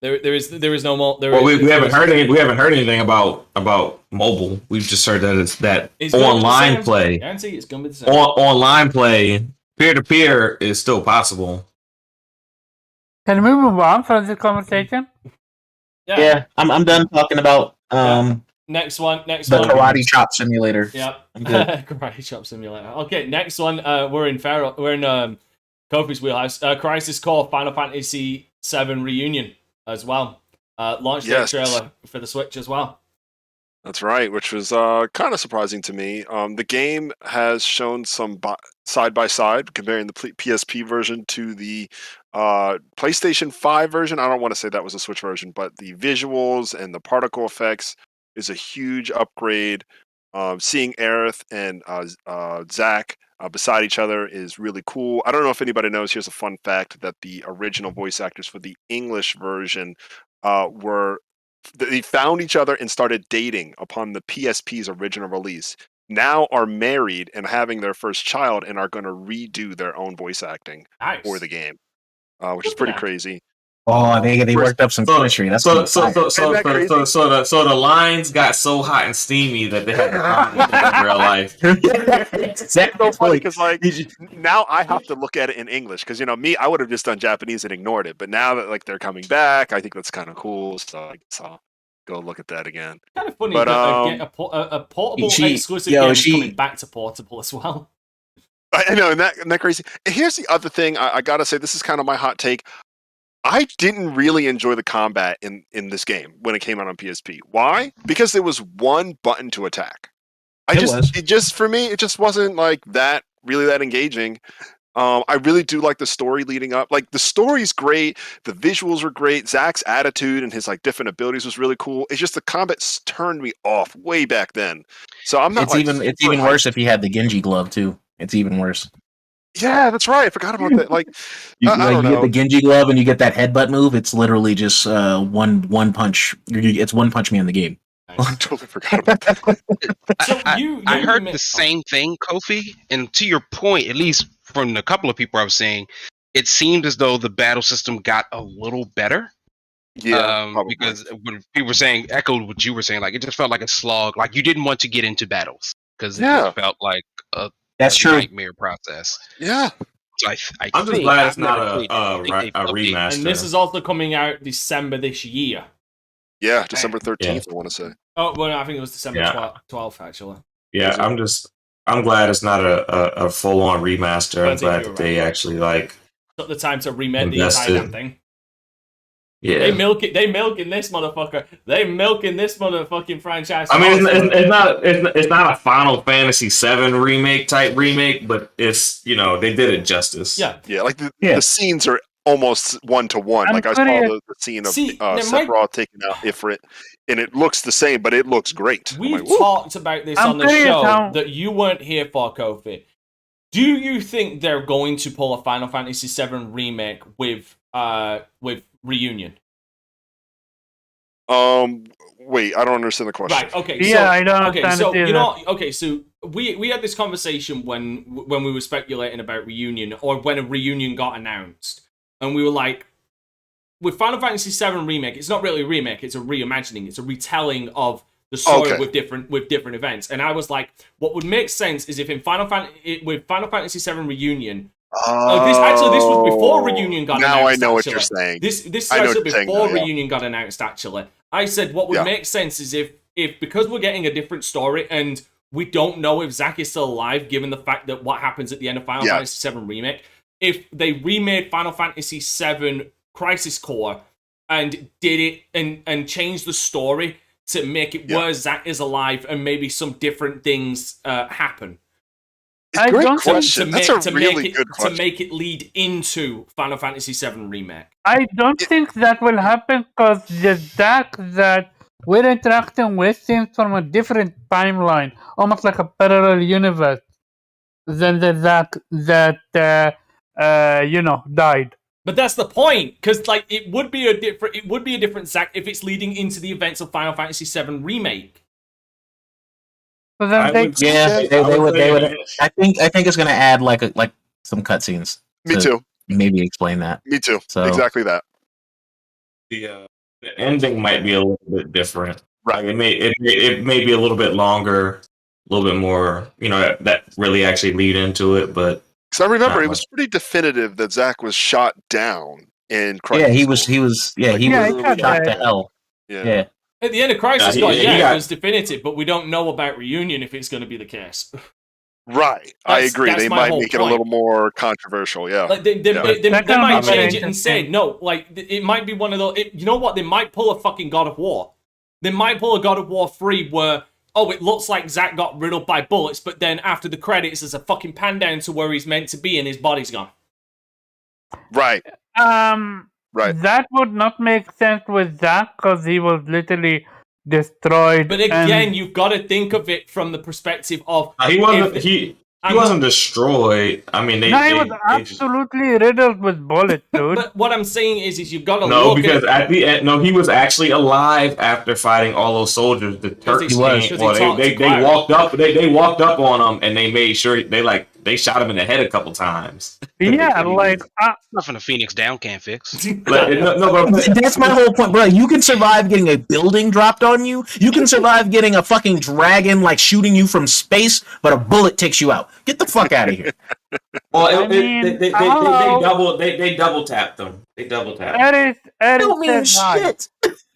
there is no more. We haven't heard anything about mobile. We've just heard that it's online play. Guarantee it's gonna be the same. Online play, peer-to-peer is still possible. Can we move on from this conversation? Yeah, I'm done talking about Next one. The Karate Chop Simulator. Yep. Karate Chop Simulator. Okay, next one. We're in Kofi's wheelhouse. Crisis Core Final Fantasy VII Reunion as well. Launch day trailer for the Switch as well. That's right, which was kind of surprising to me. The game has shown some side by side comparing the PSP version to the PlayStation 5 version. I don't want to say that was a Switch version, but the visuals and the particle effects is a huge upgrade. Seeing Aerith and Zack beside each other is really cool. I don't know if anybody knows, here's a fun fact, that the original voice actors for the English version they found each other and started dating upon the PSP's original release. Now are married and having their first child and are going to redo their own voice acting for the game, which is pretty crazy. Oh, they worked up some chemistry. That's so the lines got so hot and steamy that they had to in real life. It's so funny because now I have to look at it in English because me, I would have just done Japanese and ignored it. But now that they're coming back, I think that's kind of cool. So I guess I'll go look at that again. Kind of funny, but a portable exclusive game is coming back to portable as well. I know, isn't that crazy? And here's the other thing I gotta say. This is kind of my hot take. I didn't really enjoy the combat in this game when it came out on PSP. Why? Because there was one button to attack. For me, it just wasn't like that engaging. I really do like the story leading up. Like the story's great, the visuals were great, Zack's attitude and his different abilities was really cool. It's just the combat turned me off way back then. So I'm not. It's even worse if he had the Genji glove too. It's even worse. Yeah, that's right. I forgot about that. You get the Genji glove and you get that headbutt move. It's literally just one punch. It's one punch me in the game. I totally forgot about that. I heard the same thing, Kofi. And to your point, at least from a couple of people I was saying, it seemed as though the battle system got a little better. Yeah, because when people were saying, echoed what you were saying, it just felt like a slog. Like you didn't want to get into battles because it just felt like a nightmare process. Yeah. So I'm just glad it's not a remaster. And this is also coming out December this year. Yeah, December 13th, I want to say. Oh, well, I think it was December 12th, actually. Yeah, I'm glad it's not a full-on remaster. I'm glad that they actually took the time to remake the entire damn thing. Yeah, they milking this motherfucker. They milking this motherfucking franchise. I mean, it's not a Final Fantasy VII remake, but it's they did it justice. Yeah, the scenes are almost one to one. I saw the scene of Sephiroth taking out Ifrit, and it looks the same, but it looks great. We talked about this on the show that you weren't here for, Kofi. Do you think they're going to pull a Final Fantasy VII remake with Reunion? Wait, I don't understand the question. Right, okay. Yeah, I don't understand so we had this conversation when we were speculating about Reunion, or when a Reunion got announced, and we were like, with Final Fantasy VII Remake, it's not really a remake, it's a reimagining, it's a retelling of the story with different events. And I was like, what would make sense is if with Final Fantasy VII Reunion, this was before Reunion got announced. Now I know what you're saying. This is actually before Reunion got announced, actually. I said what would make sense is if because we're getting a different story and we don't know if Zack is still alive, given the fact that what happens at the end of Final Fantasy VII Remake, if they remade Final Fantasy VII Crisis Core and did it and changed the story to make it where Zack is alive and maybe some different things happen. Great question. That's a really good question. To make it lead into Final Fantasy VII Remake. I don't think that will happen because the Zack that we're interacting with seems from a different timeline, almost like a parallel universe than the Zack that died. But that's the point, because like it would be a different Zack if it's leading into the events of Final Fantasy VII Remake. So then they would. I think it's gonna add like some cutscenes. Me too. Maybe explain that. Me too. So exactly that. The ending might be a little bit different. Right. It may be a little bit longer, a little bit more. That really actually lead into it, but. Because I remember it was pretty definitive that Zack was shot down in Crisis. Yeah, he was shot to hell. Yeah. At the end of Crisis, it was definitive, but we don't know about Reunion if it's going to be the case. Right, I agree. They might make it a little more controversial. Yeah, like they might change it and say no. Like it might be one of those. You know what? They might pull a fucking God of War. They might pull a God of War 3 where it looks like Zack got riddled by bullets, but then after the credits, there's a fucking pan down to where he's meant to be and his body's gone. Right. Right. That would not make sense with Zack because he was literally destroyed. But again, you've got to think of it from the perspective of he wasn't destroyed. I mean, he was absolutely riddled with bullets, dude. But what I'm saying is you've got to look because at the end, he was actually alive after fighting all those soldiers. The Turks they walked up. They walked up on him and they made sure they shot him in the head a couple times. Yeah, like nothing a Phoenix Down can't fix. That's my whole point, bro. You can survive getting a building dropped on you. You can survive getting a fucking dragon shooting you from space, but a bullet takes you out. Get the fuck out of here. Well, they double tapped them. They double tapped. Eric don't mean shit.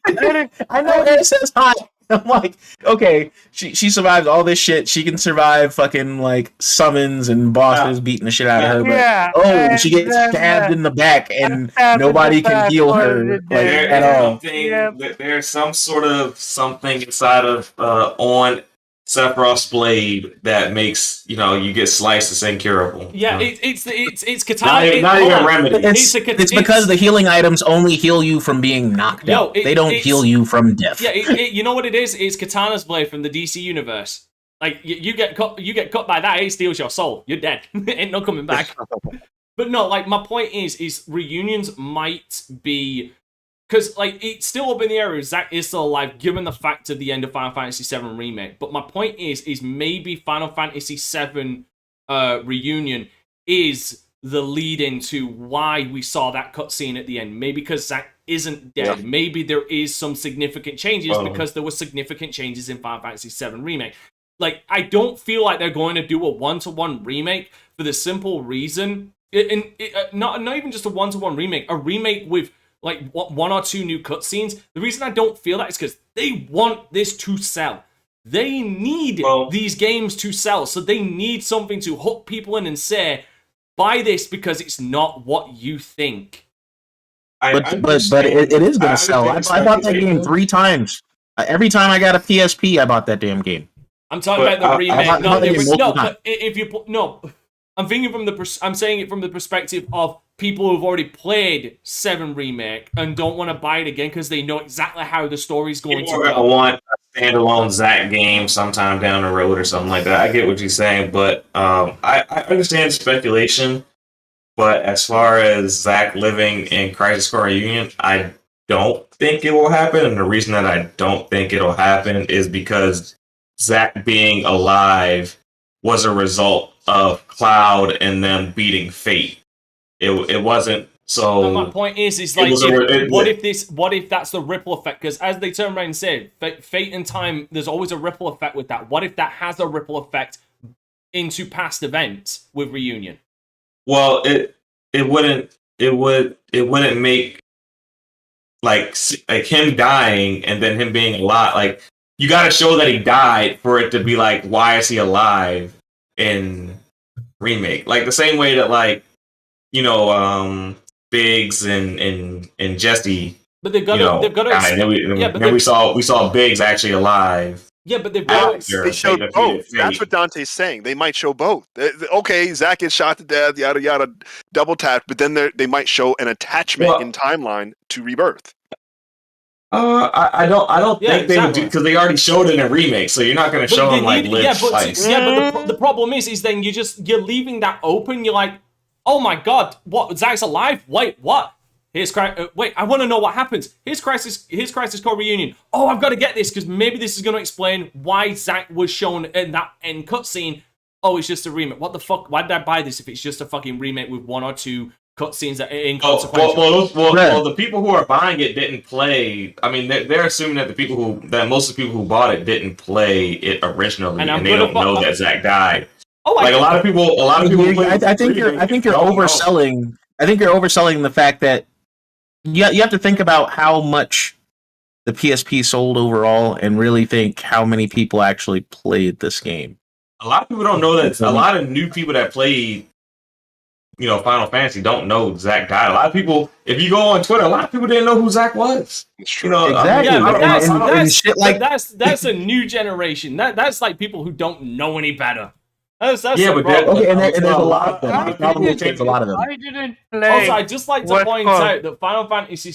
I know Eric says hi. I'm like, okay, she survives all this shit. She can survive fucking summons and bosses beating the shit out of her. But she gets stabbed in the back and nobody can heal her at all. There's some sort of something inside of on Sephiroth's blade that makes you get sliced. It's incurable. Yeah, it's katana. Not even remedy. It's because the healing items only heal you from being knocked out. They don't heal you from death. Yeah, you know what it is? It's Katana's blade from the DC universe. Like you get cut by that, it steals your soul. You're dead. Ain't no coming back. But no, my point is reunions might be. Because, it's still up in the air if Zack is still alive, given the fact of the end of Final Fantasy VII Remake. But my point is maybe Final Fantasy VII Reunion is the lead into why we saw that cutscene at the end. Maybe because Zack isn't dead. Yeah. Maybe there is some significant changes because there were significant changes in Final Fantasy VII Remake. I don't feel like they're going to do a one-to-one remake for the simple reason... not even just a one-to-one remake, a remake with... one or two new cutscenes. The reason I don't feel that is because they want this to sell. They need these games to sell, so they need something to hook people in and say, buy this because it's not what you think. But it is going to sell. I bought that game 3 times. Every time I got a PSP, I bought that damn game. I'm talking about the remake. I'm thinking I'm saying it from the perspective of people who've already played 7 Remake and don't want to buy it again because they know exactly how the story's going to go. I want a standalone Zack game sometime down the road or something like that. I get what you're saying, but I understand speculation. But as far as Zack living in Crisis Core Reunion, I don't think it will happen. And the reason that I don't think it'll happen is because Zack being alive was a result of Cloud and them beating Fate. It wasn't so. And my point is what if that's the ripple effect? Because as they turn around and say, Fate and Time, there's always a ripple effect with that. What if that has a ripple effect into past events with Reunion? Well, it wouldn't make like him dying and then him being alive. You got to show that he died for it to be why is he alive in Remake? The same way that Biggs and Jesse But they've got to. Then we saw Biggs actually alive. Yeah, but they've got to. They showed both. That's what Dante's saying. They might show both. Okay, Zach gets shot to death, yada yada, double tapped, but then they might show an attachment in timeline to Rebirth. I don't think they would do, because they already showed it in a remake, so you're not going to show them like live twice. But the problem is then you're leaving that open. You're like, oh my god, what? Zach's alive? Wait, what? Wait, I want to know what happens. Here's Crisis Core reunion. Oh, I've got to get this because maybe this is going to explain why Zach was shown in that end cutscene. Oh, it's just a remake. What the fuck? Why did I buy this if it's just a fucking remake with 1 or 2 cutscenes that are inconsequential? Well, the people who are buying it didn't play. I mean, they're assuming that most of the people who bought it didn't play it originally, and they don't know that Zach died. Oh, like a lot of people. I think you're overselling. I think you're overselling the fact that you have to think about how much the PSP sold overall, and really think how many people actually played this game. A lot of people don't know that. A lot of new people that played, Final Fantasy don't know Zach died. A lot of people, if you go on Twitter, a lot of people didn't know who Zach was. Exactly. That's a new generation. That's like people who don't know any better. That's and there's a lot of them. Probably takes a lot of them. I didn't play. Also, I'd just like to point out that Final Fantasy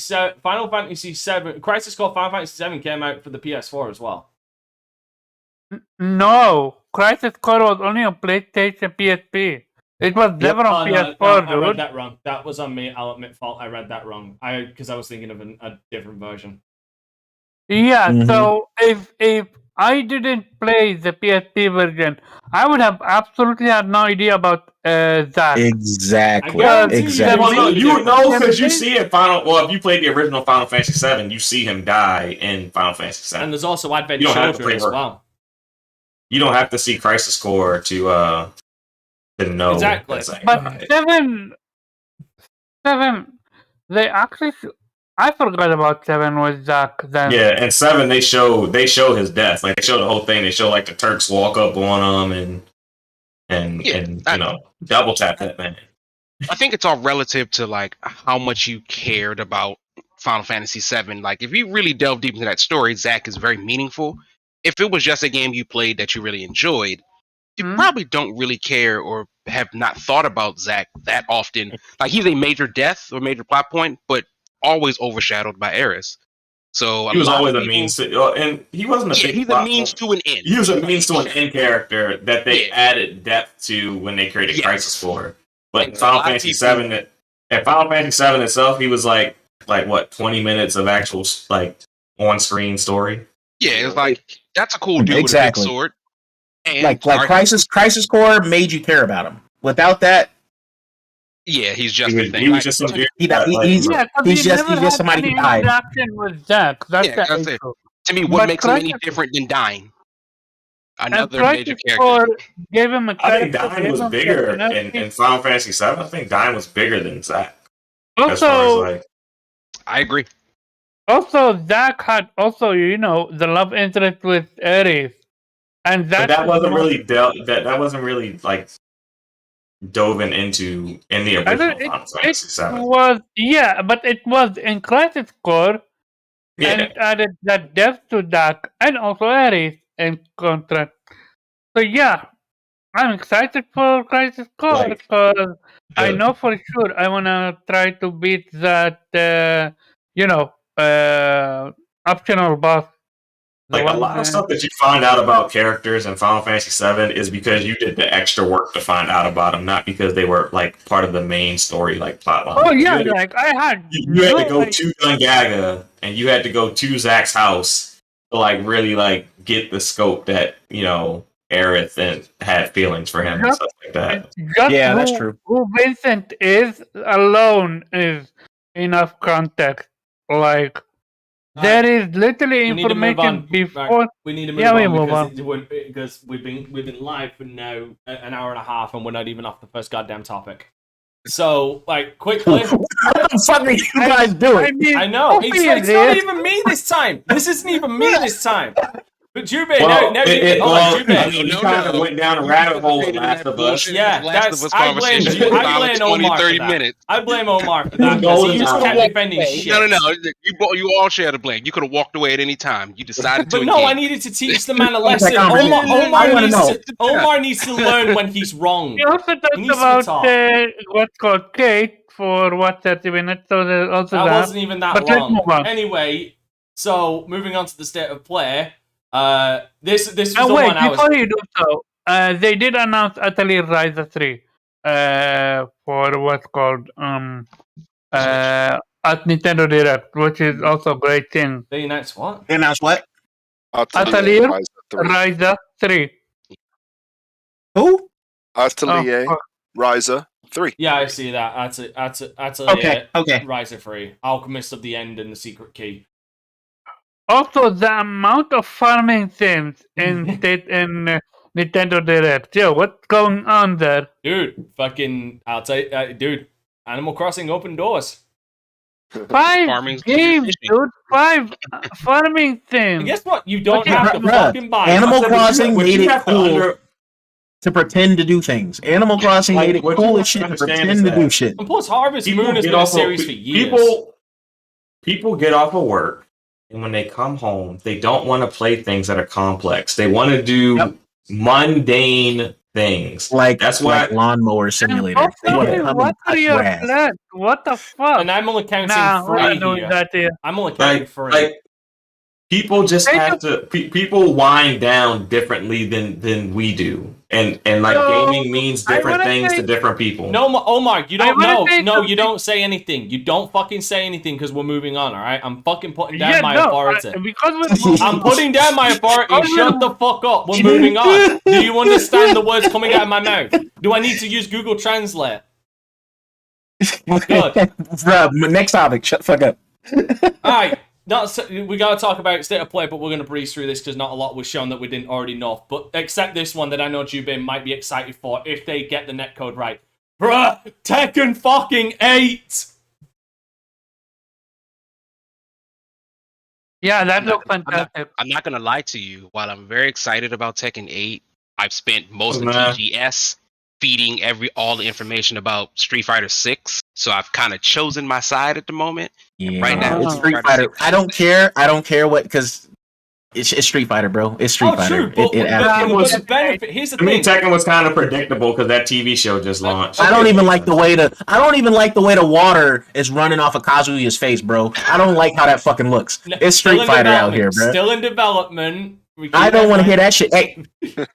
VII, Crisis Core Final Fantasy VII came out for the PS4 as well. No, Crisis Core was only on PlayStation PSP. It was never on PS4, dude. I read that wrong. That was on me. I'll admit fault. I read that wrong. Because I was thinking of a different version. Yeah, so if I didn't play the PSP version, I would have absolutely had no idea about that. Exactly. Well, no, you know, because you see it if you played the original Final Fantasy VII, you see him die in Final Fantasy VII. And there's also Advent Children as well. You don't have to see Crisis Core to know. Exactly. But 7, they actually... I forgot about 7 with Zach then. Yeah, and 7 they show his death. Like they show the whole thing. They show like the Turks walk up on him and double tap that man. I think it's all relative to like how much you cared about Final Fantasy VII. Like if you really delve deep into that story, Zach is very meaningful. If it was just a game you played that you really enjoyed, you probably don't really care or have not thought about Zach that often. Like he's a major death or major plot point, but always overshadowed by Aerith. So he was always a means to, and he wasn't a big he's a means to an end. He was a means to an end character that they added depth to when they created Crisis 4. But in Final Fantasy VII, Final Fantasy VII itself, he was like what 20 minutes of actual like on-screen story. Yeah, it's like that's a cool dude with a big sword. And like Crisis Core made you care about him. Without that. Yeah, he's just he was just some dude. He's just somebody who died. With Zach. That's it. To me, what makes him any different than Dying? Another major character. Gave him a I think Dying was bigger in Final Fantasy VII. I think Dying was bigger than Zach. Also, I agree. Also, Zach had the love interest with Aerith, and that wasn't really that wasn't really like dove into in the original Final Fantasy VII. But it was in Crisis Core, and it added that depth to Zach and also Aerith in contrast. So I'm excited for Crisis Core because I know for sure I wanna try to beat that optional boss. Like a lot of stuff that you find out about characters in Final Fantasy VII is because you did the extra work to find out about them, not because they were like part of the main story, like plotline. Oh yeah, you had to go to Gungaga and you had to go to Zach's house to like really like get the scope that Aerith and had feelings for him and stuff like that. That's true. Who Vincent is alone is enough context. Like. There is literally information before. We need to move on because we've been live for now an hour and a half and we're not even off the first goddamn topic. So, like, quickly. What the fuck are you guys doing? I know. It's not even me this time. This isn't even me this time. But Jubei, now you kind of went down a rabbit hole with Last of Us. Yeah, Last I blame Omar for that. I blame Omar for that because he just kept defending shit. No. You all share the blame. You could have walked away at any time. You decided to. But no, I needed to teach the man a lesson. Omar needs to learn when he's wrong. You also talked about what's called Kate for 30 minutes. So there's also that wasn't even that long. Anyway, so moving on to the state of play. This was the one I was. Before you do so, they did announce Atelier Ryza 3 for what's called at Nintendo Direct, which is also a great thing. They announced what? They announced what? Atelier Ryza 3. Who? Atelier Ryza 3. Yeah, I see that. Okay. Ryza 3. Alchemist of the End and the Secret Key. Also, the amount of farming things in Nintendo Direct. Yo, what's going on there? Dude, I'll tell you, dude, Animal Crossing open doors. 5 games, dude. 5 farming things. And guess what? You don't have to fucking buy Animal Crossing made it cool to pretend to do things. Animal Crossing made it cool as shit to pretend to do shit. And plus, Harvest Moon has been a series for years. People get off of work. And when they come home, they don't want to play things that are complex. They want to do mundane things. That's why Lawnmower Simulator. What are your plans? What the fuck? And I'm only counting 3 here. I'm only counting 3. People just have to. People wind down differently than we do, and gaming means different things to different people. No, Omar, you don't know. No, you don't say anything. You don't fucking say anything because we're moving on. All right, I'm fucking putting down my authority. I'm putting down my authority. Shut the fuck up. We're moving on. Do you understand the words coming out of my mouth? Do I need to use Google Translate? Good. Next topic. Shut the fuck up. All right. We gotta talk about state of play, but we're gonna breeze through this because not a lot was shown that we didn't already know. But except this one that I know Jubei might be excited for if they get the netcode right. Bruh, Tekken fucking 8! Yeah, that looks fantastic. I'm not gonna lie to you. While I'm very excited about Tekken 8, I've spent most of TGS feeding all the information about Street Fighter 6. So I've kind of chosen my side at the moment. Yeah. Right now, it's Street Fighter. I don't care what, because it's Street Fighter, bro. It's Street Fighter. True, here's the thing. Tekken was kind of predictable because that TV show just launched. I don't even like the way the water is running off of Kazuya's face, bro. I don't like how that fucking looks. It's Street Fighter out here, bro. Still in development. I don't want to hear that shit. Hey,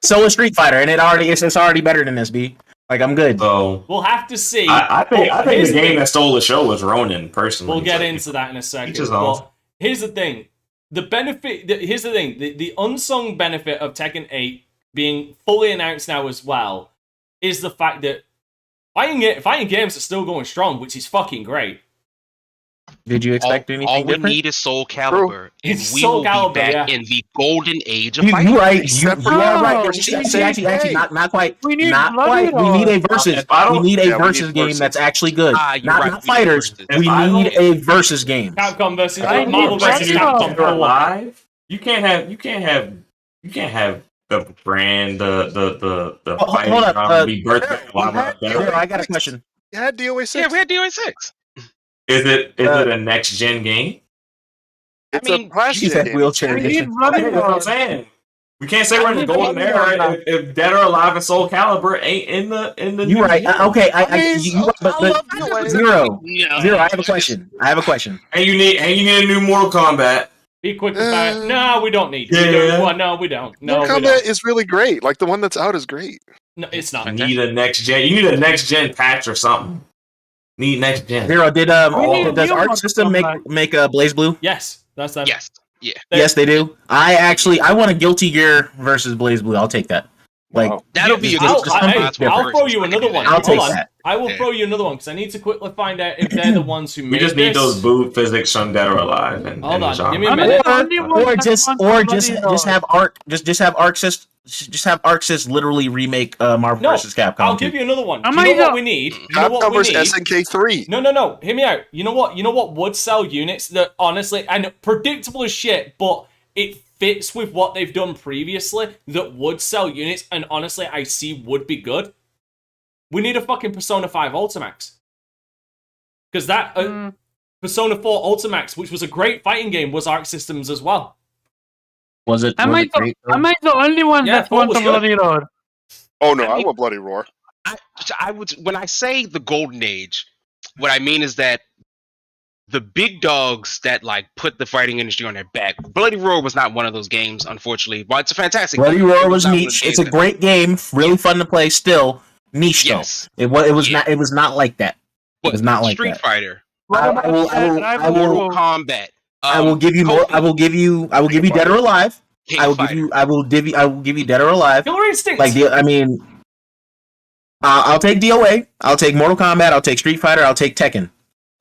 so is Street Fighter, and it's already better than this, B. Like, I'm good. So we'll have to see. I think the game that stole the show was Ronin, personally. We'll get into that in a second. But here's the thing. Here's the thing. The unsung benefit of Tekken 8 being fully announced now as well is the fact that fighting games are still going strong, which is fucking great. Did you expect anything different? All we need is Soul Calibur. It's we Soul will Calibur, be back in the golden age of fighting. You're right. You are right. Actually, not quite. We need a versus. We need a versus game that's actually good. Not fighters. We need a versus game. Capcom versus Marvel versus Capcom live. You can't have the brand, the fighting. Hold up. Be birthed I got a question. You had DOA 6. Yeah, we had DOA 6. Is it a next gen game? It's a plastic game. Wheelchair edition. That's what I'm saying. We can't say we're in the golden era if Dead or Alive and Soul Calibur ain't in the. You're right. Okay, Zero. I have a question. And you need a new Mortal Kombat. Be quick about it. No, we don't need. No, we don't. No, Mortal Kombat is really great. Like the one that's out is great. No, it's not. You need a next gen patch or something. Need next gen. Zero, does Arc System make Blaze Blue? Yes, that's that. Yes, yeah. Yes, they do. I want a Guilty Gear versus Blaze Blue. I'll take that. Like that'll be. I'll throw you another one. I'll take that. I will throw you another one because I need to quickly find out if they're the ones who made this. We just need those boob physics from Dead or Alive. Hold on, give me a minute. Or just have Arc. Just have Arc System. Just have Arc Sys literally remake Marvel vs. Capcom. I'll give you another one. You know what we need? Capcom vs. SNK 3. No. Hear me out. You know what? You know what would sell units that honestly and predictable as shit, but it fits with what they've done previously that would sell units and honestly I see would be good. We need a fucking Persona 5 Ultimax. Because that Persona 4 Ultimax, which was a great fighting game, was Arc Systems as well. Was it? Am I the only one Yeah, that wants a bloody roar? Oh no, I want Bloody Roar. I would, when I say the golden age, what I mean is that the big dogs that like put the fighting industry on their back. Bloody Roar was not one of those games, unfortunately. But it's a fantastic Bloody game. Roar was niche. It's a great game, really fun to play. Still niche though. It was not. It was not like that. It was not like Street that. Fighter. I will Combat. I will give you more. I will give you Dead or Alive. I will give you Dead or Alive. Killer Instinct. I'll take DOA. I'll take Mortal Kombat. I'll take Street Fighter. I'll take Tekken.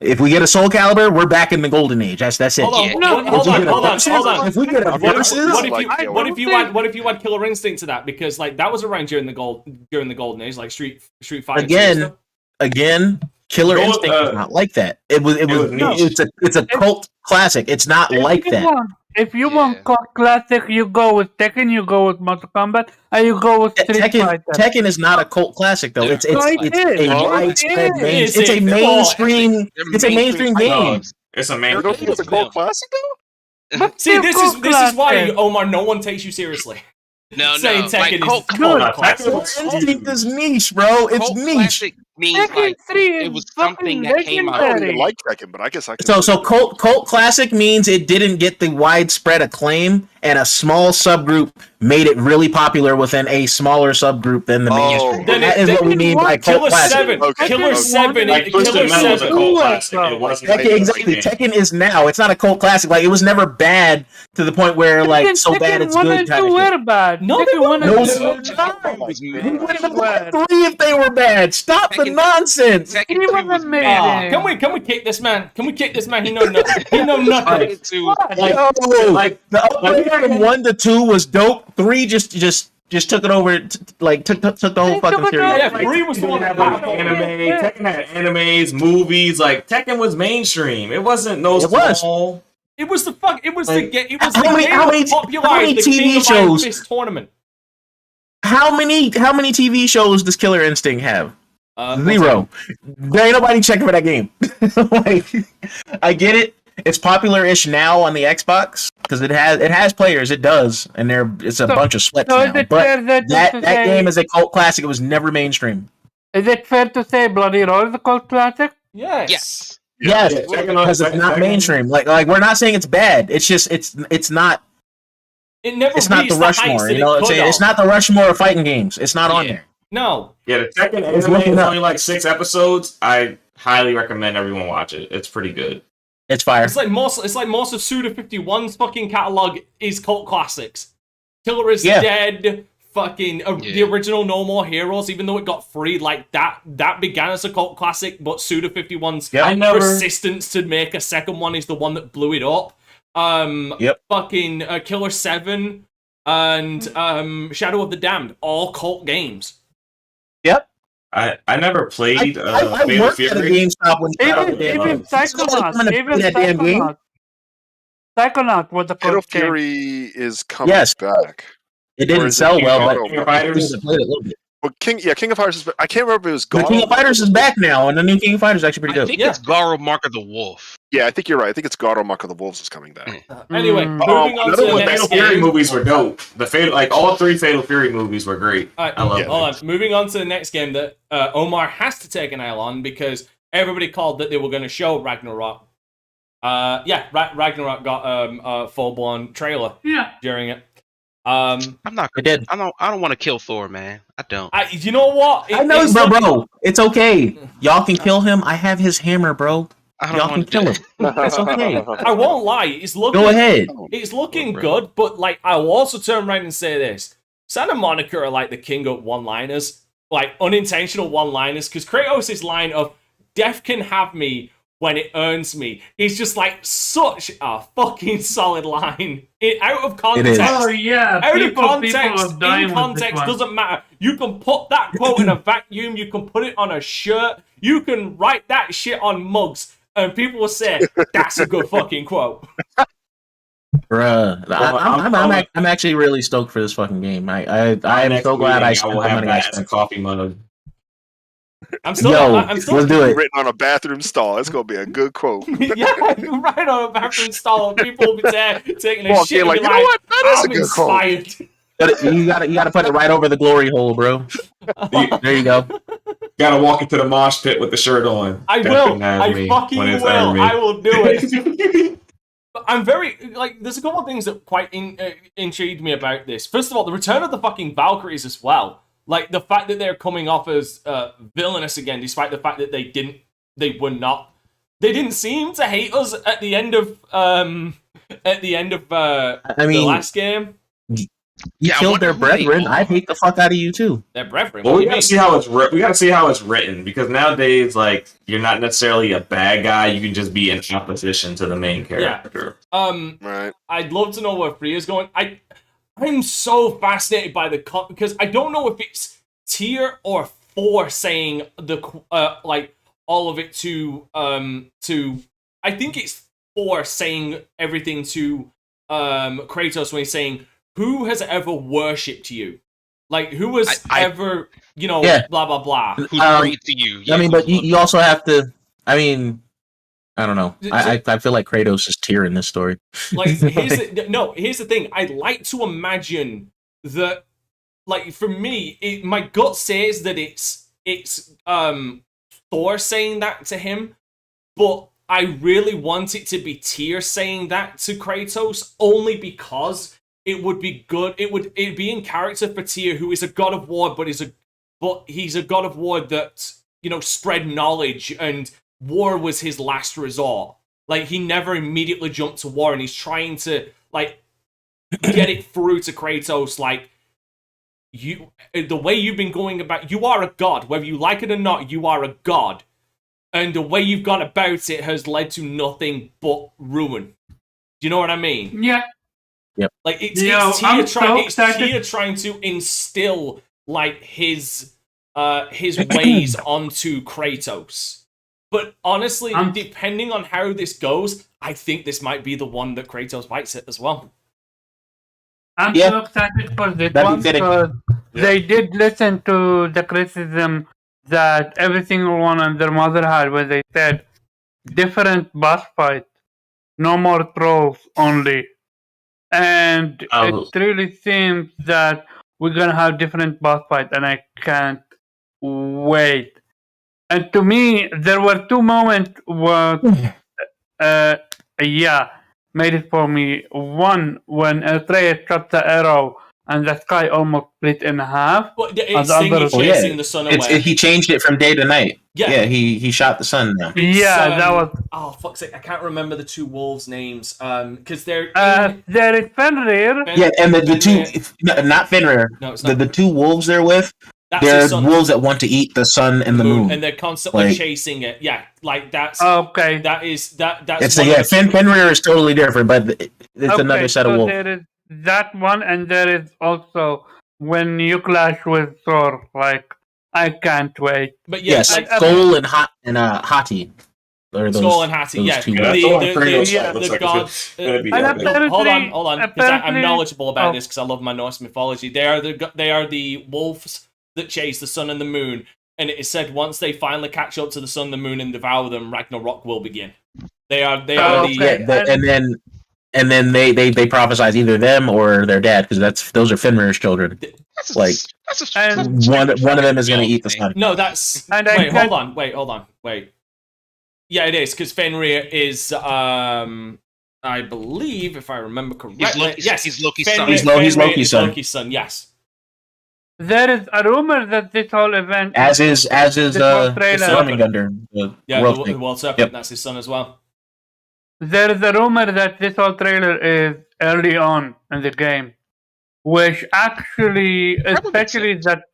If we get a Soul Calibur, we're back in the golden age. That's it. Hold on. If we get a versus, what if you add Killer Instinct to that? Because like that was around during the golden age, like Street Fighter. Again, Killer Instinct is not like that. It's a cult classic. It's not like that. If you want cult classic, you go with Tekken, you go with Mortal Kombat, and you go with Street Fighter. Tekken is not a cult classic though. It's a widespread It's a mainstream game. It's a mainstream. Don't think it's a cult classic though? See, this is why Omar, no one takes you seriously. No, Saying Tekken like, is cult classic. Instinct is niche, bro. It's Cult niche. classic means like it was something that came out. I don't even like Tekken, but I guess I can. So cult classic means it didn't get the widespread acclaim, and a small subgroup made it really popular within a smaller subgroup than the mainstream. That is what we mean by cult classic. Killer 7. Exactly. Tekken is now. It's not a cult classic. Like it was never bad to the point where like so bad it's good. Bad. No, they weren't. We would have been 3 if they were bad. Stop the nonsense. Can we kick this man? Can we kick this man? He know nothing. He know nothing. Like the upgrade from 1 to 2 was dope. 3 just took it over. Like took the whole fucking series. Yeah, 3 was the one that Tekken had animes, movies. Like Tekken was mainstream. It wasn't no small. It was the fuck. It was the game. It was how the many TV shows? This tournament. How many TV shows does Killer Instinct have? 0. There ain't nobody checking for that game. Like, I get it. It's popular-ish now on the Xbox because it has players. It does, and it's a bunch of sweats now. But that game is a cult classic. It was never mainstream. Is it fair to say Bloody Roar is a cult classic? Yes. Yes, because it's not mainstream. Like we're not saying it's bad. It's just it's not. It never. It's not the Rushmore. You know, it's not the Rushmore of fighting games. It's not on there. No. Yeah, the Tekken anime is only like 6 episodes. I highly recommend everyone watch it. It's pretty good. It's fire. It's like most of Suda 51's fucking catalog is cult classics. Killer is Dead. Fucking the original No More Heroes, even though it got free, like that began as a cult classic, but Suda 51's persistence to make a second one is the one that blew it up. Fucking Killer 7 and Shadow of the Damned, all cult games. Yep. I never played I Fatal worked Fury. at a GameStop when Even Psychonaut was a Fatal cult game. Fury is coming back. It didn't sell well, but King of Fighters. played it a little bit. Well, King of Fighters is. I can't remember if it was. The King of Fighters is back now, and the new King of Fighters is actually pretty I dope. think it's Garo Mark of the Wolf. Yeah, I think you're right. I think it's God or Mark of the Wolves is coming back. Anyway, moving on to the next Fatal game. Fury movies were dope. All 3 Fatal Fury movies were great. I love them. Moving on to the next game that Omar has to take an L on because everybody called that they were going to show Ragnarok. Ragnarok got a full-blown trailer during it. I'm not. I don't want to kill Thor, man. I don't. You know what? I know, bro. It's okay. Y'all can kill him. I have his hammer, bro. Y'all can kill him. It's okay. I won't lie. It's looking. Go ahead. It's looking good, but like I will also turn around and say this: Santa Monica are like the king of one-liners, like unintentional one-liners. Because Kratos' line of "Death can have me when it earns me" is just like such a fucking solid line. Out of context. Oh yeah, out of context. In context doesn't matter. You can put that quote in a vacuum. You can put it on a shirt. You can write that shit on mugs, and people will say that's a good fucking quote. Bruh, I'm actually really stoked for this fucking game. I am so glad I spent the money I spent. Coffee mug. I'm still. Let's do it. Written on a bathroom stall. It's gonna be a good quote. Yeah, right on a bathroom stall. People will be there taking a Walk shit. in like, and be you know what? That is a I'm good quote. inspired. But you gotta put it right over the glory hole, bro. There you go. Gotta walk into the mosh pit with the shirt on. I will. I fucking will. I will do it. I'm very there's a couple of things that quite intrigued me about this. First of all, the return of the fucking Valkyries as well. Like the fact that they're coming off as villainous again, despite the fact that they didn't seem to hate us at the end of the last game. You killed their brethren. I hate the fuck out of you too. Their brethren. Well, we gotta see how it's written, because nowadays, like, you're not necessarily a bad guy. You can just be in opposition to the main character. Yeah. Right. I'd love to know where Freya's going. I'm so fascinated by because I don't know if it's Tyr or Thor saying all of it to I think it's Thor saying everything to Kratos when he's saying, who has ever worshipped you? Like, who has ever, blah, blah, blah. Who's great to you? Yeah, but you also have to, I don't know. I feel like Kratos is Tyr in this story. Like, here's the thing. I'd like to imagine that, like, for me, my gut says that it's Thor saying that to him, but I really want it to be Tyr saying that to Kratos, only because it would be good. It'd be in character for Tyr, who is a god of war, but he's a god of war that spread knowledge, and war was his last resort. Like, he never immediately jumped to war, and he's trying to get it through to Kratos. Like, the way you've been going about, you are a god, whether you like it or not. You are a god, and the way you've gone about it has led to nothing but ruin. Do you know what I mean? Yeah. Yep. Like, it's Tyr trying to instill his ways onto Kratos. But honestly, depending on how this goes, I think this might be the one that Kratos bites it as well. I'm so excited for this one because they did listen to the criticism that every single one and their mother had, where they said different boss fights, no more trolls only. And it really seems that we're gonna have different boss fights, and I can't wait. And to me, there were two moments where, made it for me. One, when Atreus shot the arrow and the sky almost split in half. Well, it's chasing the sun away. He changed it from day to night. Yeah, he shot the sun now. That was. Oh, fuck's sake! I can't remember the two wolves' names. Because they're. There is Fenrir. Yeah, and the two, not Fenrir. No, it's not. The two wolves they're with. They're wolves that want to eat the sun and the moon, and they're constantly chasing it. Yeah, that's okay. That's Fenrir is totally different, but it's another set of wolves. There is that one, and there is also when you clash with Thor. Like, I can't wait. But yes, Skull and Hati. Skull and Hati, the gods. Hold on, because I'm knowledgeable about this because I love my Norse mythology. They are the wolves that chase the sun and the moon, and it is said once they finally catch up to the sun, the moon, and devour them, Ragnarok will begin. They are and then they prophesize either them or their dad, because those are Fenrir's children. One of them is going to eat the sun. No, that's wait, hold on. Yeah, it is, because Fenrir is I believe, if I remember correctly, he's Loki's son. He's Loki's son. Loki's son, yes. There is a rumor that this whole event, as is Jormungandr, the World Serpent. Yep. That's his son as well. There is a rumor that this whole trailer is early on in the game, which actually, especially that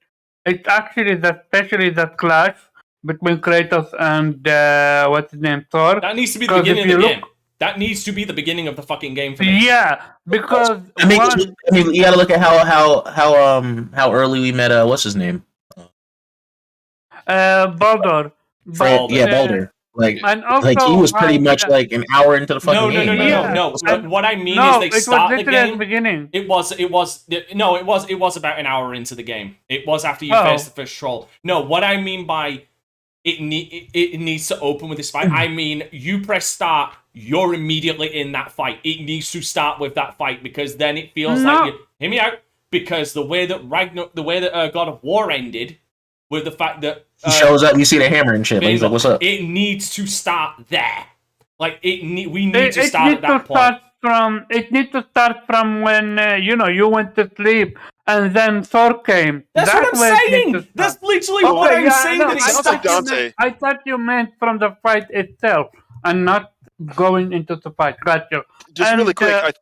clash between Kratos and what's his name, Thor. That needs to be the beginning of the game. That needs to be the beginning of the fucking game for me. Yeah, because you gotta look at how early we met. What's his name? Baldur. Baldur. Like, And also, like he was pretty much like an hour into the fucking game. No. What I mean No, is they it start was the literally at game. the beginning. It was about an hour into the game. It was after you face the first troll. No, what I mean by it needs to open with this fight. I mean, you press start, you're immediately in that fight. It needs to start with that fight because then it feels like you. Hear me out. Because the way that God of War ended, with the fact that he shows up, you see the hammer and shit. Like, he's like, "What's up?" It needs to start there. Like we need to start at that point. It needs to start from when you went to sleep and then Thor came. That's what I'm saying. That's literally what I'm saying. No, Dante. I thought you meant from the fight itself and not going into the fight. Gotcha. Just really quick.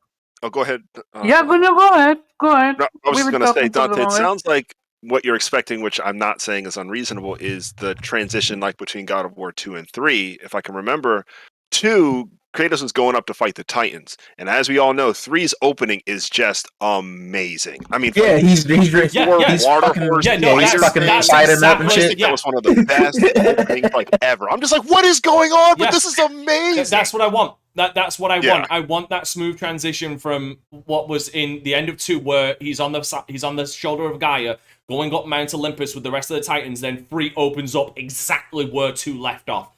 Go ahead. Go ahead. No, I was just going to say, Dante, it sounds like what you're expecting, which I'm not saying is unreasonable, is the transition like between God of War 2 and 3. If I can remember, 2, Kratos was going up to fight the Titans. And as we all know, 3's opening is just amazing. I mean, he's water horse, fighting up and shit. That was one of the best openings ever. I'm just like, what is going on? But this is amazing. That's what I want. That's what I want. I want that smooth transition from what was in the end of 2, where he's on the shoulder of Gaia, going up Mount Olympus with the rest of the Titans. Then 3 opens up exactly where 2 left off.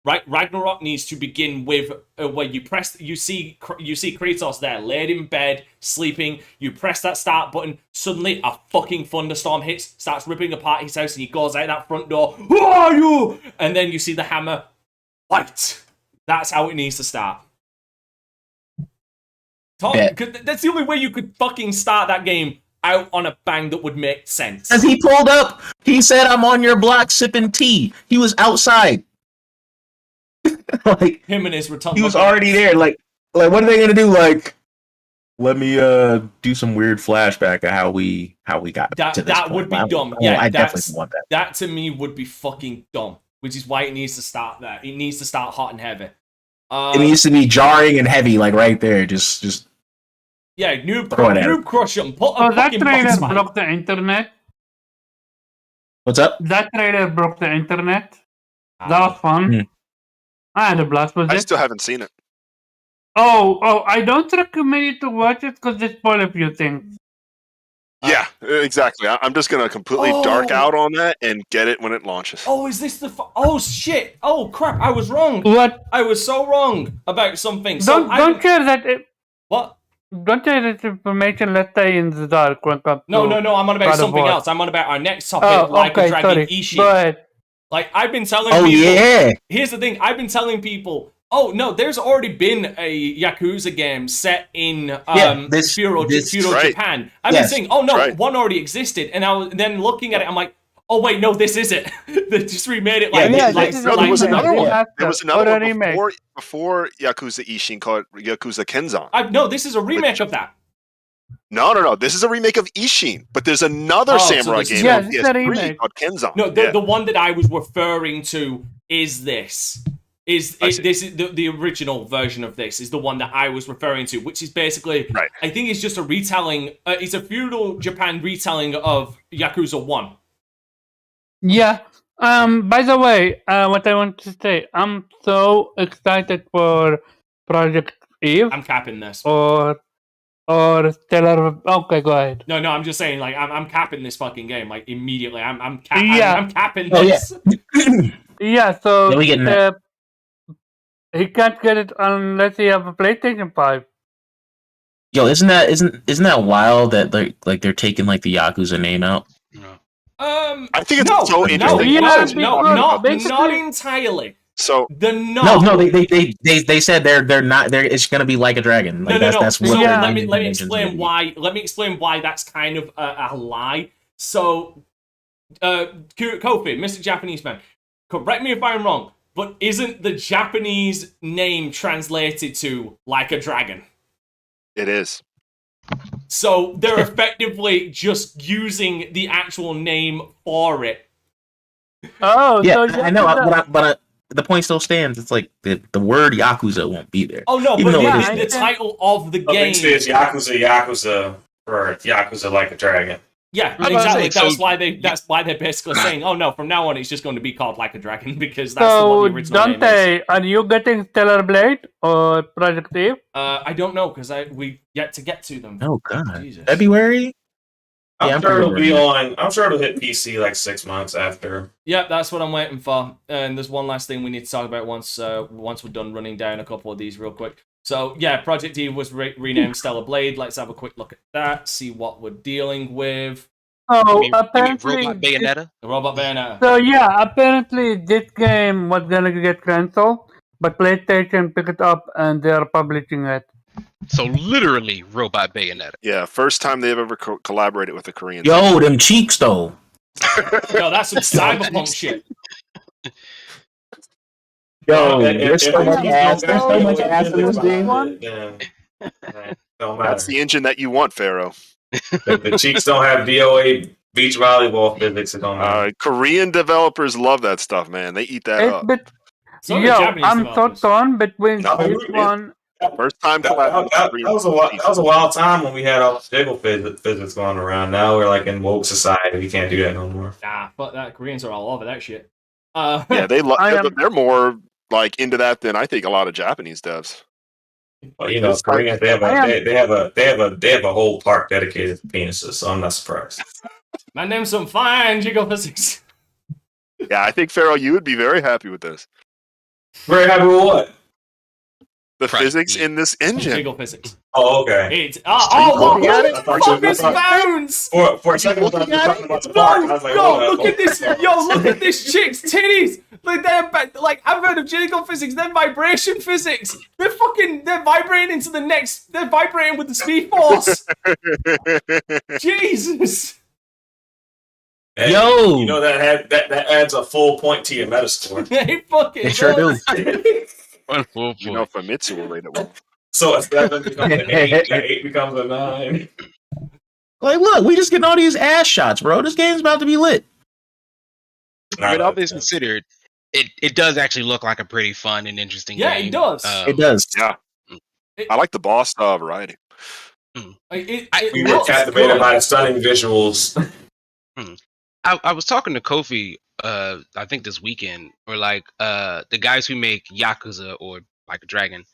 Right, Ragnarok needs to begin with where you see Kratos there, laid in bed, sleeping. You press that start button. Suddenly, a fucking thunderstorm hits, starts ripping apart his house, and he goes out that front door. Who are you? And then you see the hammer. Fight. That's how it needs to start. That's the only way you could fucking start that game out on a bang that would make sense. As he pulled up, he said, "I'm on your block sipping tea." He was outside. Like, him and his return. He was already there. Like, what are they gonna do? Like, let me do some weird flashback of how we got to this that point. would be dumb. I definitely want that. That to me would be fucking dumb. Which is why it needs to start there. It needs to start hot and heavy. It needs to be jarring and heavy, like right there. Just noob crush him. Put a that fucking trailer broke the internet. What's up? That trailer broke the internet. That was fun. I had a blast with it. I still haven't seen it. Oh, I don't recommend you to watch it because they spoil a few things. Yeah, exactly. I'm just going to completely dark out on that and get it when it launches. Oh, is this the... oh, shit. Oh, crap. I was wrong. What? I was so wrong about something. Don't share that... What? Don't share that information. Let's stay in the dark. No. I'm on about something else. I'm on about our next topic, like a Dragon Ishii. Go ahead. Like, I've been telling people... yeah! Here's the thing. I've been telling people... Oh, no, there's already been a Yakuza game set in feudal Japan. I've been saying, one already existed. And I was then looking at it, I'm like, oh, wait, no, this isn't. They just remade it like... there was another one. There was another one before Yakuza Ishin called Yakuza Kenzan. No, this is a remake of that. No. This is a remake of Ishin, but there's another samurai game on PS3 called Kenzan. No, the one that I was referring to is this. This is the original version of this is the one that I was referring to, which is basically I think it's just a retelling. It's a feudal Japan retelling of Yakuza 1. Yeah. By the way, what I want to say, I'm so excited for Project Eve. I'm capping this. Or Stellar. Okay, go ahead. No, I'm just saying, like, I'm capping this fucking game, like, immediately. I'm capping this. Yeah. So we getting that. He can't get it unless he have a PlayStation 5. Yo, isn't that wild that they're taking like the Yakuza name out? I think it's so interesting. Not entirely. So no, they said they're not. It's gonna be like a dragon. Like, that's what. Let me explain why. Let me explain why that's kind of a lie. So, Kofi, Mr. Japanese man, correct me if I'm wrong, but isn't the Japanese name translated to like a dragon? It is. So they're effectively just using the actual name for it. Oh, yeah, so I know, but the point still stands. It's like the word Yakuza won't be there. Oh no, but the title of the game is Yakuza or Yakuza like a dragon. Yeah, exactly. That's why they're basically saying, "Oh no, from now on it's just going to be called Like a Dragon," because that's what the original name is. Dante, are you getting Stellar Blade or Project Eve? I don't know because we yet to get to them. Oh God, Jesus. February. I'm sure it'll be on. I'm sure it'll hit PC like 6 months after. Yeah, that's what I'm waiting for. And there's one last thing we need to talk about once we're done running down a couple of these real quick. So yeah, Project Eve was renamed Stellar Blade. Let's have a quick look at that. See what we're dealing with. Oh, apparently Robot Bayonetta. Robot Bayonetta. So yeah, apparently this game was gonna get cancelled, but PlayStation picked it up and they are publishing it. So literally, Robot Bayonetta. Yeah, first time they've ever collaborated with a Korean. Yo, them cheeks though. Yo, that's some cyberpunk shit. Yo, there's so much ass. There's so much ass in this game. That's the engine that you want, Pharaoh. The cheeks don't have DOA beach volleyball physics. Korean developers love that stuff, man. They eat that up. But I'm so torn between this one. First time that was a wild time when we had all the jiggle physics going around. Now we're like in woke society. We can't do that no more. Nah, but that Koreans are all over that shit. Yeah, they're more like into that than I think a lot of Japanese devs. Well, you know, Koreans they have a whole park dedicated to penises, so I'm not surprised. My name's some fine jiggle physics. Yeah, I think Pharaoh, you would be very happy with this. Very happy with what? The physics in this engine. Jiggle physics. Oh, okay. What the fuck is bounds? For a second, I was talking about the park. I was like, look at this. Yo, look at this chick's titties. Like I've heard of jiggle physics, then vibration physics. They're vibrating into the next. They're vibrating with the speed force. Jesus. Hey, yo, you know that adds a full point to your meta score. They fucking sure do. You know, Famitsu will rate it well. So a 7 becomes an 8, an 8 becomes a 9. Like, look, we just getting all these ass shots, bro. This game's about to be lit. I mean, all this considered, it does actually look like a pretty fun and interesting game. Yeah, it does. It does. Yeah. I like the boss variety. We were captivated by the stunning visuals. I was talking to Kofi, I think this weekend, or like the guys who make Yakuza or Like a Dragon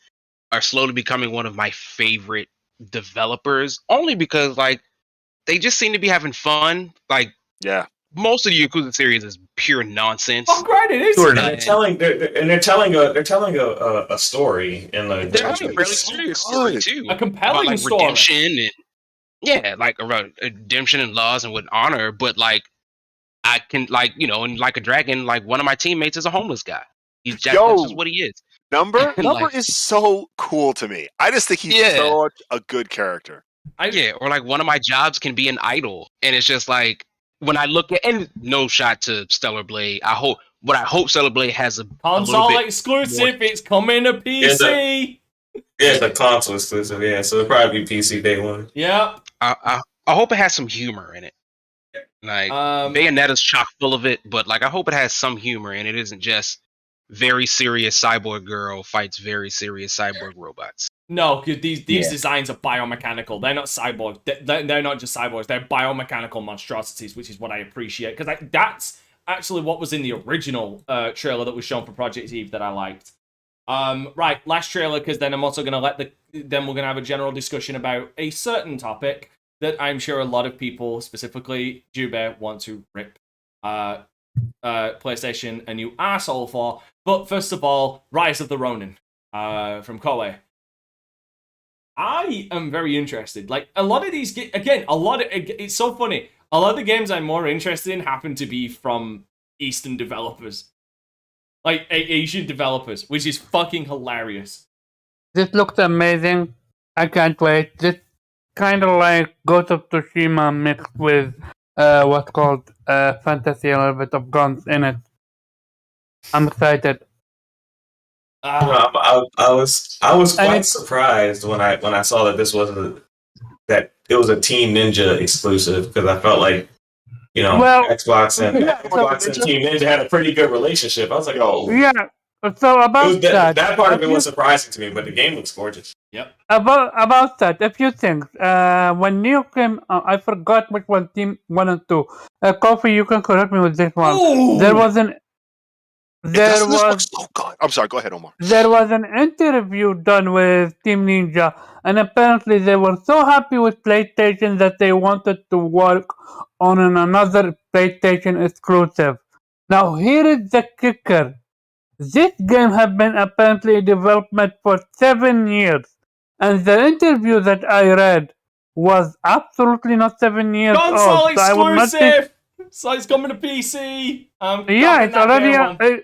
are slowly becoming one of my favorite developers, only because like they just seem to be having fun. Like, yeah, most of the Yakuza series is pure nonsense. Oh, great, it is. They're telling a story in the. They're having a fairly serious story too, a compelling about, like, story. Redemption and like around redemption and laws and with honor, but like. I can, like, you know, and Like a Dragon, like, one of my teammates is a homeless guy. That's just what he is. Number is so cool to me. I just think he's such a good character. Or like one of my jobs can be an idol, and it's just like when I look at, and no shot to Stellar Blade. I hope Stellar Blade has a console a exclusive. It's coming to PC. It's a console exclusive. Yeah, so it'll probably be PC day one. Yeah. I hope it has some humor in it. Like Bayonetta's chock full of it, but like I hope it has some humor and it isn't just very serious cyborg girl fights very serious cyborg robots. No, because these designs are biomechanical. They're not cyborg. They're not just cyborgs. They're biomechanical monstrosities, which is what I appreciate. Because that's actually what was in the original trailer that was shown for Project Eve that I liked. Right, last trailer, because then I'm also going to then we're going to have a general discussion about a certain topic that I'm sure a lot of people, specifically Jube, want to rip PlayStation a new asshole for. But first of all, Rise of the Ronin from Koei. I am very interested. Like, a lot of these it's so funny. A lot of the games I'm more interested in happen to be from Eastern developers. Like, Asian developers, which is fucking hilarious. This looks amazing. I can't wait. This kind of like Ghost of Tsushima mixed with what's called fantasy, a little bit of guns in it. I'm excited. I was quite surprised when I saw that this was that it was a Team Ninja exclusive, because I felt like, you know, Xbox and Team Ninja had a pretty good relationship. I was like, oh yeah. So about that part of it was surprising to me, but the game looks gorgeous. Yep. About that, a few things. When Neo came, I forgot which one, Team 1 and 2. Kofi, you can correct me with this one. Ooh. There was an so good. I'm sorry. Go ahead, Omar. There was an interview done with Team Ninja, and apparently they were so happy with PlayStation that they wanted to work on another PlayStation exclusive. Now here is the kicker. This game has been apparently in development for 7 years, and the interview that I read was absolutely not 7 years Console old. So I would not think, exclusive. So it's coming to PC. yeah, it's already.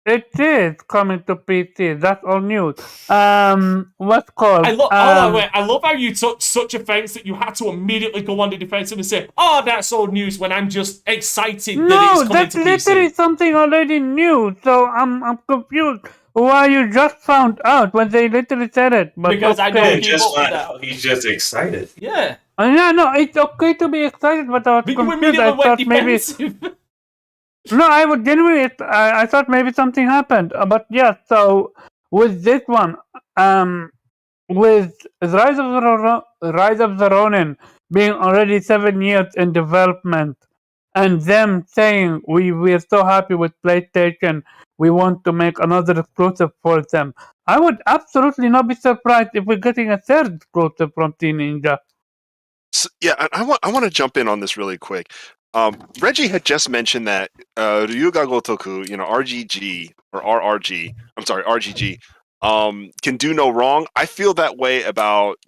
It is coming to PC. That's all news. What's called? I love how you took such offense that you had to immediately go on the defensive and say, "Oh, that's old news." When I'm just excited that it's No, coming that's to PC. literally something already new. So I'm confused why you just found out when they literally said it. But Because I okay. know He just found out. He's just excited. Yeah. No, it's okay to be excited, but I was But you confused. immediately I went thought maybe. defensive. No, I would genuinely. I thought maybe something happened, but yeah. So with this one, with Rise of the Ronin being already 7 years in development, and them saying we're so happy with PlayStation, we want to make another exclusive for them. I would absolutely not be surprised if we're getting a third exclusive from Team Ninja. So, yeah, I want to jump in on this really quick. Reggie had just mentioned that Ryuga Gotoku, RGG or RRG, I'm sorry, RGG, can do no wrong. I feel that way about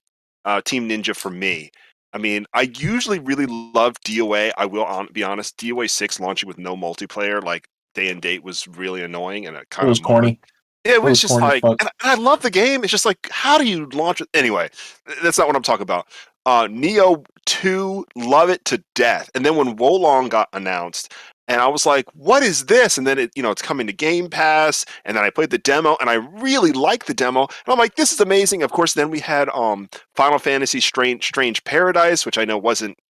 Team Ninja for me. I mean, I usually really love DOA. I will be honest, DOA 6 launching with no multiplayer, like day and date, was really annoying, and it kind It was corny. Yeah, it was just corny as like, fuck. and I love the game. It's just like, how do you launch it? Anyway, that's not what I'm talking about. Neo 2, love it to death. And then when Wolong got announced, and I was like, what is this? And then it's coming to Game Pass, and then I played the demo, and I really liked the demo. And I'm like, this is amazing. Of course, then we had Final Fantasy Strange Paradise, which I know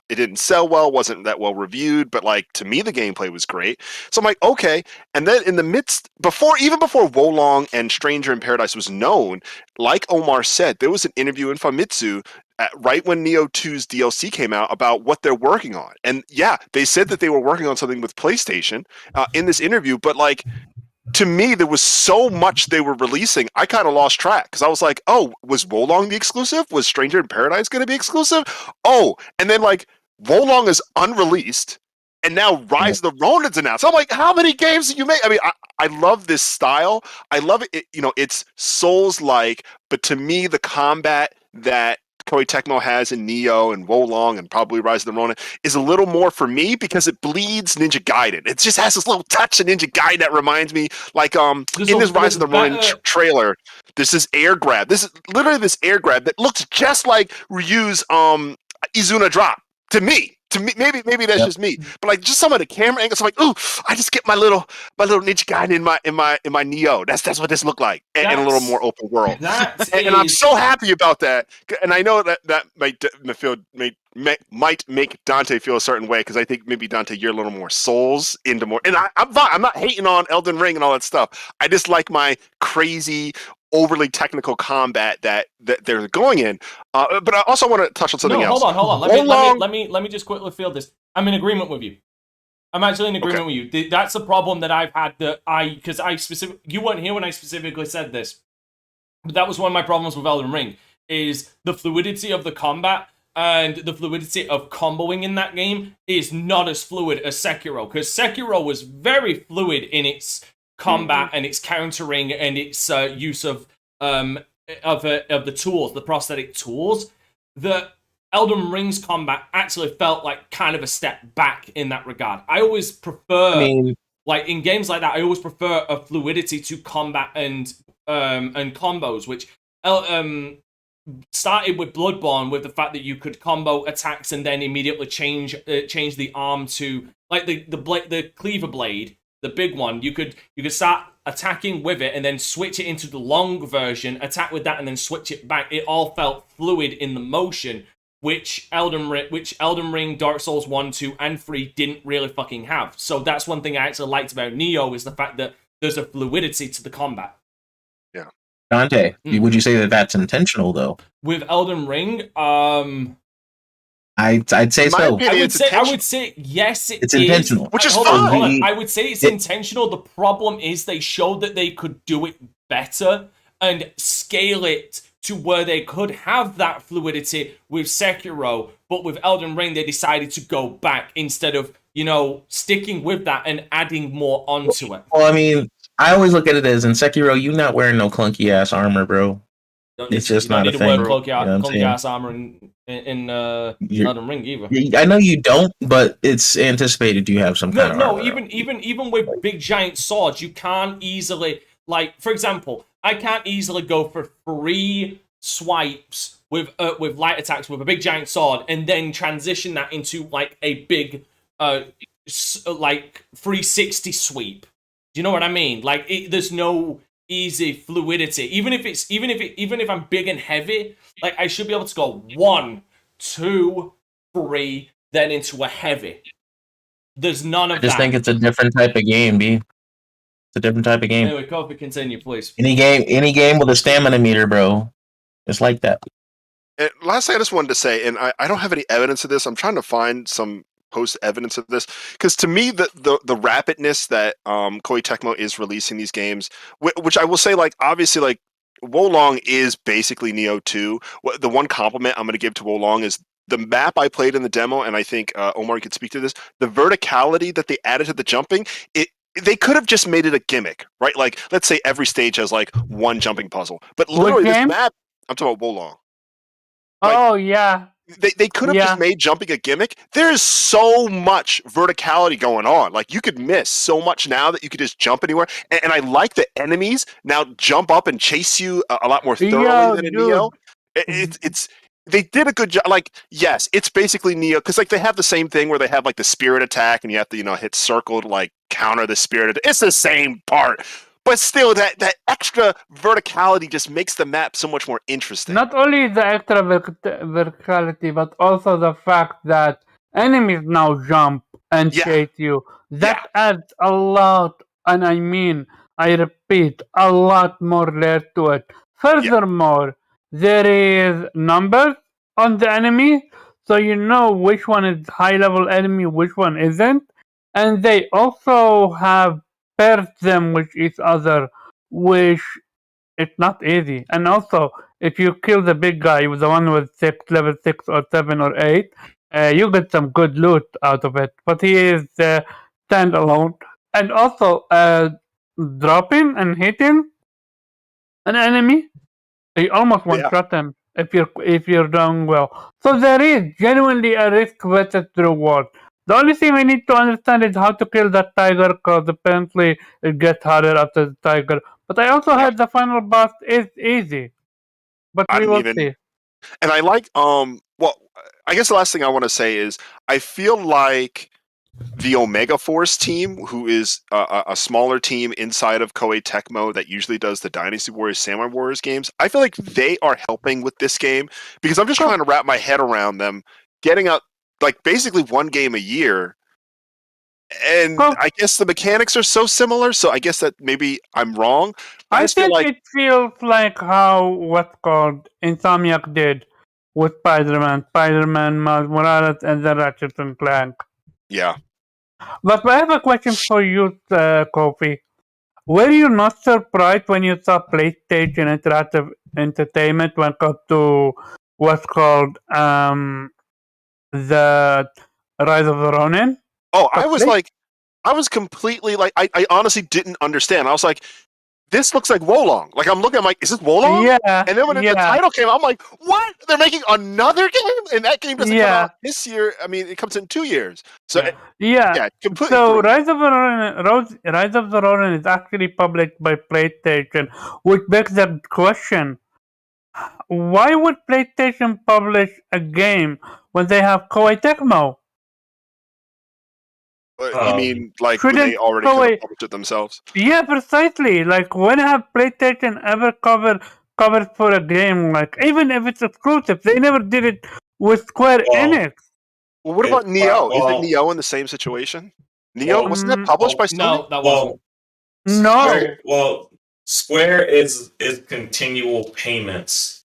it didn't sell well, wasn't that well reviewed, but like to me the gameplay was great. So I'm like, okay. And then in the midst, even before Wolong and Stranger in Paradise was known, like Omar said, there was an interview in Famitsu right when Neo 2's DLC came out about what they're working on. And yeah, they said that they were working on something with PlayStation in this interview, but like, to me, there was so much they were releasing, I kind of lost track because I was like, oh, was Wolong the exclusive? Was Stranger in Paradise going to be exclusive? Oh, and then like Wolong is unreleased, and now Rise of the Ronin's announced. I'm like, how many games do you make? I mean, I love this style. I love it. It's Souls-like, but to me, the combat that Koei Tecmo has in Neo and Wolong and probably Rise of the Ronin is a little more for me because it bleeds Ninja Gaiden. It just has this little touch of Ninja Gaiden that reminds me, like in this Rise of the Ronin trailer, there's this air grab. This is literally this air grab that looks just like Ryu's Izuna drop to me. Maybe that's just me, but like just some of the camera angles, I'm like, ooh, I just get my little Ninja Gaiden in my Neo. That's what this looked like, and a little more open world. And I'm so happy about that. And I know that might make Dante feel a certain way because I think maybe Dante, you're a little more Souls into more. And I'm not hating on Elden Ring and all that stuff. I just like my crazy, overly technical combat that they're going in. But I also want to touch on something else. Hold on. Let me just quickly field this. I'm in agreement with you. I'm actually in agreement with you. That's a problem that I've had you weren't here when I specifically said this. But that was one of my problems with Elden Ring, is the fluidity of the combat and the fluidity of comboing in that game is not as fluid as Sekiro, because Sekiro was very fluid in its combat and its countering and its use of the tools, the prosthetic tools. The Elden Ring's combat actually felt like kind of a step back in that regard. I always prefer, like in games like that, I always prefer a fluidity to combat and combos, which started with Bloodborne with the fact that you could combo attacks and then immediately change the arm to like the cleaver blade. The big one, you could start attacking with it and then switch it into the long version, attack with that and then switch it back. It all felt fluid in the motion, which Elden Ring, Dark Souls 1, 2, and 3 didn't really fucking have. So that's one thing I actually liked about Neo, is the fact that there's a fluidity to the combat. Yeah. Dante, would you say that that's intentional though? With Elden Ring, I'd say so. I would say yes, it's intentional. Which is hold fine. on. I would say it's intentional. The problem is they showed that they could do it better and scale it to where they could have that fluidity with Sekiro, but with Elden Ring they decided to go back instead of, sticking with that and adding more onto it. Well, I mean, I always look at it as in Sekiro, you not wearing no clunky ass armor, bro. It's just not a thing. You don't need to wear clunky ass armor in Elden Ring either. I know you don't, but it's anticipated you have some kind of armor. No, even with big giant swords, you can't easily, like, for example, I can't easily go for 3 swipes with light attacks with a big giant sword and then transition that into like a big like 360 sweep. Do you know what I mean? Like, there's no easy fluidity. Even if I'm big and heavy, like, I should be able to go 1, 2, 3, then into a heavy. There's none of that. I just think it's a different type of game, B. It's a different type of game. Anyway, Kofi, continue, please. Any game with a stamina meter, bro. It's like that. And last thing I just wanted to say, and I don't have any evidence of this. I'm trying to find some post evidence of this, because to me the rapidness that Koei Tecmo is releasing these games, which I will say, like, obviously, like, Wolong is basically Neo 2. The one compliment I'm going to give to Wolong is the map I played in the demo, and I think Omar could speak to this. The verticality that they added to the jumping, they could have just made it a gimmick, right? Like, let's say every stage has like one jumping puzzle, but literally this map, I'm talking about Wolong. Like, yeah. They could have just made jumping a gimmick. There is so much verticality going on. Like, you could miss so much now that you could just jump anywhere. And I like the enemies now jump up and chase you a lot more thoroughly than in Neo. It's they did a good job. Like, yes, it's basically Neo, because like they have the same thing where they have like the spirit attack and you have to hit circle to like counter the spirit. It's the same part. But still, that extra verticality just makes the map so much more interesting. Not only the extra verticality, but also the fact that enemies now jump and chase you. That adds a lot, and I repeat, a lot more layer to it. Furthermore, there is numbers on the enemy, so you know which one is high-level enemy, which one isn't. And they also have paired them with each other, which it's not easy. And also, if you kill the big guy, with the one with level 6 or 7 or 8, you get some good loot out of it. But he is standalone. And also, dropping and hitting an enemy, you almost one-shot them if you're doing well. So there is genuinely a risk versus reward. The only thing we need to understand is how to kill that tiger, because apparently it gets harder after the tiger. But I also heard the final boss is easy. But we will see. And I like, well, I guess the last thing I want to say is I feel like the Omega Force team, who is a smaller team inside of Koei Tecmo that usually does the Dynasty Warriors, Samurai Warriors games, I feel like they are helping with this game, because I'm just trying to wrap my head around them getting up like basically one game a year, and I guess the mechanics are so similar, so I guess that maybe I'm wrong. I think it feels like how what's called Insomniac did with Spider-Man, Miles Morales, and the Ratchet and Clank. Yeah. But I have a question for you, Kofi. Were you not surprised when you saw PlayStation Interactive Entertainment when it comes to what's called the Rise of the Ronin? Oh, I was completely like, I honestly didn't understand. I was like, this looks like Wolong. Like, I'm looking, I'm like, is this Wolong? Yeah. And then when the title came out, I'm like, what? They're making another game? And that game doesn't come out this year. I mean, it comes in 2 years. So, completely. So, Rise of the Ronin is actually published by PlayStation, which begs the question, why would PlayStation publish a game when they have Koei Tecmo? You mean like when they already published it themselves? Yeah, precisely. Like, when have PlayStation ever covered for a game? Like, even if it's exclusive, they never did it with Square Enix. Well, what about Neo? Isn't Neo in the same situation? Neo wasn't that published by Sony? No, that wasn't. No. Square is continual payments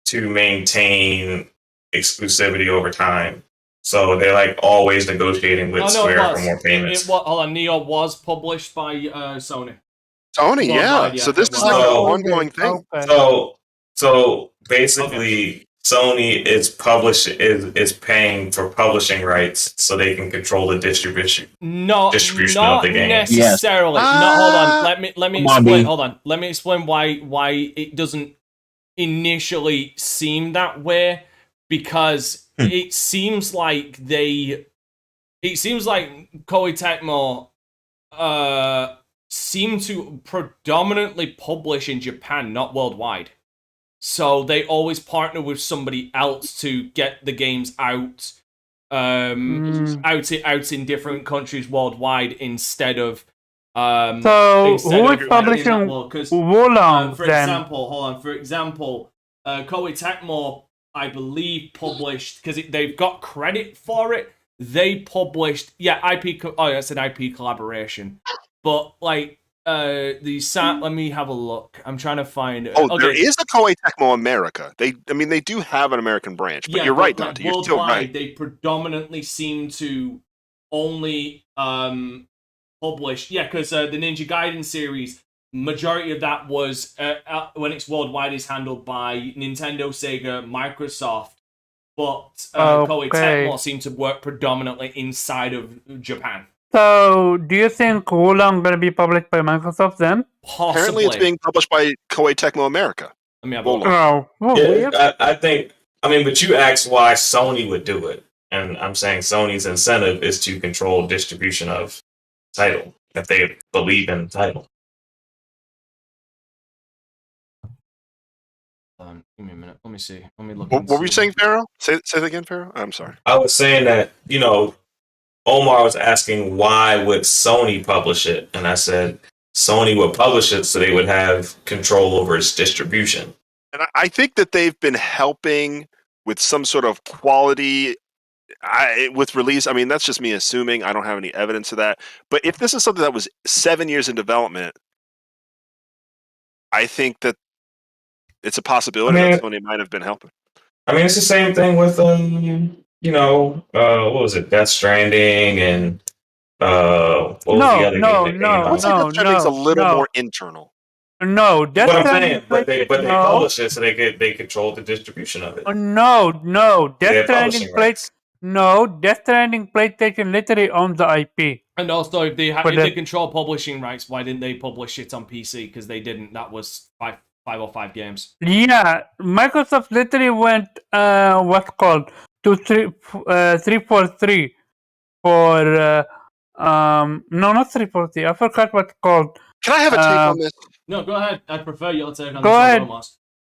to maintain exclusivity over time. So they're like always negotiating with Square for more payments. Hold on, Neo was published by Sony. Sony, yeah. So this is like an ongoing thing. Okay. So basically, Sony is paying for publishing rights so they can control the distribution of the game. Not necessarily. Yes. No, hold on. Let me Come on, explain. B. Hold on. Let me explain why it doesn't initially seem that way, because it seems like Koei Tecmo seem to predominantly publish in Japan, not worldwide. So they always partner with somebody else to get the games out, out in different countries worldwide instead of. So who is publishing Wolong for then? example, hold on. For example, Koei Tecmo, I believe, published because they've got credit for it. They published, IP. I said IP collaboration, but like. Let me have a look. I'm trying to find it. There is a Koei Tecmo America. They do have an American branch, but you're right, Dante. You're still right. They predominantly seem to only publish. Yeah, because the Ninja Gaiden series, majority of that was when it's worldwide is handled by Nintendo, Sega, Microsoft, but Koei Tecmo seem to work predominantly inside of Japan. So, do you think Wolong gonna be published by Microsoft then? Possibly. Apparently, it's being published by Koei Tecmo America. Let me have a look. I think. I mean, but you asked why Sony would do it, and I'm saying Sony's incentive is to control distribution of title if they believe in the title. Give me a minute. Let me see. Let me look. What were you saying, Pharaoh? Say that again, Pharaoh. I'm sorry. I was saying that Omar was asking why would Sony publish it, and I said Sony would publish it so they would have control over its distribution. And I think that they've been helping with some sort of quality with release. I mean, that's just me assuming. I don't have any evidence of that. But if this is something that was 7 years in development, I think that it's a possibility that Sony might have been helping. I mean, it's the same thing with what was it? Death Stranding and what was the other game? Death Stranding's a little more internal. No, Death Stranding. But they publish it so they control the distribution of it. Death Stranding PlayStation literally owns the IP. And also, if they control publishing rights, why didn't they publish it on PC? Because they didn't. That was 505 games. Yeah, Microsoft literally went what's called 343 for no, not 343. I forgot what's called. Can I have a take on this? No, go ahead. I prefer your take on this. Go ahead.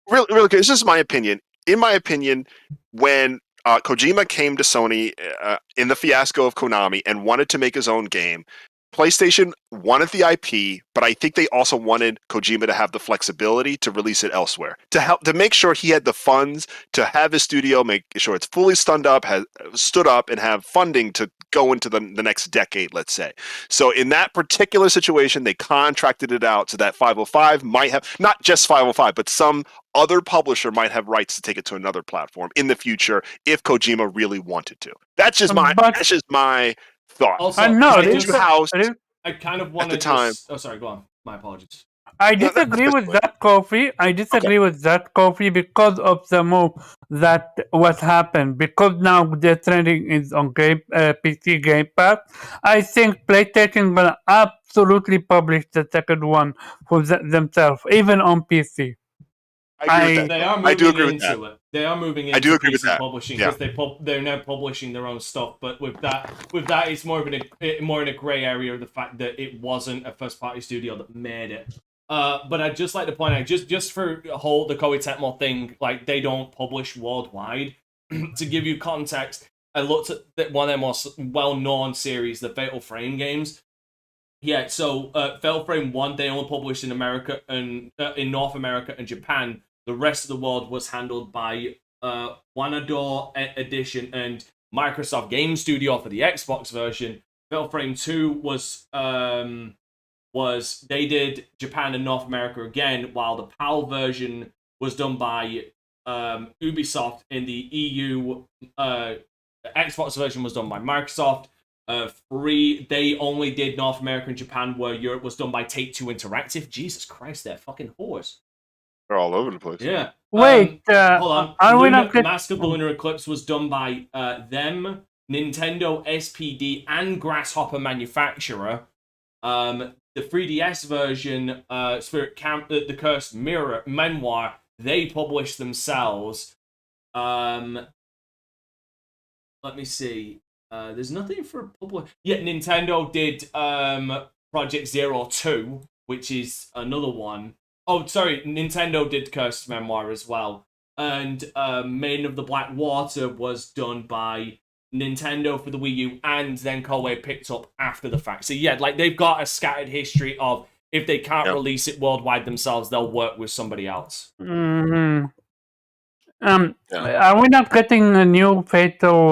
Really quick. This is my opinion. In my opinion, when Kojima came to Sony in the fiasco of Konami and wanted to make his own game, PlayStation wanted the IP, but I think they also wanted Kojima to have the flexibility to release it elsewhere, to make sure he had the funds to have his studio, make sure it's fully stood up, and have funding to go into the next decade, let's say. So in that particular situation, they contracted it out so that 505 might have, not just 505, but some other publisher might have rights to take it to another platform in the future if Kojima really wanted to. That's just my thought. Also, I kind of wanted at the time. Sorry, go on. My apologies. I disagree with that, Kofi. With that, Kofi, because of the move that what happened. Because now the trending is on PC Game Pass. I think PlayStation will absolutely publish the second one for themselves, even on PC. I do agree with that. They are moving into PC publishing because they're now publishing their own stuff. But with that, it's more in a grey area of the fact that it wasn't a first-party studio that made it. But I'd just like to point out, just for the Koei Tecmo thing, like they don't publish worldwide. To give you context, I looked at one of their most well-known series, the Fatal Frame games. Yeah, so Fatal Frame 1, they only published in America and in North America and Japan. The rest of the world was handled by Wanador Edition and Microsoft Game Studio for the Xbox version. Fatal Frame 2 was was they did Japan and North America again, while the PAL version was done by Ubisoft. In the EU, Xbox version was done by Microsoft. They only did North America and Japan, where Europe was done by Take-Two Interactive. Jesus Christ, they're fucking whores. They're all over the place. Yeah. Wait, hold on. are we not Mask of the Lunar Eclipse was done by them, Nintendo, SPD, and Grasshopper Manufacturer. The 3DS version, Spirit Camp, the Cursed Mirror Memoir, they published themselves. Let me see. There's nothing for public. Yeah, Nintendo did Project Zero 2, which is another one. Oh, sorry, Nintendo did Cursed Memoir as well. And Maiden of the Black Water was done by Nintendo for the Wii U, and then Koei picked up after the fact. So yeah, like they've got a scattered history of if they can't release it worldwide themselves, they'll work with somebody else. Mm-hmm. Are we not getting a new Fatal,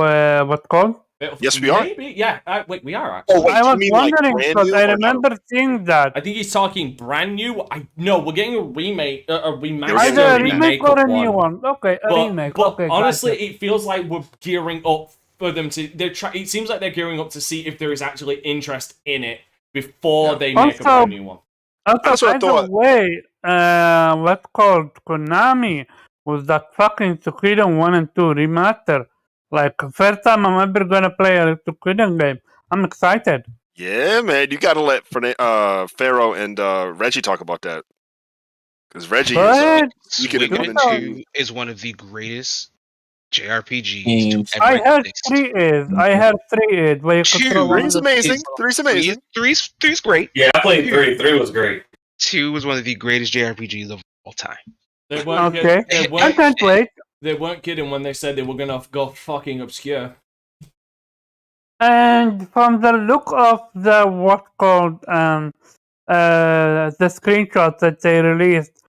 what's called? Yes, we are. Maybe, yeah. Wait, we are actually. I was wondering because I remember seeing that. I think he's talking brand new. No, we're getting a remake, a remaster. Either a remake or a new one. Okay, a remake. But okay, honestly, gotcha. it feels like we're gearing up for them to. It seems like they're gearing up to see if there is actually interest in it before they make a brand new one. Also, by the way, what's called Konami was that fucking Suikoden 1 and 2 remaster. Like, first time I'm ever gonna play a Suikoden game. I'm excited. Yeah, man, you gotta let Pharaoh and Reggie talk about that. Because Reggie Suikoden 2 is one of the greatest JRPGs to ever I heard exist. 3 is. I heard 3 is. Where you could throw one of the- Three's amazing. Three's great. Yeah, I played 3. 3 was great. 2 was one of the greatest JRPGs of all time. They weren't Okay. I can't wait. They weren't kidding when they said they were gonna go fucking obscure. And from the look of the what's called the screenshots that they released,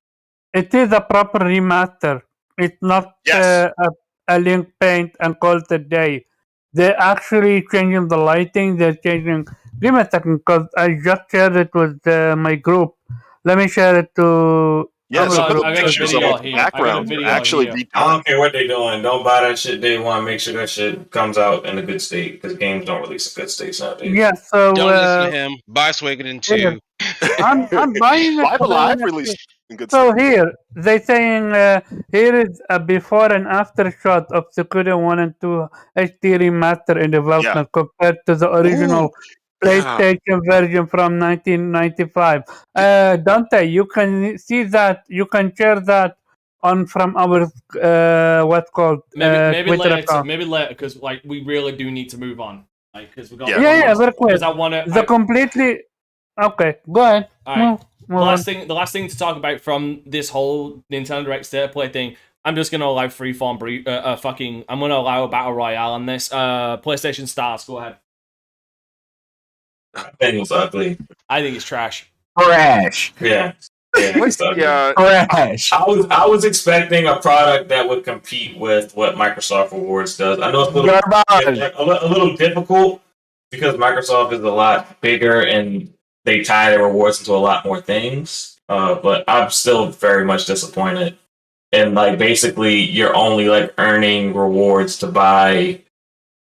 it is a proper remaster. It's not a Link Paint and call it a day. They're actually changing the lighting. They're changing. Give me a second, because I just shared it with my group. Let me share it to. Yes, I got a video here. Background. Actually, I don't care what they're doing. Don't buy that shit day one. Make sure that shit comes out in a good state, because games don't release in good states nowadays. Yeah, so don't listen to him. Buy Suikoden 2. I'm buying it. Live Alive released in good So state. here they saying here is a before and after shot of Suikoden 1 and 2 HD remaster in development compared to the original PlayStation version from 1995. Dante, you can see that. You can share that on from our what's called Maybe Twitter later. account. Maybe later, because like we really do need to move on. Like, because we got very quick. Because I want to. Completely. Okay, go ahead. All right. Move The last thing to talk about from this whole Nintendo Direct State of Play thing, I'm just gonna allow freeform I'm gonna allow a battle royale on this. PlayStation Stars, go ahead. I think it was ugly. I think it's trash. Trash. Yeah. It's ugly. Trash. I was expecting a product that would compete with what Microsoft Rewards does. I know it's a little difficult because Microsoft is a lot bigger and they tie their rewards into a lot more things. But I'm still very much disappointed. And like basically you're only like earning rewards to buy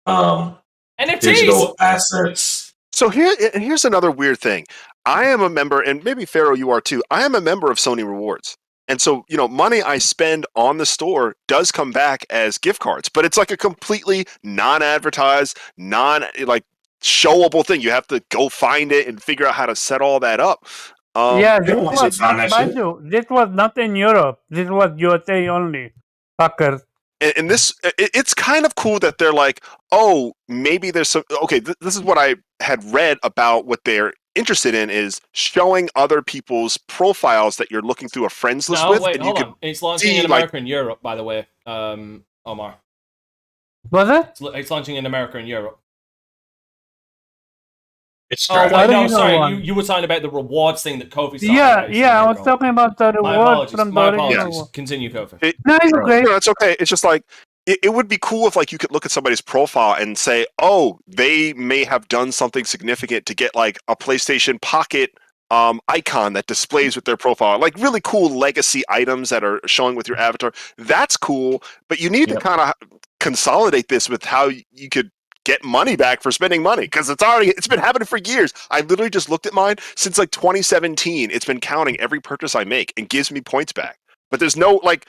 NFTs. digital assets. So here's another weird thing. I am a member, and maybe Pharaoh, you are too. I am a member of Sony Rewards. And so, money I spend on the store does come back as gift cards, but it's like a completely non-advertised, showable thing. You have to go find it and figure out how to set all that up. This was not in Europe. This was USA only. Fuckers. And this, it's kind of cool that they're like, oh, maybe there's some. Okay, this is what I had read about what they're interested in is showing other people's profiles that you're looking through a friends list with. Wait, and hold you on. It's launching in America and Europe, by the way, Omar. Was it? It's launching in America and Europe. It's sorry. You were talking about the rewards thing that Kofi's talking about. Yeah, I was talking about the rewards from the original. Continue, Kofi. It's okay. No, it's okay. It's just like, it would be cool if like you could look at somebody's profile and say, oh, they may have done something significant to get like a PlayStation Pocket icon that displays with their profile, like really cool legacy items that are showing with your avatar. That's cool, but you need to kind of consolidate this with how you could get money back for spending money, because it's been happening for years. I literally just looked at mine since like 2017. It's been counting every purchase I make and gives me points back. But there's no like,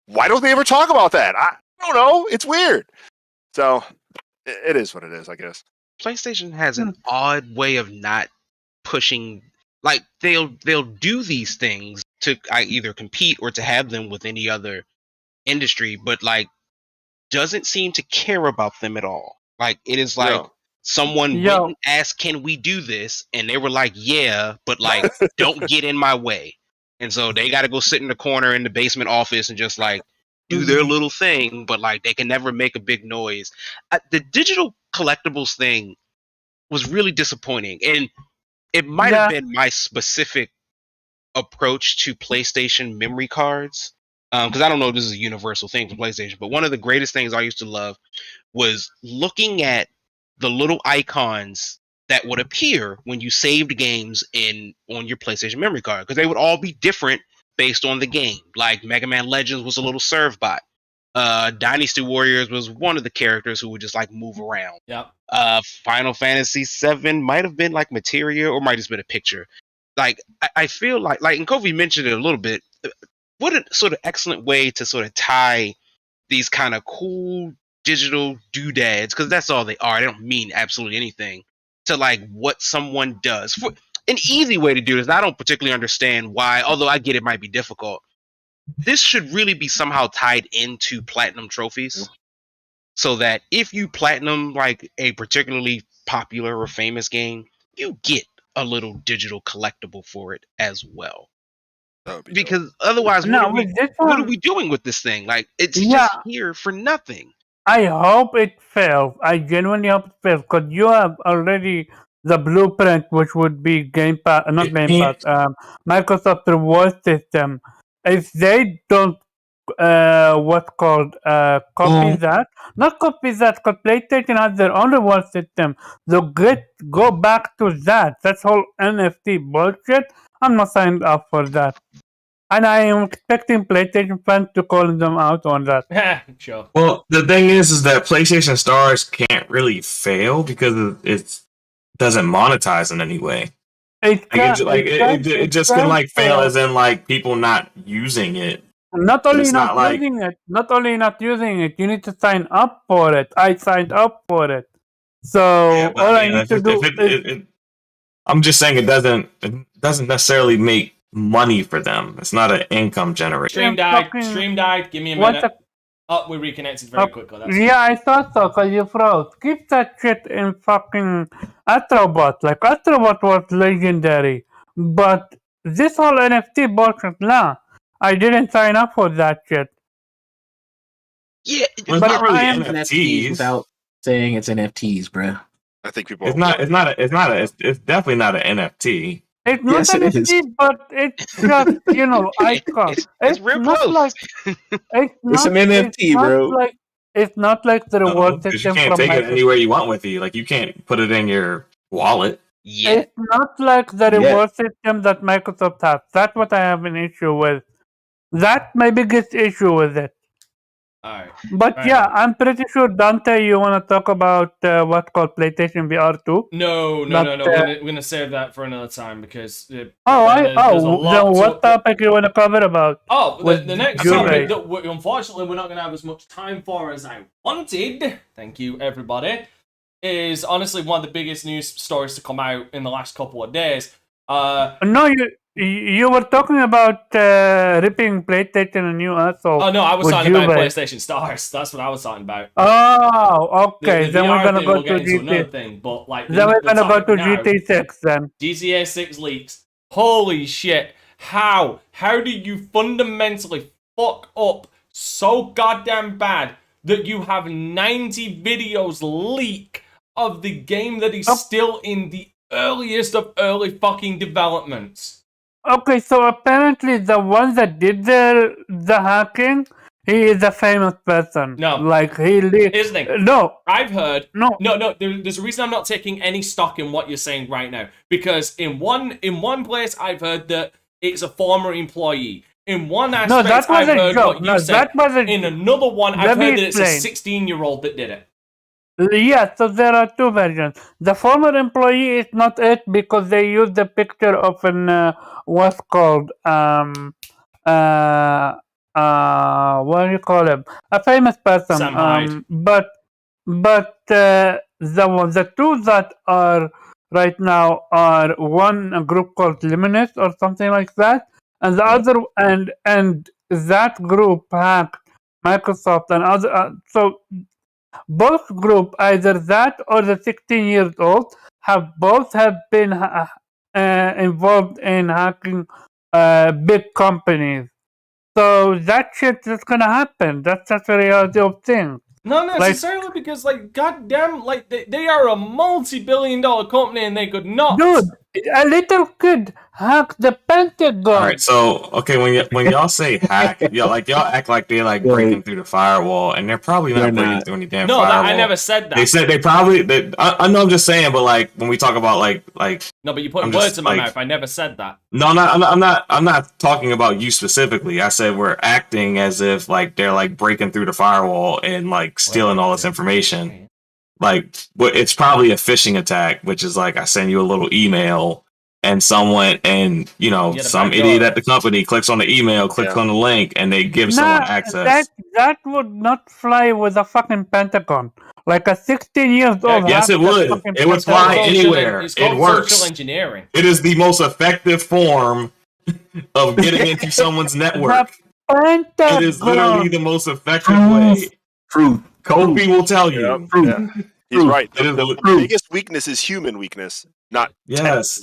why don't they ever talk about that? I don't know. It's weird. So it is what it is, I guess. PlayStation has an odd way of not pushing. Like they'll do these things to either compete or to have them with any other industry, but like doesn't seem to care about them at all. Like it is like someone went and asked, "Can we do this?" And they were like, "Yeah," but like don't get in my way. And so they got to go sit in the corner in the basement office and just like do their little thing, but like they can never make a big noise. The digital collectibles thing was really disappointing, and it might have been my specific approach to PlayStation memory cards, because I don't know if this is a universal thing for PlayStation, but one of the greatest things I used to love was looking at the little icons that would appear when you saved games on your PlayStation memory card, because they would all be different based on the game. Like Mega Man Legends was a little serve bot. Dynasty Warriors was one of the characters who would just like move around. Yep. Final Fantasy VII might have been like materia, or might have just been a picture. Like I feel like and Kofi mentioned it a little bit. What a sort of excellent way to sort of tie these kind of cool digital doodads, because that's all they are. They don't mean absolutely anything, to like what someone does. For an easy way to do this, and I don't particularly understand why, although I get it might be difficult. This should really be somehow tied into platinum trophies, so that if you platinum like a particularly popular or famous game, you get a little digital collectible for it as well. Because otherwise, what are we doing with this thing? Like, it's just here for nothing. I hope it fails. I genuinely hope it fails, because you have already the blueprint, which would be Game Pass, not Game Pass, Microsoft Reward System. If they don't, copy that, not copy that, because PlayStation has their own reward system. So go back to that. That's whole NFT bullshit. I'm not signed up for that. And I am expecting PlayStation fans to call them out on that. Sure. Well, the thing is that PlayStation Stars can't really fail because it doesn't monetize in any way. It just can like fail as in like people not using it. Not only not using it, you need to sign up for it. I signed up for it. So all I need to do I'm just saying it doesn't necessarily make money for them. It's not an income generator. Stream died. Give me a minute. We reconnected very quickly. I thought so, because you froze. Keep that shit in fucking Astrobot. Like, Astrobot was legendary. But this whole NFT bullshit, nah. I didn't sign up for that shit. Yeah, but not really NFTs without saying it's NFTs, bro. I think people. It's definitely not an NFT. It's not NFT, but it's just, icon. It's real close. It's some NFT, bro. It's not like the reward system. You can't take it anywhere you want with you. Like, you can't put it in your wallet. Yeah. It's not like the reward system that Microsoft has. That's what I have an issue with. That's my biggest issue with it. Alright. But I'm pretty sure, Dante, you want to talk about what's called PlayStation VR 2? No. We're going to save that for another time, because... what topic you want to cover about? The next topic that unfortunately we're not going to have as much time for as I wanted, thank you everybody, is honestly one of the biggest news stories to come out in the last couple of days. No, you were talking about ripping PlayStation a new asshole. Oh no, I was talking about PlayStation Stars. That's what I was talking about. Oh, okay. Then we're gonna go to GT. Another thing, but like then we're gonna go to GT6 then. GTA 6 leaks. Holy shit! How do you fundamentally fuck up so goddamn bad that you have 90 videos leak of the game that is still in the earliest of early fucking developments? Okay, so apparently the ones that did the hacking He is a famous person. No. Like, Here's the thing. No. I've heard... No. No, there's a reason I'm not taking any stock in what you're saying right now. Because in one place, I've heard that it's a former employee. In one aspect, I've heard what you said. In another one, I've heard that it's a 16-year-old that did it. Yeah, so there are two versions. The former employee is not it because they used the picture of an what's called what do you call him? A famous person. Sam Hyde. But the two that are right now are a group called Luminous or something like that, and the other and that group hacked Microsoft and other. So both group, either that or the 16 years old, have been involved in hacking big companies. So that shit is gonna happen. That's just a reality of things. Not necessarily, because, like, goddamn, like, they are a multi-billion-dollar company and they could not. Dude, a little kid hacked the Pentagon. All right, so okay, when y'all say hack, y'all act like they're like breaking through the firewall, and they're probably not breaking through any damn firewall. No, I never said that. They said they probably. I know, I'm just saying, but like when we talk about like. No, but you put words in my mouth. I never said that. No, I'm not talking about you specifically. I said we're acting as if like they're like breaking through the firewall and like stealing all this information. Like, it's probably a phishing attack, which is like I send you a little email, and someone, and you know, some idiot at the company clicks on the email, clicks on the link, and they give someone access. That would not fly with a fucking Pentagon. Like a 16 years old. Yes, it would. It would fly anywhere. It works. Social engineering. It is the most effective form of getting into someone's network. It is literally the most effective way. Truth. Kobe will tell you. Yeah. He's right. The biggest weakness is human weakness, not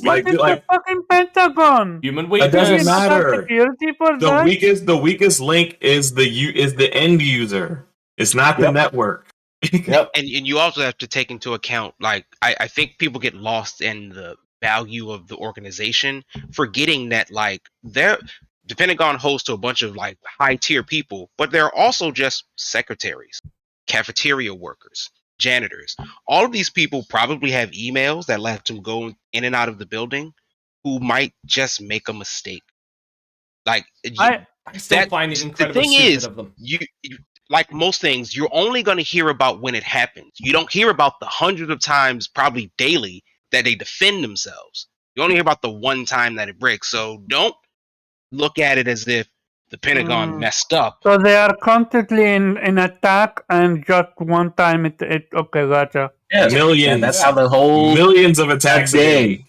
like the fucking Pentagon. Human weakness. It doesn't matter. The weakest link is the end user. It's not the network. And you also have to take into account, like, I think people get lost in the value of the organization, forgetting that, like, the Pentagon hosts a bunch of like high tier people, but they're also just secretaries, cafeteria workers, janitors. All of these people probably have emails that let them go in and out of the building who might just make a mistake. Like, I still find it incredibly the thing stupid is, of them. you like most things, you're only going to hear about when it happens. You don't hear about the hundreds of times, probably daily, that they defend themselves. You only hear about the one time that it breaks. So don't look at it as if the Pentagon messed up. So they are constantly in attack, and just one time it okay, gotcha. Yeah, millions. That's how the whole millions of attacks a day.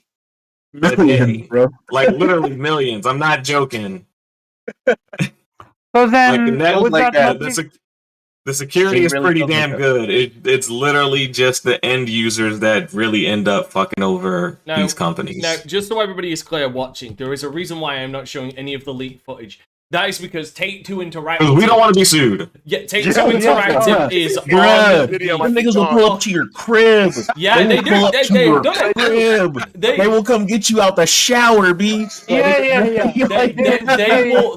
Millions, bro. Like literally millions. I'm not joking. So then, the security is pretty damn good. It's literally just the end users that really end up fucking over these companies. Now, just so everybody is clear watching, there is a reason why I'm not showing any of the leaked footage. That is because Take-Two Interactive... We don't want to be sued. Yeah, Take-Two Interactive is on... Them niggas will pull up to your crib. Yeah, they do. They will come get you out the shower, B. Yeah.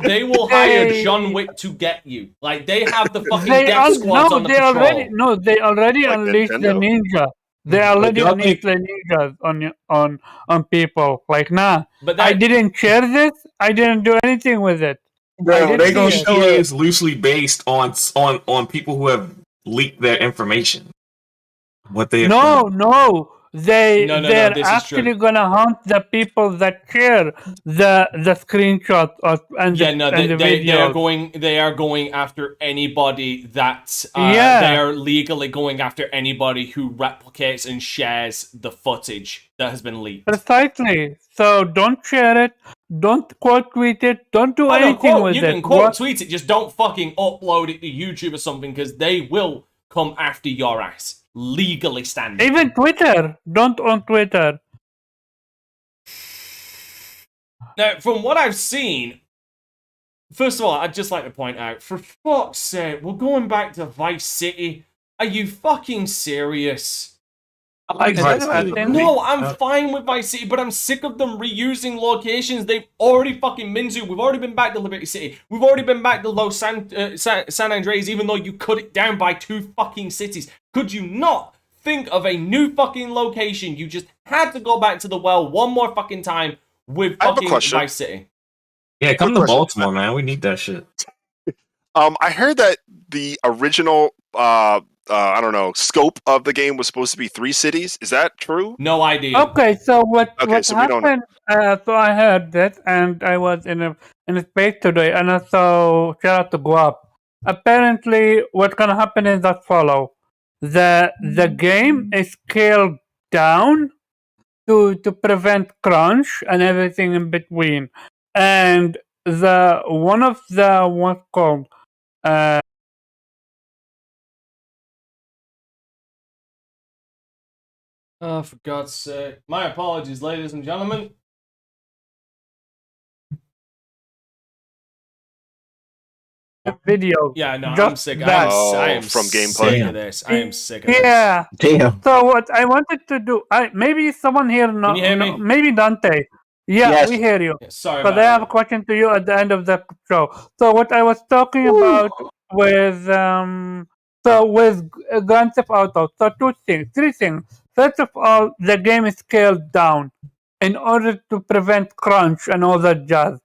They will hire John Wick to get you. Like, they have the fucking death squads on the patrol. They already unleashed the ninja. They already unleashed the ninjas on people. Like, nah, but I didn't share this. I didn't do anything with it. Bro, they gonna show is loosely based on people who have leaked their information. What they No. They're actually gonna hunt the people that share the screenshots the videos. They are going after anybody that they are legally going after anybody who replicates and shares the footage that has been leaked. Precisely. So don't share it. Don't quote tweet it. Don't do anything with it. You can quote tweet it. Just don't fucking upload it to YouTube or something, because they will come after your ass. Legally standing. Even Twitter. Don't on Twitter. Now, from what I've seen, first of all, I'd just like to point out, for fuck's sake, we're going back to Vice City. Are you fucking serious? like Vice City. No, I'm fine with Vice City, but I'm sick of them reusing locations they've already fucking been to. We've already been back to Liberty City. We've already been back to Los San Andreas, even though you cut it down by 2 fucking cities. Could you not think of a new fucking location? You just had to go back to the well one more fucking time with fucking Vice City. Yeah, come to Baltimore, man. We need that shit. I heard that the original I don't know, scope of the game was supposed to be 3 cities. Is that true? No idea. Okay, so what so happened? So I heard that, and I was in a space today, and I saw shout out to Guap. Apparently, what's gonna happen is as follow: the game is scaled down to prevent crunch and everything in between, and one of the what's called Oh, for God's sake. My apologies, ladies and gentlemen. Video. Yeah, no, I'm sick. I am from gameplay. Sick of this. I am sick of this. Yeah. Damn. So what I wanted to do, maybe someone here, Can you hear me? maybe Dante. Yeah, Yes. we hear you. Yeah, sorry But about I have that. a question to you at the end of the show. So what I was talking about with Grand Theft Auto. So 3 things. First of all, the game is scaled down in order to prevent crunch and all that jazz.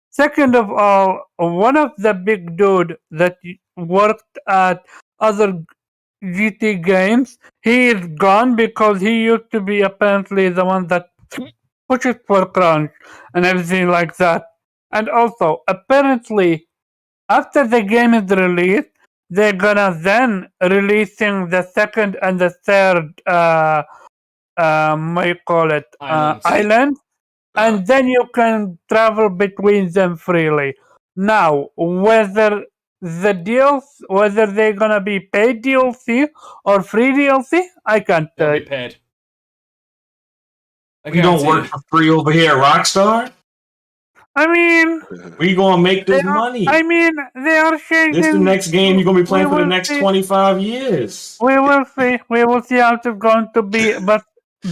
Second of all, one of the big dude that worked at other GT games, he is gone because he used to be apparently the one that pushes for crunch and everything like that. And also, apparently, after the game is released, they're gonna then releasing the second and the third, what you call it, island, and then you can travel between them freely. Now, whether they're gonna be paid DLC or free DLC, I can't tell. Be paid. We don't work for free over here at Rockstar. I mean, we gonna make this money. I mean, they are changing. This is the next game you're gonna be playing for the next 25 years. We will see. We will see how it's going to be, but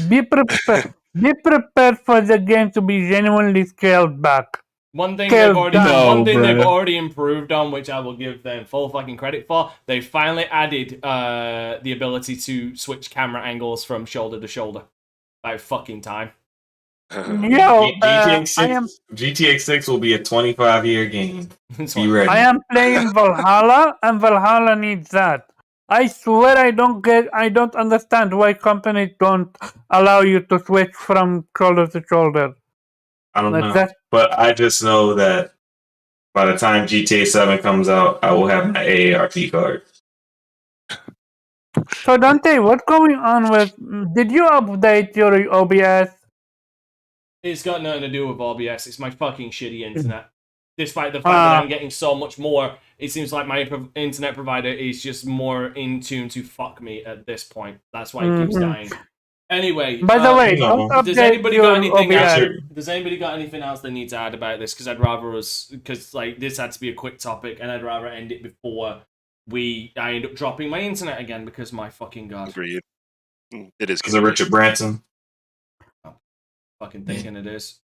be prepared. Be prepared for the game to be genuinely scaled back. One thing they've already improved on, which I will give them full fucking credit for, they finally added the ability to switch camera angles from shoulder to shoulder. About fucking time. GTA 6 will be a 25-year game. Be ready. I am playing Valhalla, and Valhalla needs that. I swear I don't understand why companies don't allow you to switch from shoulder to shoulder. I don't know. But I just know that by the time GTA 7 comes out, I will have my AARP card. So Dante, what's going on with... Did you update your OBS? It's got nothing to do with OBS. It's my fucking shitty internet. Despite the fact that I'm getting so much more, it seems like my internet provider is just more in tune to fuck me at this point. That's why it keeps dying. Anyway, by the way, does anybody got anything else? Does anybody got anything else they need to add about this? Because I'd rather this had to be a quick topic, and I'd rather end it before I end up dropping my internet again because my fucking god. Agreed. It is because of Richard Branson. Fucking thinking it is.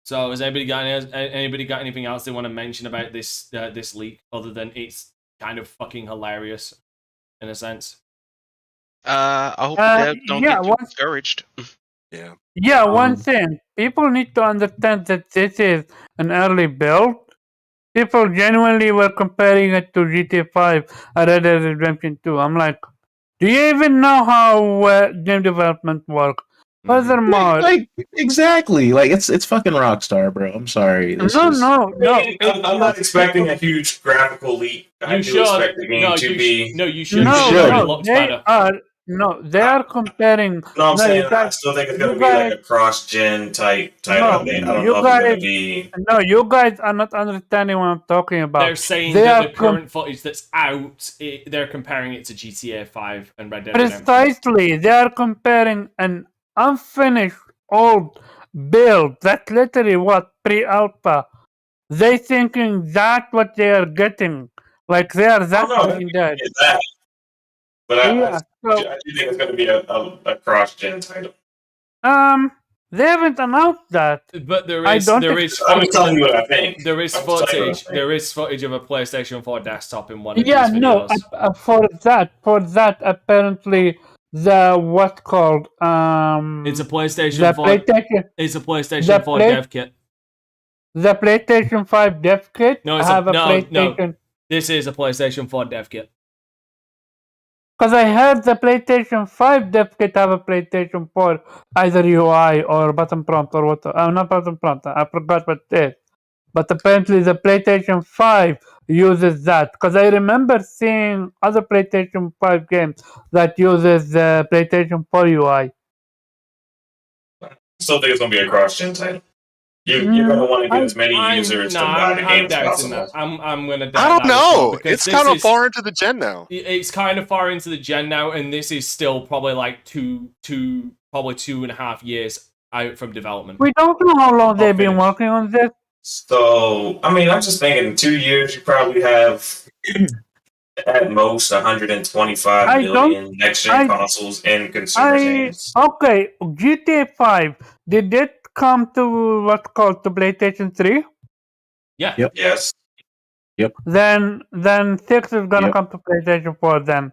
So, has anybody got anything else they want to mention about this this leak other than it's kind of fucking hilarious in a sense? I hope that don't get too discouraged. Yeah. One thing. People need to understand that this is an early build. People genuinely were comparing it to GTA 5 and Red Dead Redemption 2. I'm like, do you even know how game development works? Furthermore, exactly, it's fucking Rockstar, bro. I'm sorry. No. I'm not expecting a huge graphical leap. I do expect the game to be. No, you should. They are comparing. No, I'm saying I still think it's gonna be like a cross-gen type title. I don't know if it's gonna be. No, you guys are not understanding what I'm talking about. They're saying that the current footage that's out, they're comparing it to GTA 5 and Red Dead Redemption. Precisely, they are comparing an unfinished old build that's literally pre-alpha. They thinking that's what they are getting. Like they are that fucking dead. But Yeah, so I do think it's going to be a cross-gen title. they haven't announced that. But there I is don't there ex- is I'm just footage, telling you what I think. there is I'm just telling you what I footage think. there is footage of a PlayStation 4 desktop in one of Yeah, these no. videos. For that, apparently the what's called It's a PlayStation the 4. PlayStation It's a the PlayStation 4 play dev kit. the PlayStation 5 dev kit No, it's have a no. PlayStation. This is a PlayStation 4 dev kit. Because I heard the PlayStation 5 dev kit have a PlayStation 4 either UI or button prompt or what. Not button prompt. I forgot what it is. But apparently the PlayStation 5 uses that. Because I remember seeing other PlayStation 5 games that uses the PlayStation 4 UI. Still think it's going to be a cross-gen title. You're going to want to get as many users to buy the game as doubting possible. that. I'm going to doubt I don't that as well, know. because It's this kind of is- far into the gen now. It's kind of far into the gen now, and this is still probably like probably 2.5 years out from development. We don't know how long they've been working on this. So, I mean, I'm just thinking in 2 years, you probably have at most 125 I don't- million next-gen consoles and consumer games. Okay, GTA 5, did it come to what's called to PlayStation 3? Yeah. Yep. Yes. Then 6 is gonna Yep. come to PlayStation 4 then.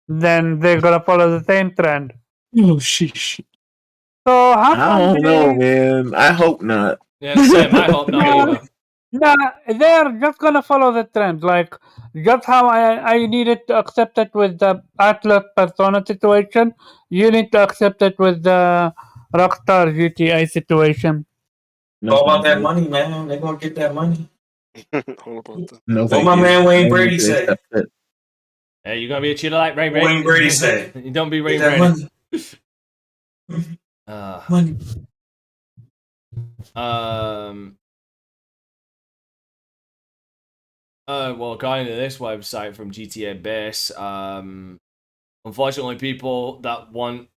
Then they're gonna follow the same trend. Oh, sheesh. So how I come don't know, man. I hope not. Yeah, same. I hope not either. Nah, they're just gonna follow the trend. Like, just how I needed to accept it with the Atlas Persona situation, you need to accept it with the Rockstar GTA situation. It's all about that money, man. They're going to get that money. All about that. No, What thank my you. man Wayne I Brady need to say? accept it. Hey, you gonna be a cheater like Ray Ray? Wayne Brady say. You don't be Ray Get that Brady. money. Money. Well, according to this website from GTA Base, unfortunately, people that won't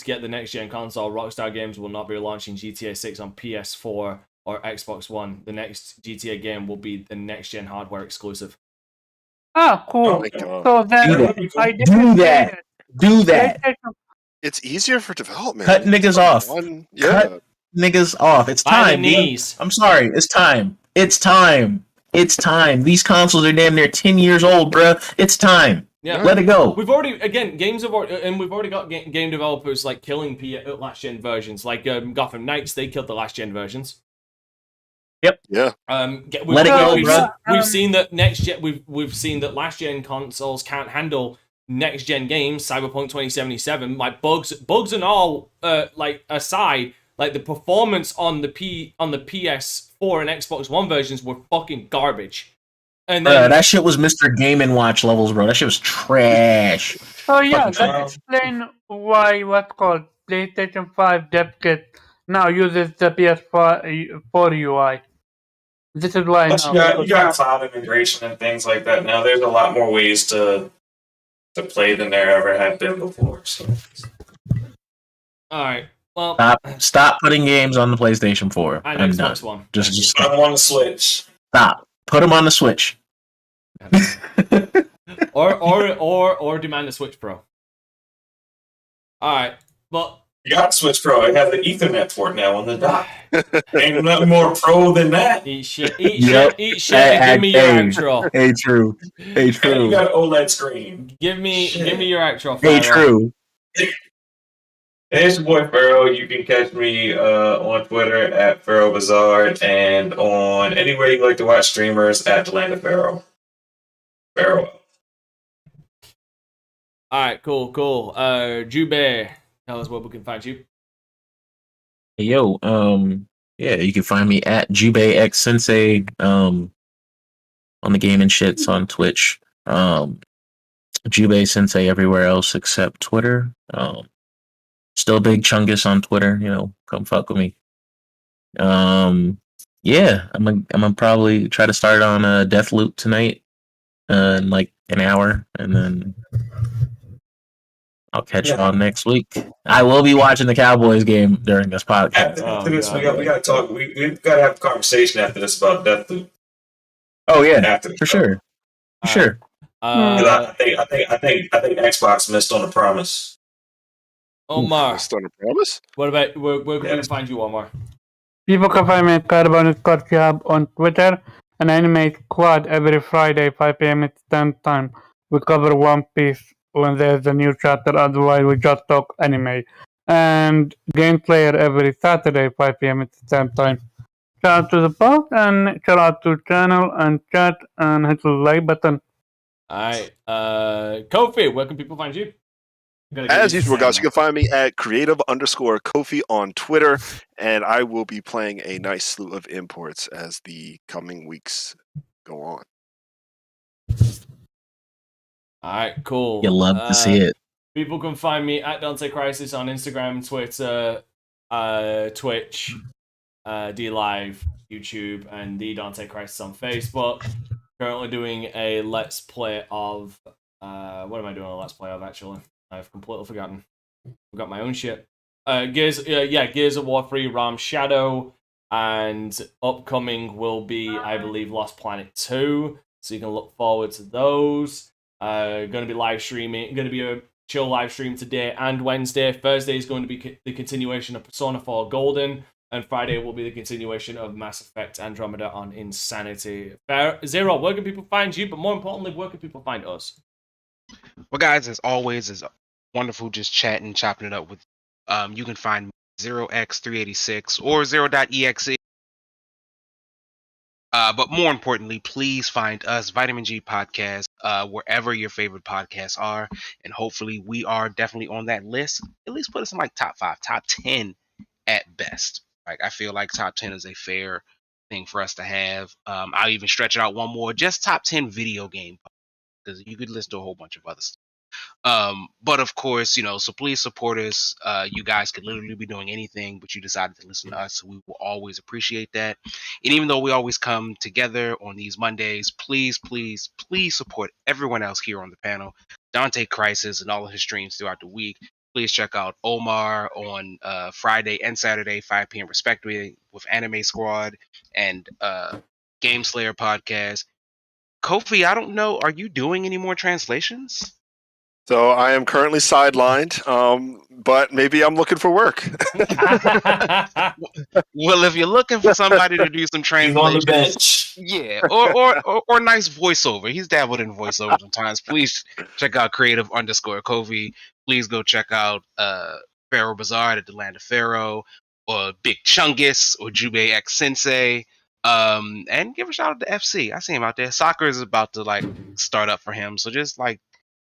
get the next gen console, Rockstar Games will not be launching GTA 6 on PS4 or Xbox One. The next GTA game will be the next gen hardware exclusive. Ah, cool. Oh my God. So then I didn't Do say that. Do that. PlayStation- It's easier for development. Cut niggas off. Yeah. Cut niggas off. It's By the time, dude. knees. I'm sorry. It's time. It's time. It's time. These consoles are damn near 10 years old, bruh. It's time. Yeah. Let it go. We've already we've already got game developers like killing last gen versions, like Gotham Knights. They killed the last gen versions. Yep. Yeah. Let it go, bruh. We've seen that next gen. We've seen that last gen consoles can't handle next gen games. Cyberpunk 2077, like bugs and all, like aside, like the performance on the PS4 and Xbox One versions were fucking garbage. And then That shit was Mr. Game & Watch levels, bro. That shit was trash. So yeah, Fucking that explain why what's called PlayStation 5 dev kit now uses the PS4 UI. This is why Plus, now. you got cloud integration and things like that now. There's a lot more ways to play than there ever have been before. So. all right, well, Stop putting games on the PlayStation 4. and I'm Xbox done. One. Just Put them on the Switch. stop. Put them on the Switch. or demand a Switch Pro. All right, but You got Switch Pro. It has the Ethernet port now on the dock. Ain't nothing more pro than that. eat shit, Yep. eat shit, and give me your Hey, actual. Hey, true. Hey, And you true. got an OLED screen. Give me Shit. your actual. Hey, Pharaoh. true. Hey, it's your boy Pharaoh. You can catch me on Twitter at Pharaoh Bazaar and on anywhere you like to watch streamers at the Land of Pharaoh. Pharaoh. All right, cool. Jube, tell us where we can find you. Hey, yo, yeah, you can find me at JubeXSensei, on the gaming shits on Twitch. Jube Sensei everywhere else except Twitter. Still Big Chungus on Twitter, come fuck with me. Yeah, I'm gonna probably try to start on Deathloop tonight, in like an hour, and then I'll catch y'all next week. I will be watching the Cowboys game during this podcast. After this, we got to talk. We've got to have a conversation after this about Deathloop. Oh yeah, After the for show. sure, for sure. I think Xbox missed on the promise. Omar, Missed on a promise. what about where can we find you, Omar? People can find me at Carbon_Club on Twitter and Anime Squad every Friday, 5 p.m. at stand time. We cover One Piece when there's a new chapter, otherwise we just talk anime. And Game Player every Saturday, 5 p.m. at stand time. Shout out to the post and shout out to the channel and chat and hit the like button. Alright, Kofi, where can people find you? As usual, guys, you can find me at creative_Kofi on Twitter, and I will be playing a nice slew of imports as the coming weeks go on. Alright, cool. You love to see it. People can find me at Dante Crisis on Instagram, Twitter, Twitch, DLive, YouTube, and the Dante Crisis on Facebook. Currently doing a Let's Play of... what am I doing a Let's Play of, actually? I've completely forgotten. Forgot my own shit. Gears of War 3 Ram Shadow, and upcoming will be, I believe, Lost Planet 2, so you can look forward to those. Going to be live streaming, going to be a chill live stream today and Wednesday. Thursday is going to be the continuation of Persona 4 Golden, and Friday will be the continuation of Mass Effect Andromeda on Insanity. Zero, where can people find you, but more importantly, where can people find us? Well, guys, as always, it's wonderful just chatting, chopping it up with. You can find 0x386 or 0.exe. But more importantly, please find us, Vitamin G Podcast, wherever your favorite podcasts are, and hopefully we are definitely on that list. At least put us in like top 5, top 10 at best. Like I feel like top 10 is a fair thing for us to have. I'll even stretch it out one more, just top 10 video game, because you could list a whole bunch of other stuff. But of course, so please support us. You guys could literally be doing anything, but you decided to listen to us, so we will always appreciate that. And even though we always come together on these Mondays, please support everyone else here on the panel. Dante Crisis and all of his streams throughout the week. Please check out Omar on Friday and Saturday, 5 p.m. respectively, with Anime Squad and Game Slayer podcast. Kofi, I don't know, are you doing any more translations? So I am currently sidelined, but maybe I'm looking for work. Well, if you're looking for somebody to do some translations, yeah, or nice voiceover, he's dabbled in voiceover sometimes. Please check out creative_Kofi. Please go check out Pharaoh Bazaar at the Land of Pharaoh, or Big Chungus, or Jubei X Sensei. And give a shout out to FC. I see him out there. Soccer is about to start up for him, so just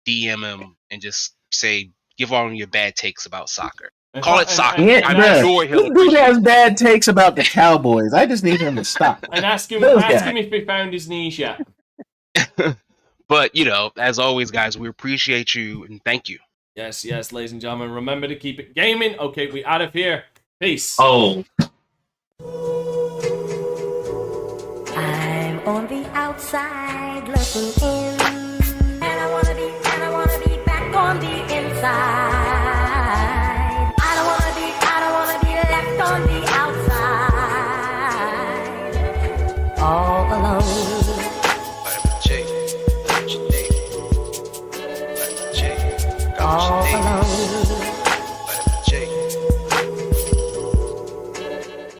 DM him and just say, give all your bad takes about soccer. Call it soccer. I'm sure he'll Dude has bad takes about the Cowboys. I just need him to stop. And ask him if he found his niche yet. But as always, guys, we appreciate you and thank you. Yes, ladies and gentlemen, remember to keep it gaming. Okay, we out of here. Peace. Oh. I'm on the outside looking in, and I wanna be back on the inside. I don't wanna be left on the outside, all alone. All alone.